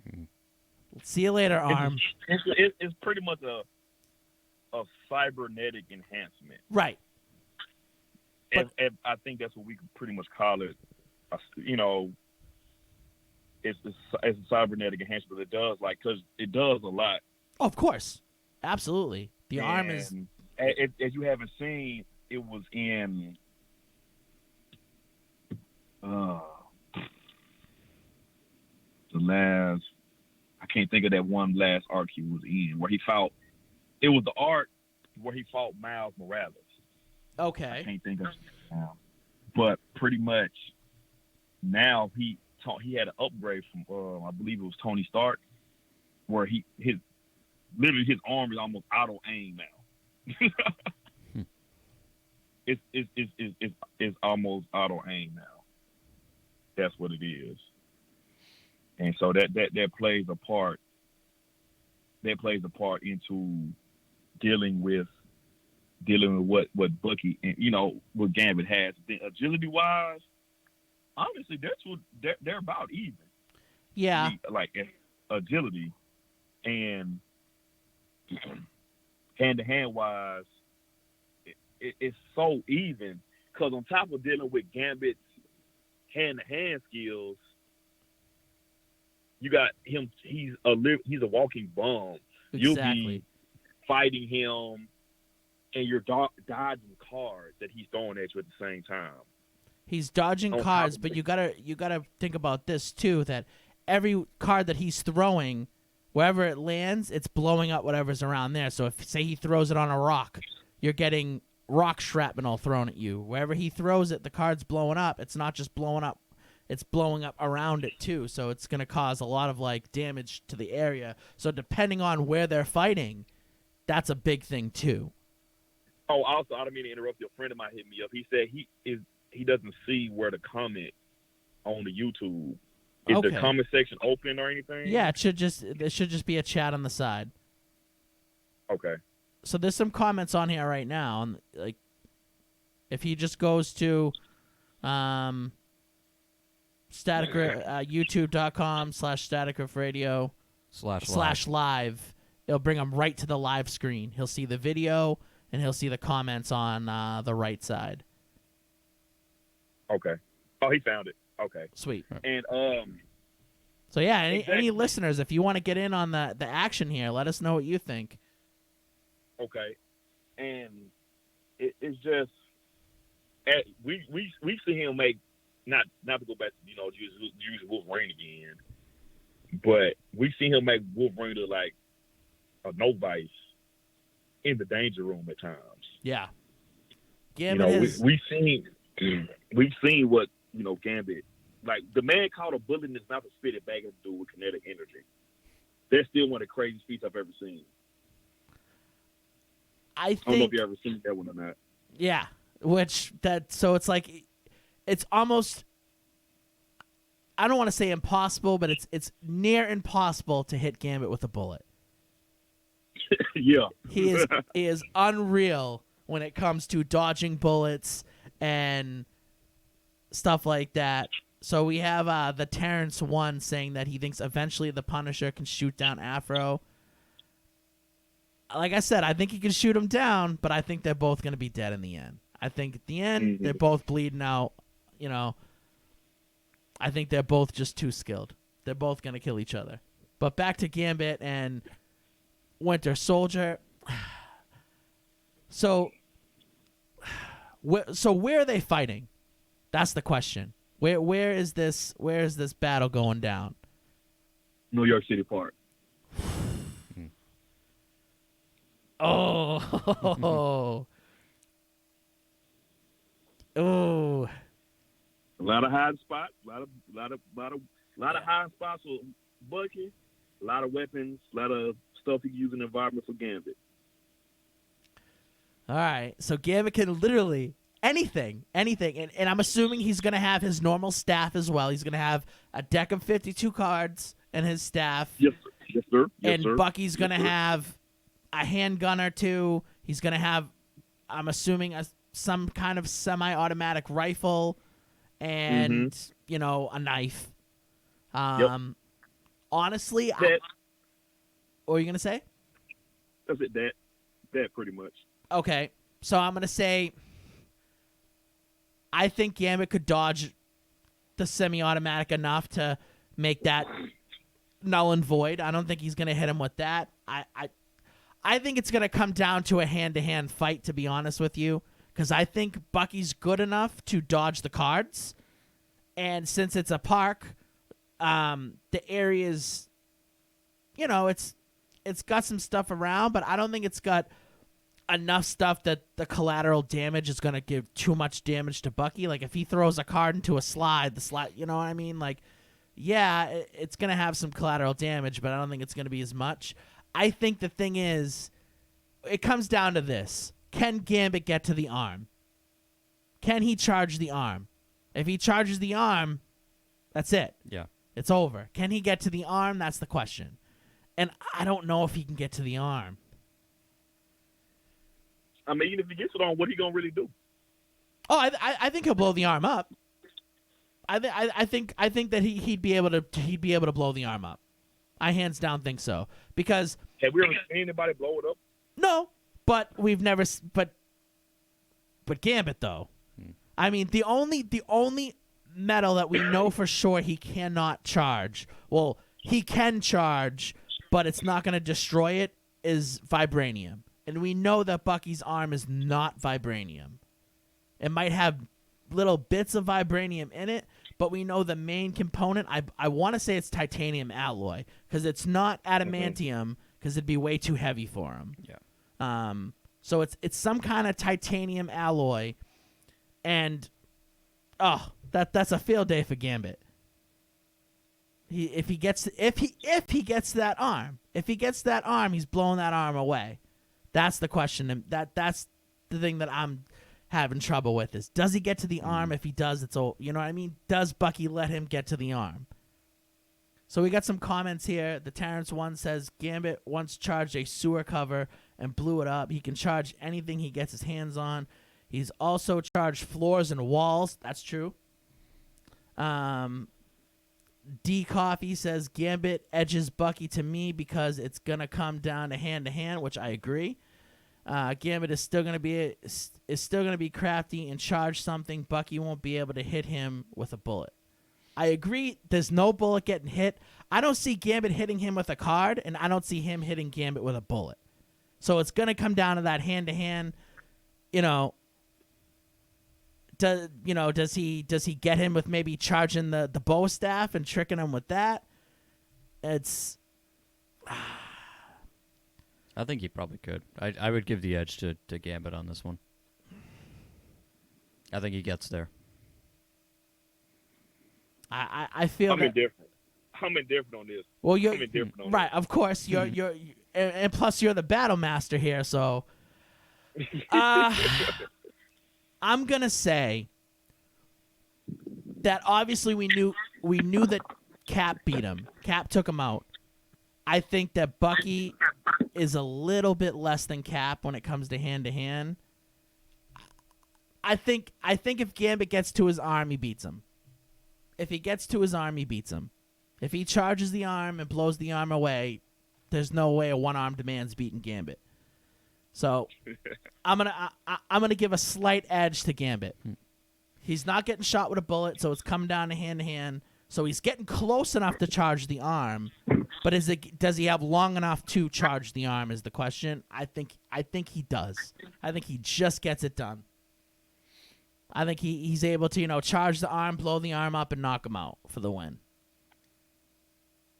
See you later, arm. It's pretty much a cybernetic enhancement. Right. And I think that's what we could pretty much call it. You know, it's a cybernetic enhancement. It does because it does a lot. Oh, of course, absolutely. The arm is. As you haven't seen, it was in. The last, I can't think of that one last arc he was in where he fought. It was the arc where he fought Miles Morales. Okay. I can't think of it now. But pretty much now he had an upgrade from I believe it was Tony Stark, where his arm is almost auto aim now. It's almost auto aim now. That's what it is. And so that plays a part. That plays a part into dealing with what Bucky and what Gambit has. Agility wise, honestly, that's what they're about even. Yeah. Like agility and hand to hand wise, it's so even because on top of dealing with Gambit's hand to hand skills. You got him. He's a walking bomb. Exactly. You'll be fighting him, and you're dodging cards that he's throwing at you at the same time. He's dodging cards, but you gotta think about this too. That every card that he's throwing, wherever it lands, it's blowing up whatever's around there. So if say he throws it on a rock, you're getting rock shrapnel thrown at you. Wherever he throws it, the card's blowing up. It's not just blowing up. It's blowing up around it too, so it's going to cause a lot of damage to the area. So depending on where they're fighting, that's a big thing too. Oh, also, I don't mean to interrupt you. A friend of mine hit me up. He said he doesn't see where to comment on the YouTube. Is the comment section open or anything? Yeah, it should just be a chat on the side. Okay. So there's some comments on here right now, and if he just goes to youtube.com/staticriffradio /live. It'll bring him right to the live screen. He'll see the video and he'll see the comments on the right side. Okay. Oh, he found it. Okay. Sweet. And so yeah, any listeners, if you want to get in on the action here, let us know what you think. Okay. And it's just we see him make. Not to go back to use Wolverine again, but we've seen him make Wolverine look like a no vice in the danger room at times. Yeah, Gambit we've seen what Gambit like. The man caught a bullet in his mouth and spit it back into with kinetic energy. That's still one of the craziest feats I've ever seen. I don't know if you ever seen that one or not. Yeah, so it's like. It's almost, I don't want to say impossible, but it's near impossible to hit Gambit with a bullet. Yeah. He is unreal when it comes to dodging bullets and stuff like that. So we have the Terrence 1 saying that he thinks eventually the Punisher can shoot down Afro. Like I said, I think he can shoot him down, but I think they're both going to be dead in the end. I think at the end, they're both bleeding out. I think they're both just too skilled. They're both going to kill each other. But back to Gambit and Winter Soldier. So where are they fighting? That's the question. Where is this battle going down? New York City Park. Oh. Oh. A lot of hide spots, a lot of hide spots for Bucky, a lot of weapons, a lot of stuff he can use in the environment for Gambit. All right, so Gambit can literally anything, and I'm assuming he's gonna have his normal staff as well. He's gonna have a deck of 52 cards and his staff. Yes, sir. And Bucky's gonna have a handgun or two. He's gonna have, I'm assuming, some kind of semi-automatic rifle. And a knife. Honestly, What were you gonna say? That's it. That pretty much. Okay, so I'm gonna say I think Gambit could dodge the semi-automatic enough to make that null and void. I don't think he's gonna hit him with that. I think it's gonna come down to a hand-to-hand fight, to be honest with you, because I think Bucky's good enough to dodge the cards, and since it's a park, the area's, you know, it's got some stuff around, but I don't think it's got enough stuff that the collateral damage is going to give too much damage to Bucky. Like, if he throws a card into a slide, the slide, you know what I mean? Like, yeah, it's going to have some collateral damage, but I don't think it's going to be as much. I think the thing is, it comes down to this. Can Gambit get to the arm? Can he charge the arm? If he charges the arm, that's it. Yeah. It's over. Can he get to the arm? That's the question. And I don't know if he can get to the arm. I mean, even if he gets it on, what he gonna really do? Oh, I think he'll blow the arm up. I think that he'd be able to blow the arm up. I hands down think so, because have we ever seen anybody blow it up? No, but we've never. But Gambit though, I mean the only metal that we know for sure he cannot charge. Well, he can charge, but it's not going to destroy it. Is vibranium, and we know that Bucky's arm is not vibranium. It might have little bits of vibranium in it, but we know the main component, I want to say it's titanium alloy, because it's not adamantium, because it'd be way too heavy for him. Yeah. So it's some kind of titanium alloy, and that's a field day for Gambit. If he gets that arm, he's blowing that arm away. That's the question, and that's the thing that I'm having trouble with is, does he get to the arm? If he does, it's all, you know what I mean? Does Bucky let him get to the arm? So we got some comments here. The Terrence one says, Gambit once charged a sewer cover and blew it up. He can charge anything he gets his hands on. He's also charged floors and walls. That's true. D Coffee says, Gambit edges Bucky to me because it's going to come down to hand, which I agree. Gambit is still going to be crafty and charge something. Bucky won't be able to hit him with a bullet. I agree. There's no bullet getting hit. I don't see Gambit hitting him with a card, and I don't see him hitting Gambit with a bullet. So it's going to come down to that hand-to-hand. Does he get him with maybe charging the bow staff and tricking him with that? It's I think he probably could. I would give the edge to Gambit on this one. I think he gets there. I feel I'm indifferent on this. Well, you're I'm indifferent on right. Of course, you're and plus you're the battle master here, so I'm gonna say that obviously we knew that Cap beat him. Cap took him out. I think that Bucky is a little bit less than Cap when it comes to hand. I think if Gambit gets to his arm, he beats him. If he gets to his arm, he beats him. If he charges the arm and blows the arm away, there's no way a one-armed man's beating Gambit. So I'm gonna give a slight edge to Gambit. He's not getting shot with a bullet, so it's coming down to hand. So he's getting close enough to charge the arm, but does he have long enough to charge the arm is the question. I think he does. I think he just gets it done. I think he's able to, charge the arm, blow the arm up, and knock him out for the win.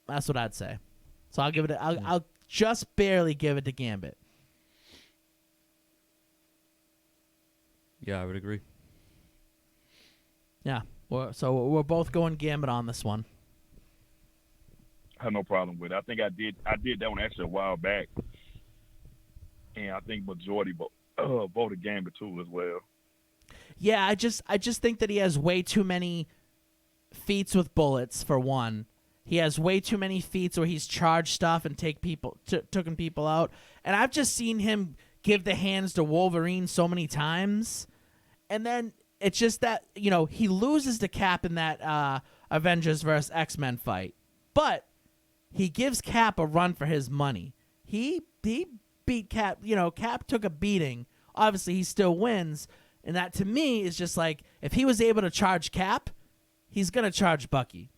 That's what I'd say. So I'll just barely give it to Gambit. Yeah, I would agree. Yeah. So we're both going Gambit on this one. I have no problem with it. I think I did that one actually a while back, and I think majority voted Gambit too as well. Yeah, I just think that he has way too many feats with bullets for one. He has way too many feats where he's charged stuff and taken people out, and I've just seen him give the hands to Wolverine so many times, and then it's just that he loses to Cap in that Avengers vs. X-Men fight, but he gives Cap a run for his money. He beat Cap. You know, Cap took a beating. Obviously, he still wins, and that to me is just like if he was able to charge Cap, he's gonna charge Bucky.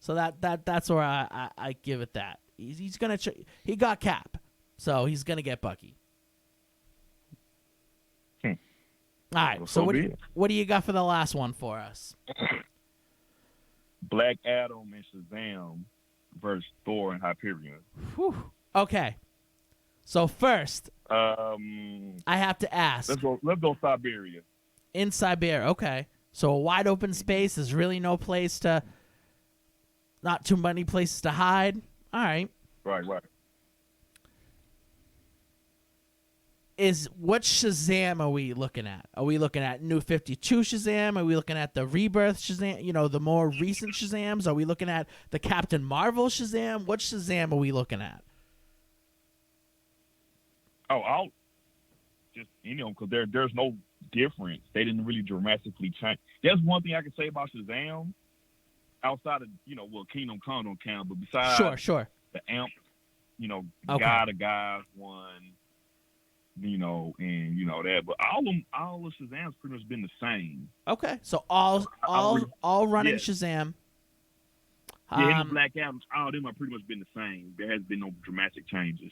So that's where I give it that. He's gonna he got Cap, so he's gonna get Bucky. All right. Well, So so be it. what do you got for the last one for us? Black Adam and Shazam versus Thor and Hyperion. Whew. Okay. So first, I have to ask. Let's go Siberia. In Siberia, okay. So a wide open space. There's really no place to. Not too many places to hide. All right. Right. What Shazam are we looking at? Are we looking at New 52 Shazam? Are we looking at the Rebirth Shazam? You know, the more recent Shazams? Are we looking at the Captain Marvel Shazam? What Shazam are we looking at? Oh, I'll just because there's no difference. They didn't really dramatically change. There's one thing I can say about Shazam, outside of Kingdom Come don't count, but besides Sure. the amp, Okay. guy to guy one, and that. But all of Shazam's pretty much been the same. Okay. So all running Yeah. Shazam. Yeah, him and Black Adam, all of them have pretty much been the same. There has been no dramatic changes.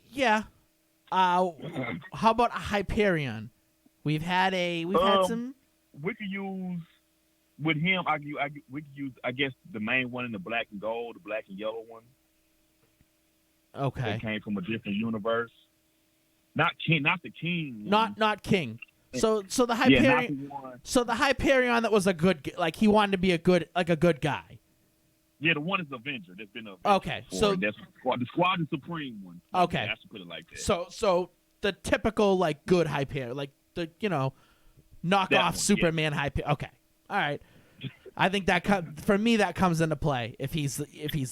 Yeah. How about Hyperion? We've had some. We could use with him. We could use, I guess, the main one in the black and gold, the black and yellow one. Okay. That came from a different universe. Not King, not the King. One. Not King. So the Hyperion. Yeah, not the one. So the Hyperion that was a good, like he wanted to be a good guy. Yeah, the one is Avenger. There's been a Okay, so that's the Squadron Supreme one. Okay. I should put it like that. so the typical like good Hyperion, like the knock That off one, Superman Hyperion. Okay, all right. I think that for me that comes into play if he's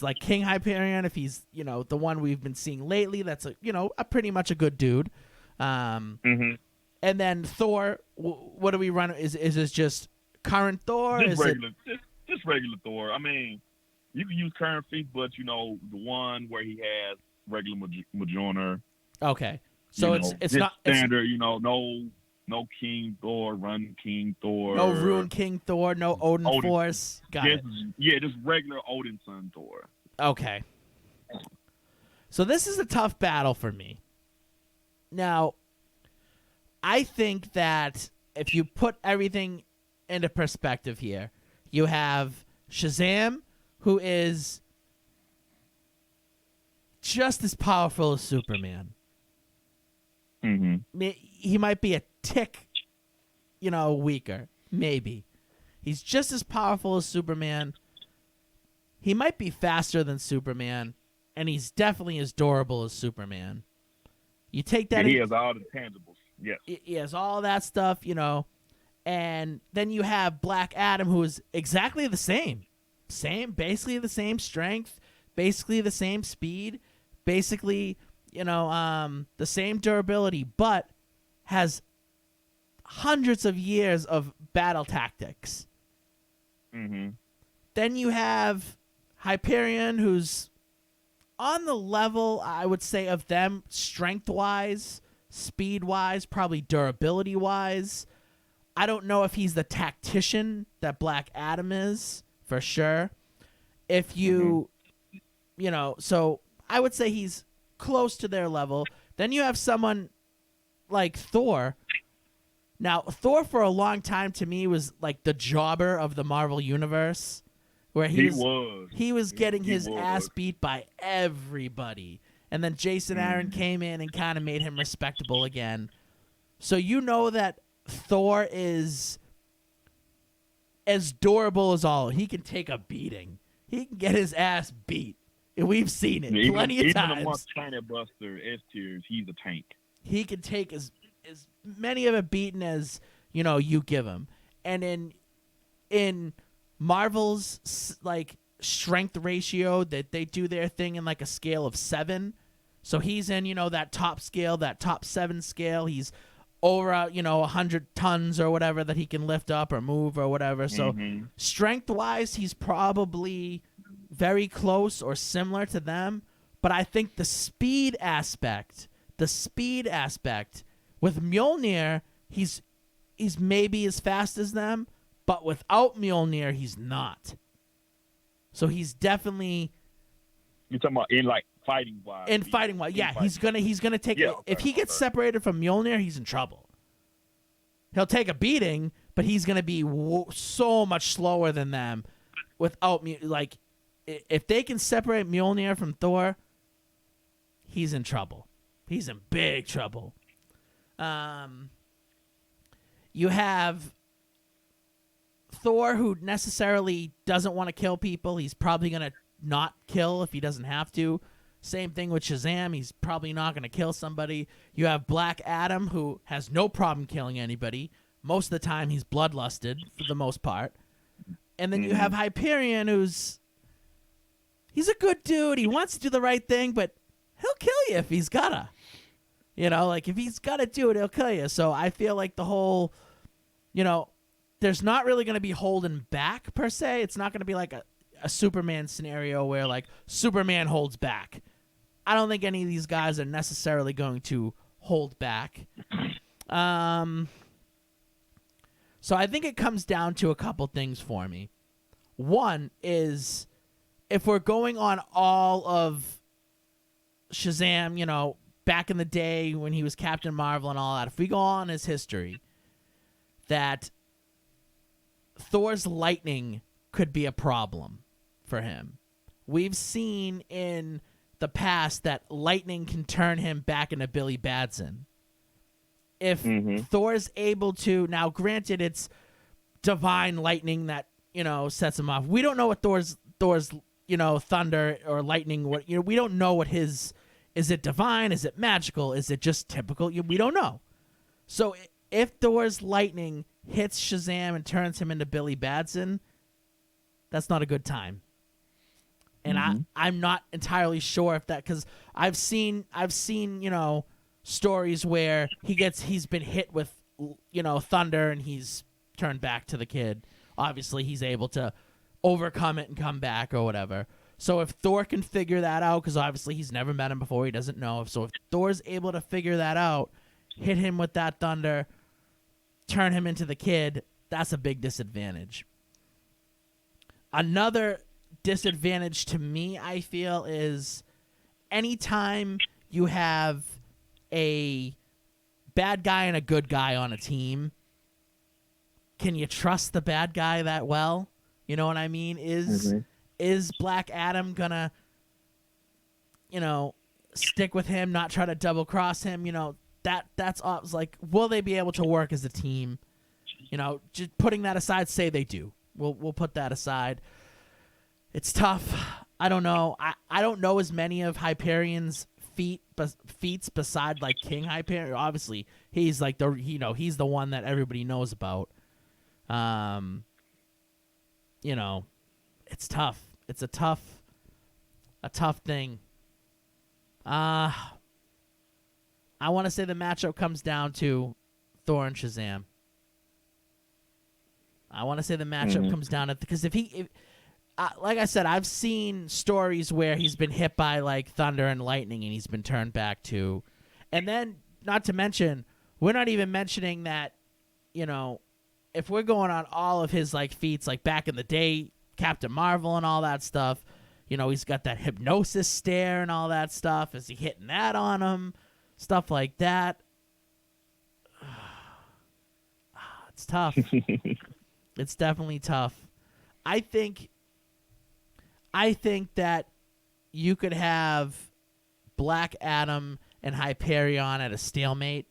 like King Hyperion, if he's the one we've been seeing lately. That's a pretty much a good dude. Mhm. And then Thor, what do we run? Is this just current Thor? Just Is regular, just regular Thor. I mean, you can use current feet, but the one where he has regular Mjolnir. Okay, so it's just not standard. No King Thor, Run King Thor. No Rune King Thor, no Odin Force. Got it. Yeah, just regular Odin Son Thor. Okay. So this is a tough battle for me. Now, I think that if you put everything into perspective here, you have Shazam, who is just as powerful as Superman. Mm-hmm. He might be a tick, weaker. Maybe. He's just as powerful as Superman. He might be faster than Superman, and he's definitely as durable as Superman. You take that. And he has all the tangibles. Yes. He has all that stuff, and then you have Black Adam, who is exactly the same. Basically the same strength, basically the same speed, basically, the same durability, but has hundreds of years of battle tactics. Mm-hmm. Then you have Hyperion, who's on the level, I would say, of them strength-wise, speed-wise, probably durability-wise. I don't know if he's the tactician that Black Adam is, for sure. If you, so I would say he's close to their level. Then you have someone like Thor. Now, Thor for a long time to me was like the jobber of the Marvel Universe, where he was getting his ass beat by everybody. And then Jason Aaron came in and kind of made him respectable again. So that Thor is as durable as all. He can take a beating. He can get his ass beat. And we've seen it plenty of times. Even amongst Planet Buster, S-tiers, he's a tank. He can take as many of a beating as, you give him. And in Marvel's, like, strength ratio, that they do their thing in, like, a scale of 7. So he's in, that top scale, that top 7 scale. He's over, 100 tons or whatever that he can lift up or move or whatever. So strength-wise, he's probably very close or similar to them, but I think the speed aspect with Mjolnir, he's maybe as fast as them, but without Mjolnir, he's not. So he's definitely You talking about in like fighting wise? in fighting wise. Yeah, he's gonna take. Yeah, if he gets okay. separated from Mjolnir, he's in trouble. He'll take a beating, but he's gonna be so much slower than them. Without like, if they can separate Mjolnir from Thor, he's in trouble. He's in big trouble. You have Thor, who necessarily doesn't want to kill people. He's probably going to not kill if he doesn't have to. Same thing with Shazam. He's probably not going to kill somebody. You have Black Adam, who has no problem killing anybody. Most of the time, he's bloodlusted for the most part. And then you have Hyperion, he's a good dude. He wants to do the right thing, but he'll kill you if he's gotta. You know, like if he's gotta do it, he'll kill you. So I feel like the whole, there's not really going to be holding back per se. It's not going to be like a Superman scenario where like Superman holds back. I don't think any of these guys are necessarily going to hold back. So I think it comes down to a couple things for me. One is, if we're going on all of Shazam, back in the day when he was Captain Marvel and all that, if we go on his history, that Thor's lightning could be a problem for him. We've seen in the past that lightning can turn him back into Billy Batson. If Thor's able to, now granted it's divine lightning that, sets him off. We don't know what Thor's thunder or lightning, we don't know what his, is it divine? Is it magical? Is it just typical? We don't know. So if Thor's lightning hits Shazam and turns him into Billy Batson, that's not a good time. And I'm not entirely sure if that, because I've seen stories where he's been hit with thunder and he's turned back to the kid. Obviously he's able to overcome it and come back or whatever. So if Thor can figure that out, because obviously he's never met him before, he doesn't know. So if Thor's able to figure that out, hit him with that thunder, turn him into the kid, that's a big disadvantage. Another disadvantage to me, I feel, is anytime you have a bad guy and a good guy on a team, can you trust the bad guy that well? You know what I mean? Is Black Adam gonna, stick with him, not try to double cross him? That's like, will they be able to work as a team? Just putting that aside, say they do. We'll put that aside. It's tough. I don't know. I don't know as many of Hyperion's feats beside like King Hyperion. Obviously, he's like he's the one that everybody knows about. It's tough. It's a tough thing. I want to say the matchup comes down to Thor and Shazam. I want to say the matchup comes down to, because if like I said, I've seen stories where he's been hit by like thunder and lightning and he's been turned back to, and then not to mention, we're not even mentioning that, if we're going on all of his like feats, like back in the day, Captain Marvel and all that stuff, he's got that hypnosis stare and all that stuff. Is he hitting that on him? Stuff like that. It's tough. It's definitely tough. I think that you could have Black Adam and Hyperion at a stalemate,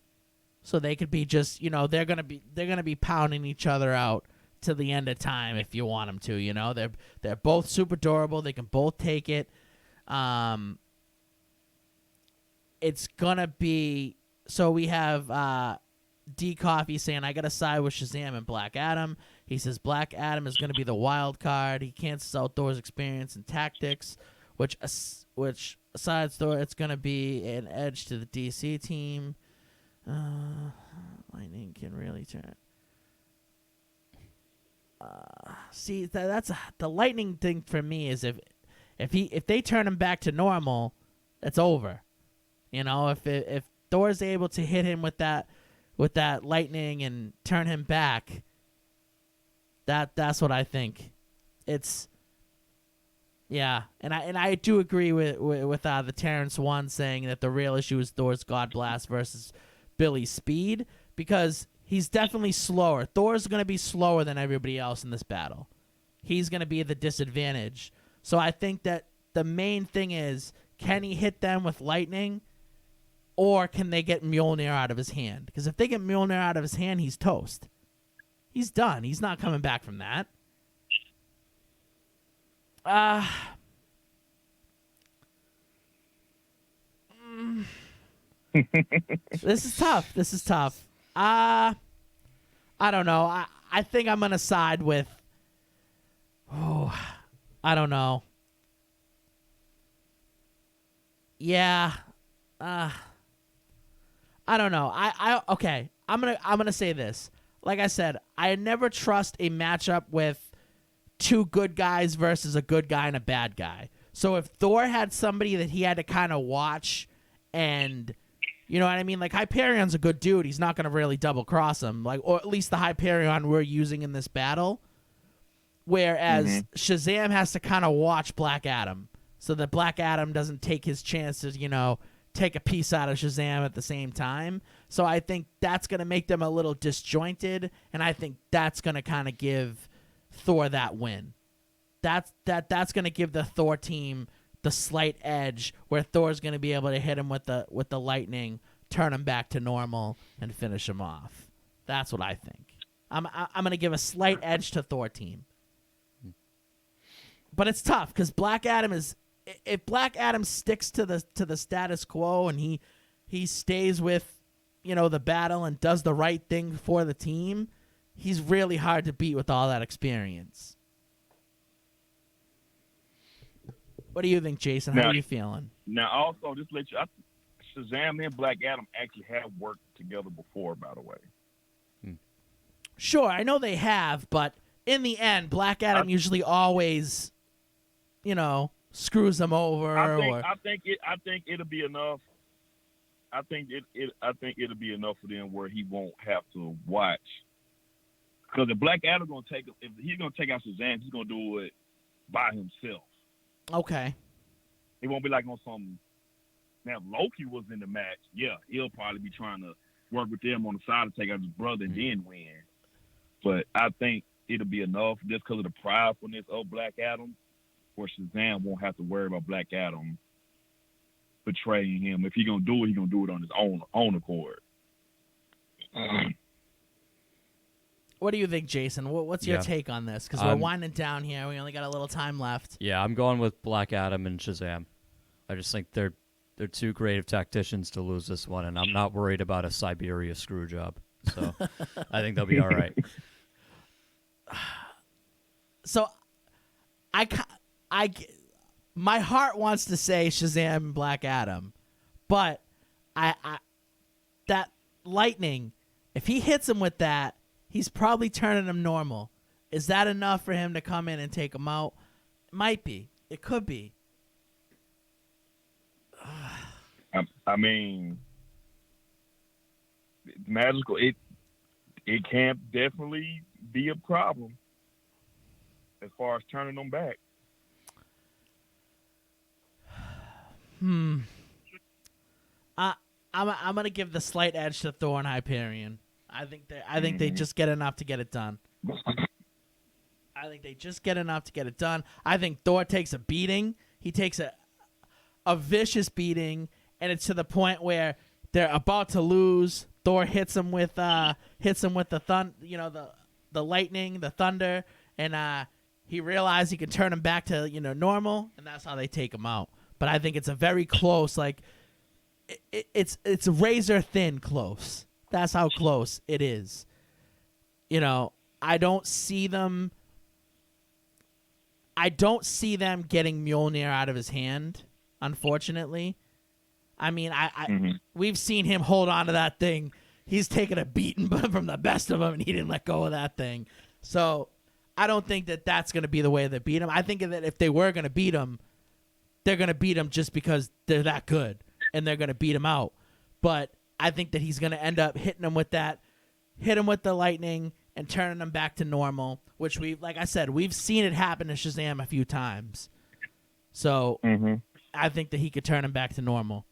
so they could be just, they're gonna be pounding each other out to the end of time if you want them to. They're both super durable. They can both take it. It's gonna be, so we have D Coffee saying, I gotta side with Shazam and Black Adam. He says Black Adam is gonna be the wild card. He cancels out Thor's experience and tactics, which aside Thor, it's gonna be an edge to the DC team. Lightning can really turn. See, that's the lightning thing for me is If they turn him back to normal, it's over. You know, if Thor's able to hit him with that lightning and turn him back, that's what I think. It's yeah, and I do agree with the Terrence one saying that the real issue is Thor's God Blast versus Billy's speed, because he's definitely slower. Thor's going to be slower than everybody else in this battle. He's going to be at the disadvantage. So I think that the main thing is, can he hit them with lightning, or can they get Mjolnir out of his hand? Because if they get Mjolnir out of his hand, he's toast. He's done. He's not coming back from that. This is tough. I don't know. I think I'm going to side with... Oh, I don't know. Yeah. I don't know. Okay. I'm gonna say this. Like I said, I never trust a matchup with two good guys versus a good guy and a bad guy. So if Thor had somebody that he had to kind of watch, and you know what I mean, like Hyperion's a good dude. He's not gonna really double cross him, like, or at least the Hyperion we're using in this battle. Whereas Shazam has to kind of watch Black Adam, so that Black Adam doesn't take his chances, you know, take a piece out of Shazam at the same time. So I think that's going to make them a little disjointed, and I think that's going to kind of give Thor that win. That's going to give the Thor team the slight edge, where Thor's going to be able to hit him with the lightning, turn him back to normal, and finish him off. That's what I think. I'm going to give a slight edge to Thor team. But it's tough because Black Adam is... If Black Adam sticks to the status quo and he stays with, you know, the battle and does the right thing for the team, he's really hard to beat with all that experience. What do you think, Jason? How are you feeling? Now, also, just to let you, Shazam and Black Adam actually have worked together before, by the way. Sure, I know they have, but in the end, Black Adam usually always, you know, screws them over. I think it'll be enough. I think it'll be enough for them where he won't have to watch. Because if Black Adam if he's gonna take out Shazam, he's gonna do it by himself. Okay. It won't be like on some. Now, if Loki was in the match, yeah, he'll probably be trying to work with them on the side to take out his brother and then win. But I think it'll be enough just because of the pridefulness of Black Adam, where Shazam won't have to worry about Black Adam betraying him. If he's going to do it, he's going to do it on his own accord. What do you think, Jason? What's your take on this? Because we're winding down here. We only got a little time left. Yeah, I'm going with Black Adam and Shazam. I just think they're too great of tacticians to lose this one, and I'm not worried about a Siberia screw job. So I think they'll be all right. So my heart wants to say Shazam and Black Adam, but that lightning, if he hits him with that, he's probably turning him normal. Is that enough for him to come in and take him out? It might be. It could be. I mean, magical. It can definitely be a problem as far as turning them back. I'm gonna give the slight edge to Thor and Hyperion. I think they just get enough to get it done. I think Thor takes a beating. He takes a vicious beating, and it's to the point where they're about to lose. Thor hits him with the the lightning, the thunder, and he realizes he can turn him back to normal, and that's how they take him out. But I think it's a very close, like it's razor thin close. That's how close it is. I don't see them getting Mjolnir out of his hand, unfortunately. I mean, we've seen him hold on to that thing. He's taken a beating from the best of them, and he didn't let go of that thing. So I don't think that that's going to be the way they beat him. I think that if they were going to beat him, they're going to beat him just because they're that good and they're going to beat him out. But I think that he's going to end up hitting him with the lightning and turning him back to normal, which like I said, we've seen it happen to Shazam a few times. So I think that he could turn him back to normal.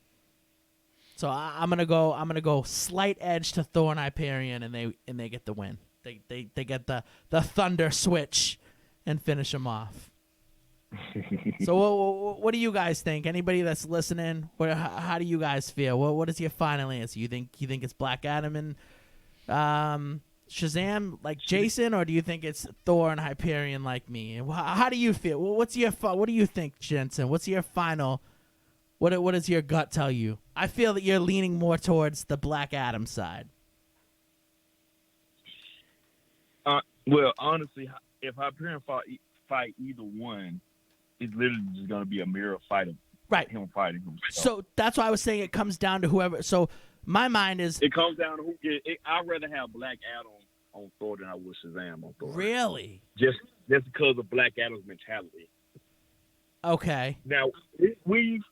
So I'm gonna go slight edge to Thor and Hyperion, and they get the win. They get the thunder switch and finish him off. So what do you guys think? Anybody that's listening, how do you guys feel? What is your final answer? You think it's Black Adam and Shazam like Jason, or do you think it's Thor and Hyperion like me? How do you feel? What do you think, Jensen? What's your final? What does your gut tell you? I feel that you're leaning more towards the Black Adam side. Well, honestly, if Hyperion fight either one, it's literally just going to be a mirror fight of him fighting himself. So that's why I was saying it comes down to whoever. So my mind is it comes down to who. I'd rather have Black Adam on Thor than I would Shazam on Thor. Really? Just because of Black Adam's mentality. Okay. Now we've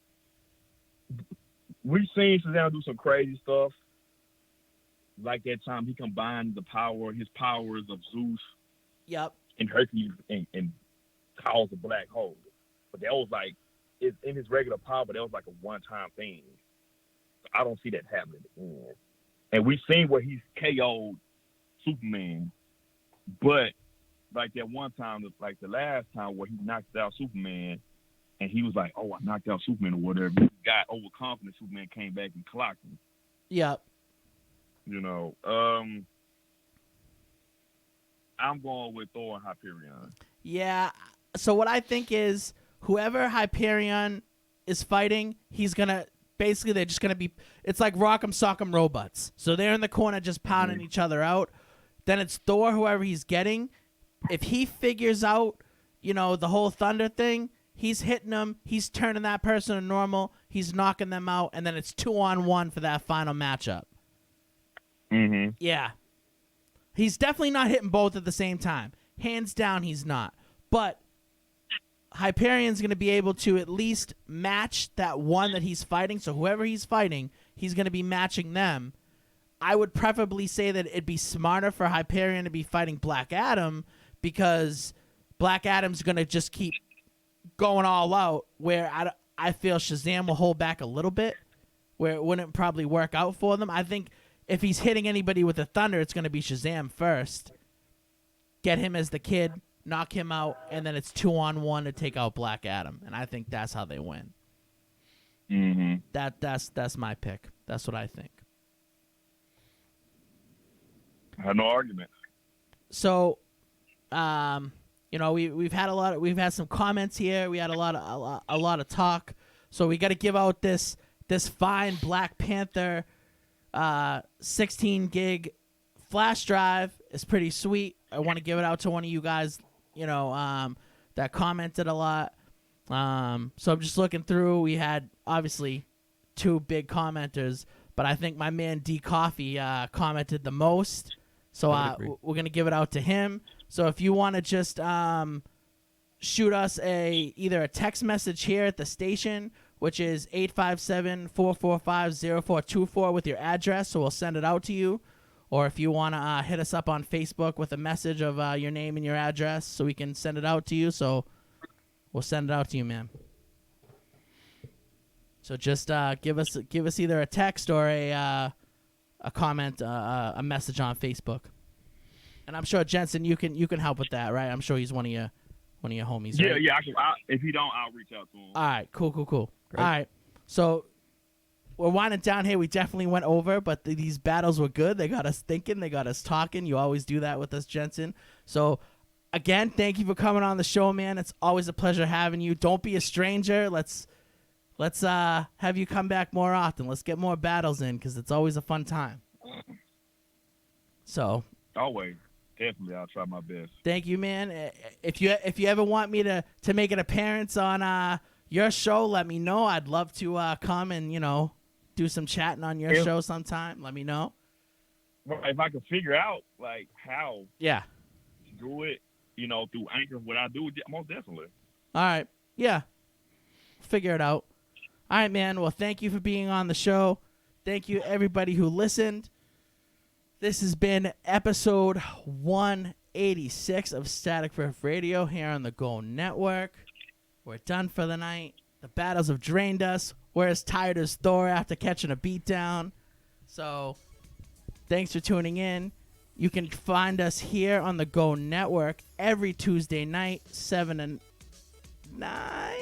seen Shazam do some crazy stuff. Like that time he combined his powers of Zeus. Yep. And Hercules and caused a black hole. But that was like it's in his regular power, but that was like a one-time thing. So I don't see that happening again. And we've seen where he's KO'd Superman, but like that one time, like the last time where he knocked out Superman, and he was like, "Oh, I knocked out Superman" or whatever. He got overconfident. Superman came back and clocked him. Yep. You know, I'm going with Thor and Hyperion. Yeah. So what I think is whoever Hyperion is fighting, he's gonna basically they're just gonna be. It's like Rock'em Sock'em Robots. So they're in the corner just pounding each other out. Then it's Thor, whoever he's getting. If he figures out, the whole thunder thing, he's hitting them. He's turning that person to normal. He's knocking them out, and then it's 2-on-1 for that final matchup. Mm-hmm. Yeah. He's definitely not hitting both at the same time. Hands down, he's not. But Hyperion's going to be able to at least match that one that he's fighting. So whoever he's fighting, he's going to be matching them. I would preferably say that it'd be smarter for Hyperion to be fighting Black Adam because Black Adam's going to just keep going all out, where I feel Shazam will hold back a little bit, where it wouldn't probably work out for them. I think if he's hitting anybody with the thunder, it's going to be Shazam first. Get him as the kid, knock him out, and then it's 2-on-1 to take out Black Adam. And I think that's how they win. Mm-hmm. That's my pick. That's what I think. I have no argument. So, we've had some comments here. We had a lot of talk. So we got to give out this fine Black Panther 16 gig flash drive. It's pretty sweet. I want to give it out to one of you guys, that commented a lot. So I'm just looking through. We had obviously 2 big commenters, but I think my man D Coffee commented the most. So we're gonna give it out to him. So if you want to just shoot us either a text message here at the station, which is 857-445-0424 with your address, so we'll send it out to you. Or if you want to hit us up on Facebook with a message of your name and your address, so we can send it out to you. So we'll send it out to you, man. So just give us either a text or a comment, a message on Facebook. And I'm sure Jensen, you can help with that, right? I'm sure he's one of your homies. Yeah, right? yeah. If he don't, I'll reach out to him. All right, cool. Great. All right, so we're winding down here. We definitely went over, but these battles were good. They got us thinking. They got us talking. You always do that with us, Jensen. So again, thank you for coming on the show, man. It's always a pleasure having you. Don't be a stranger. Let's have you come back more often. Let's get more battles in because it's always a fun time. So always. Definitely, I'll try my best. Thank you, man. If you ever want me to make an appearance on your show, let me know. I'd love to come and do some chatting on your show sometime. Let me know. Well, if I can figure out like how to do it, through Anchor, what I do, most definitely. All right. Yeah. Figure it out. All right, man. Well, thank you for being on the show. Thank you, everybody who listened. This has been episode 186 of Static Riff Radio here on the Go Network. We're done for the night. The battles have drained us. We're as tired as Thor after catching a beatdown. So, thanks for tuning in. You can find us here on the Go Network every Tuesday night, 7 and 9.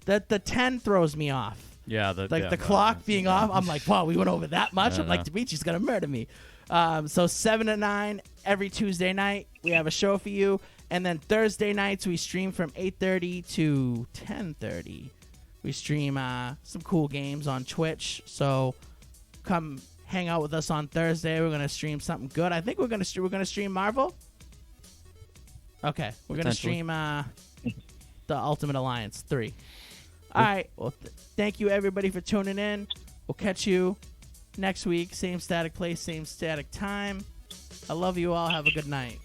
The 10 throws me off. Yeah, the clock being off. I'm like, wow, we went over that much. I'm like, Dimitri's gonna murder me. So 7 to 9 every Tuesday night. We have a show for you, and then Thursday nights we stream from 8:30 to 10:30. We stream some cool games on Twitch. So come hang out with us on Thursday. We're gonna stream something good. I think we're gonna stream Marvel. Okay, we're gonna stream the Ultimate Alliance 3. All right. Well, thank you, everybody, for tuning in. We'll catch you next week. Same static place, same static time. I love you all. Have a good night.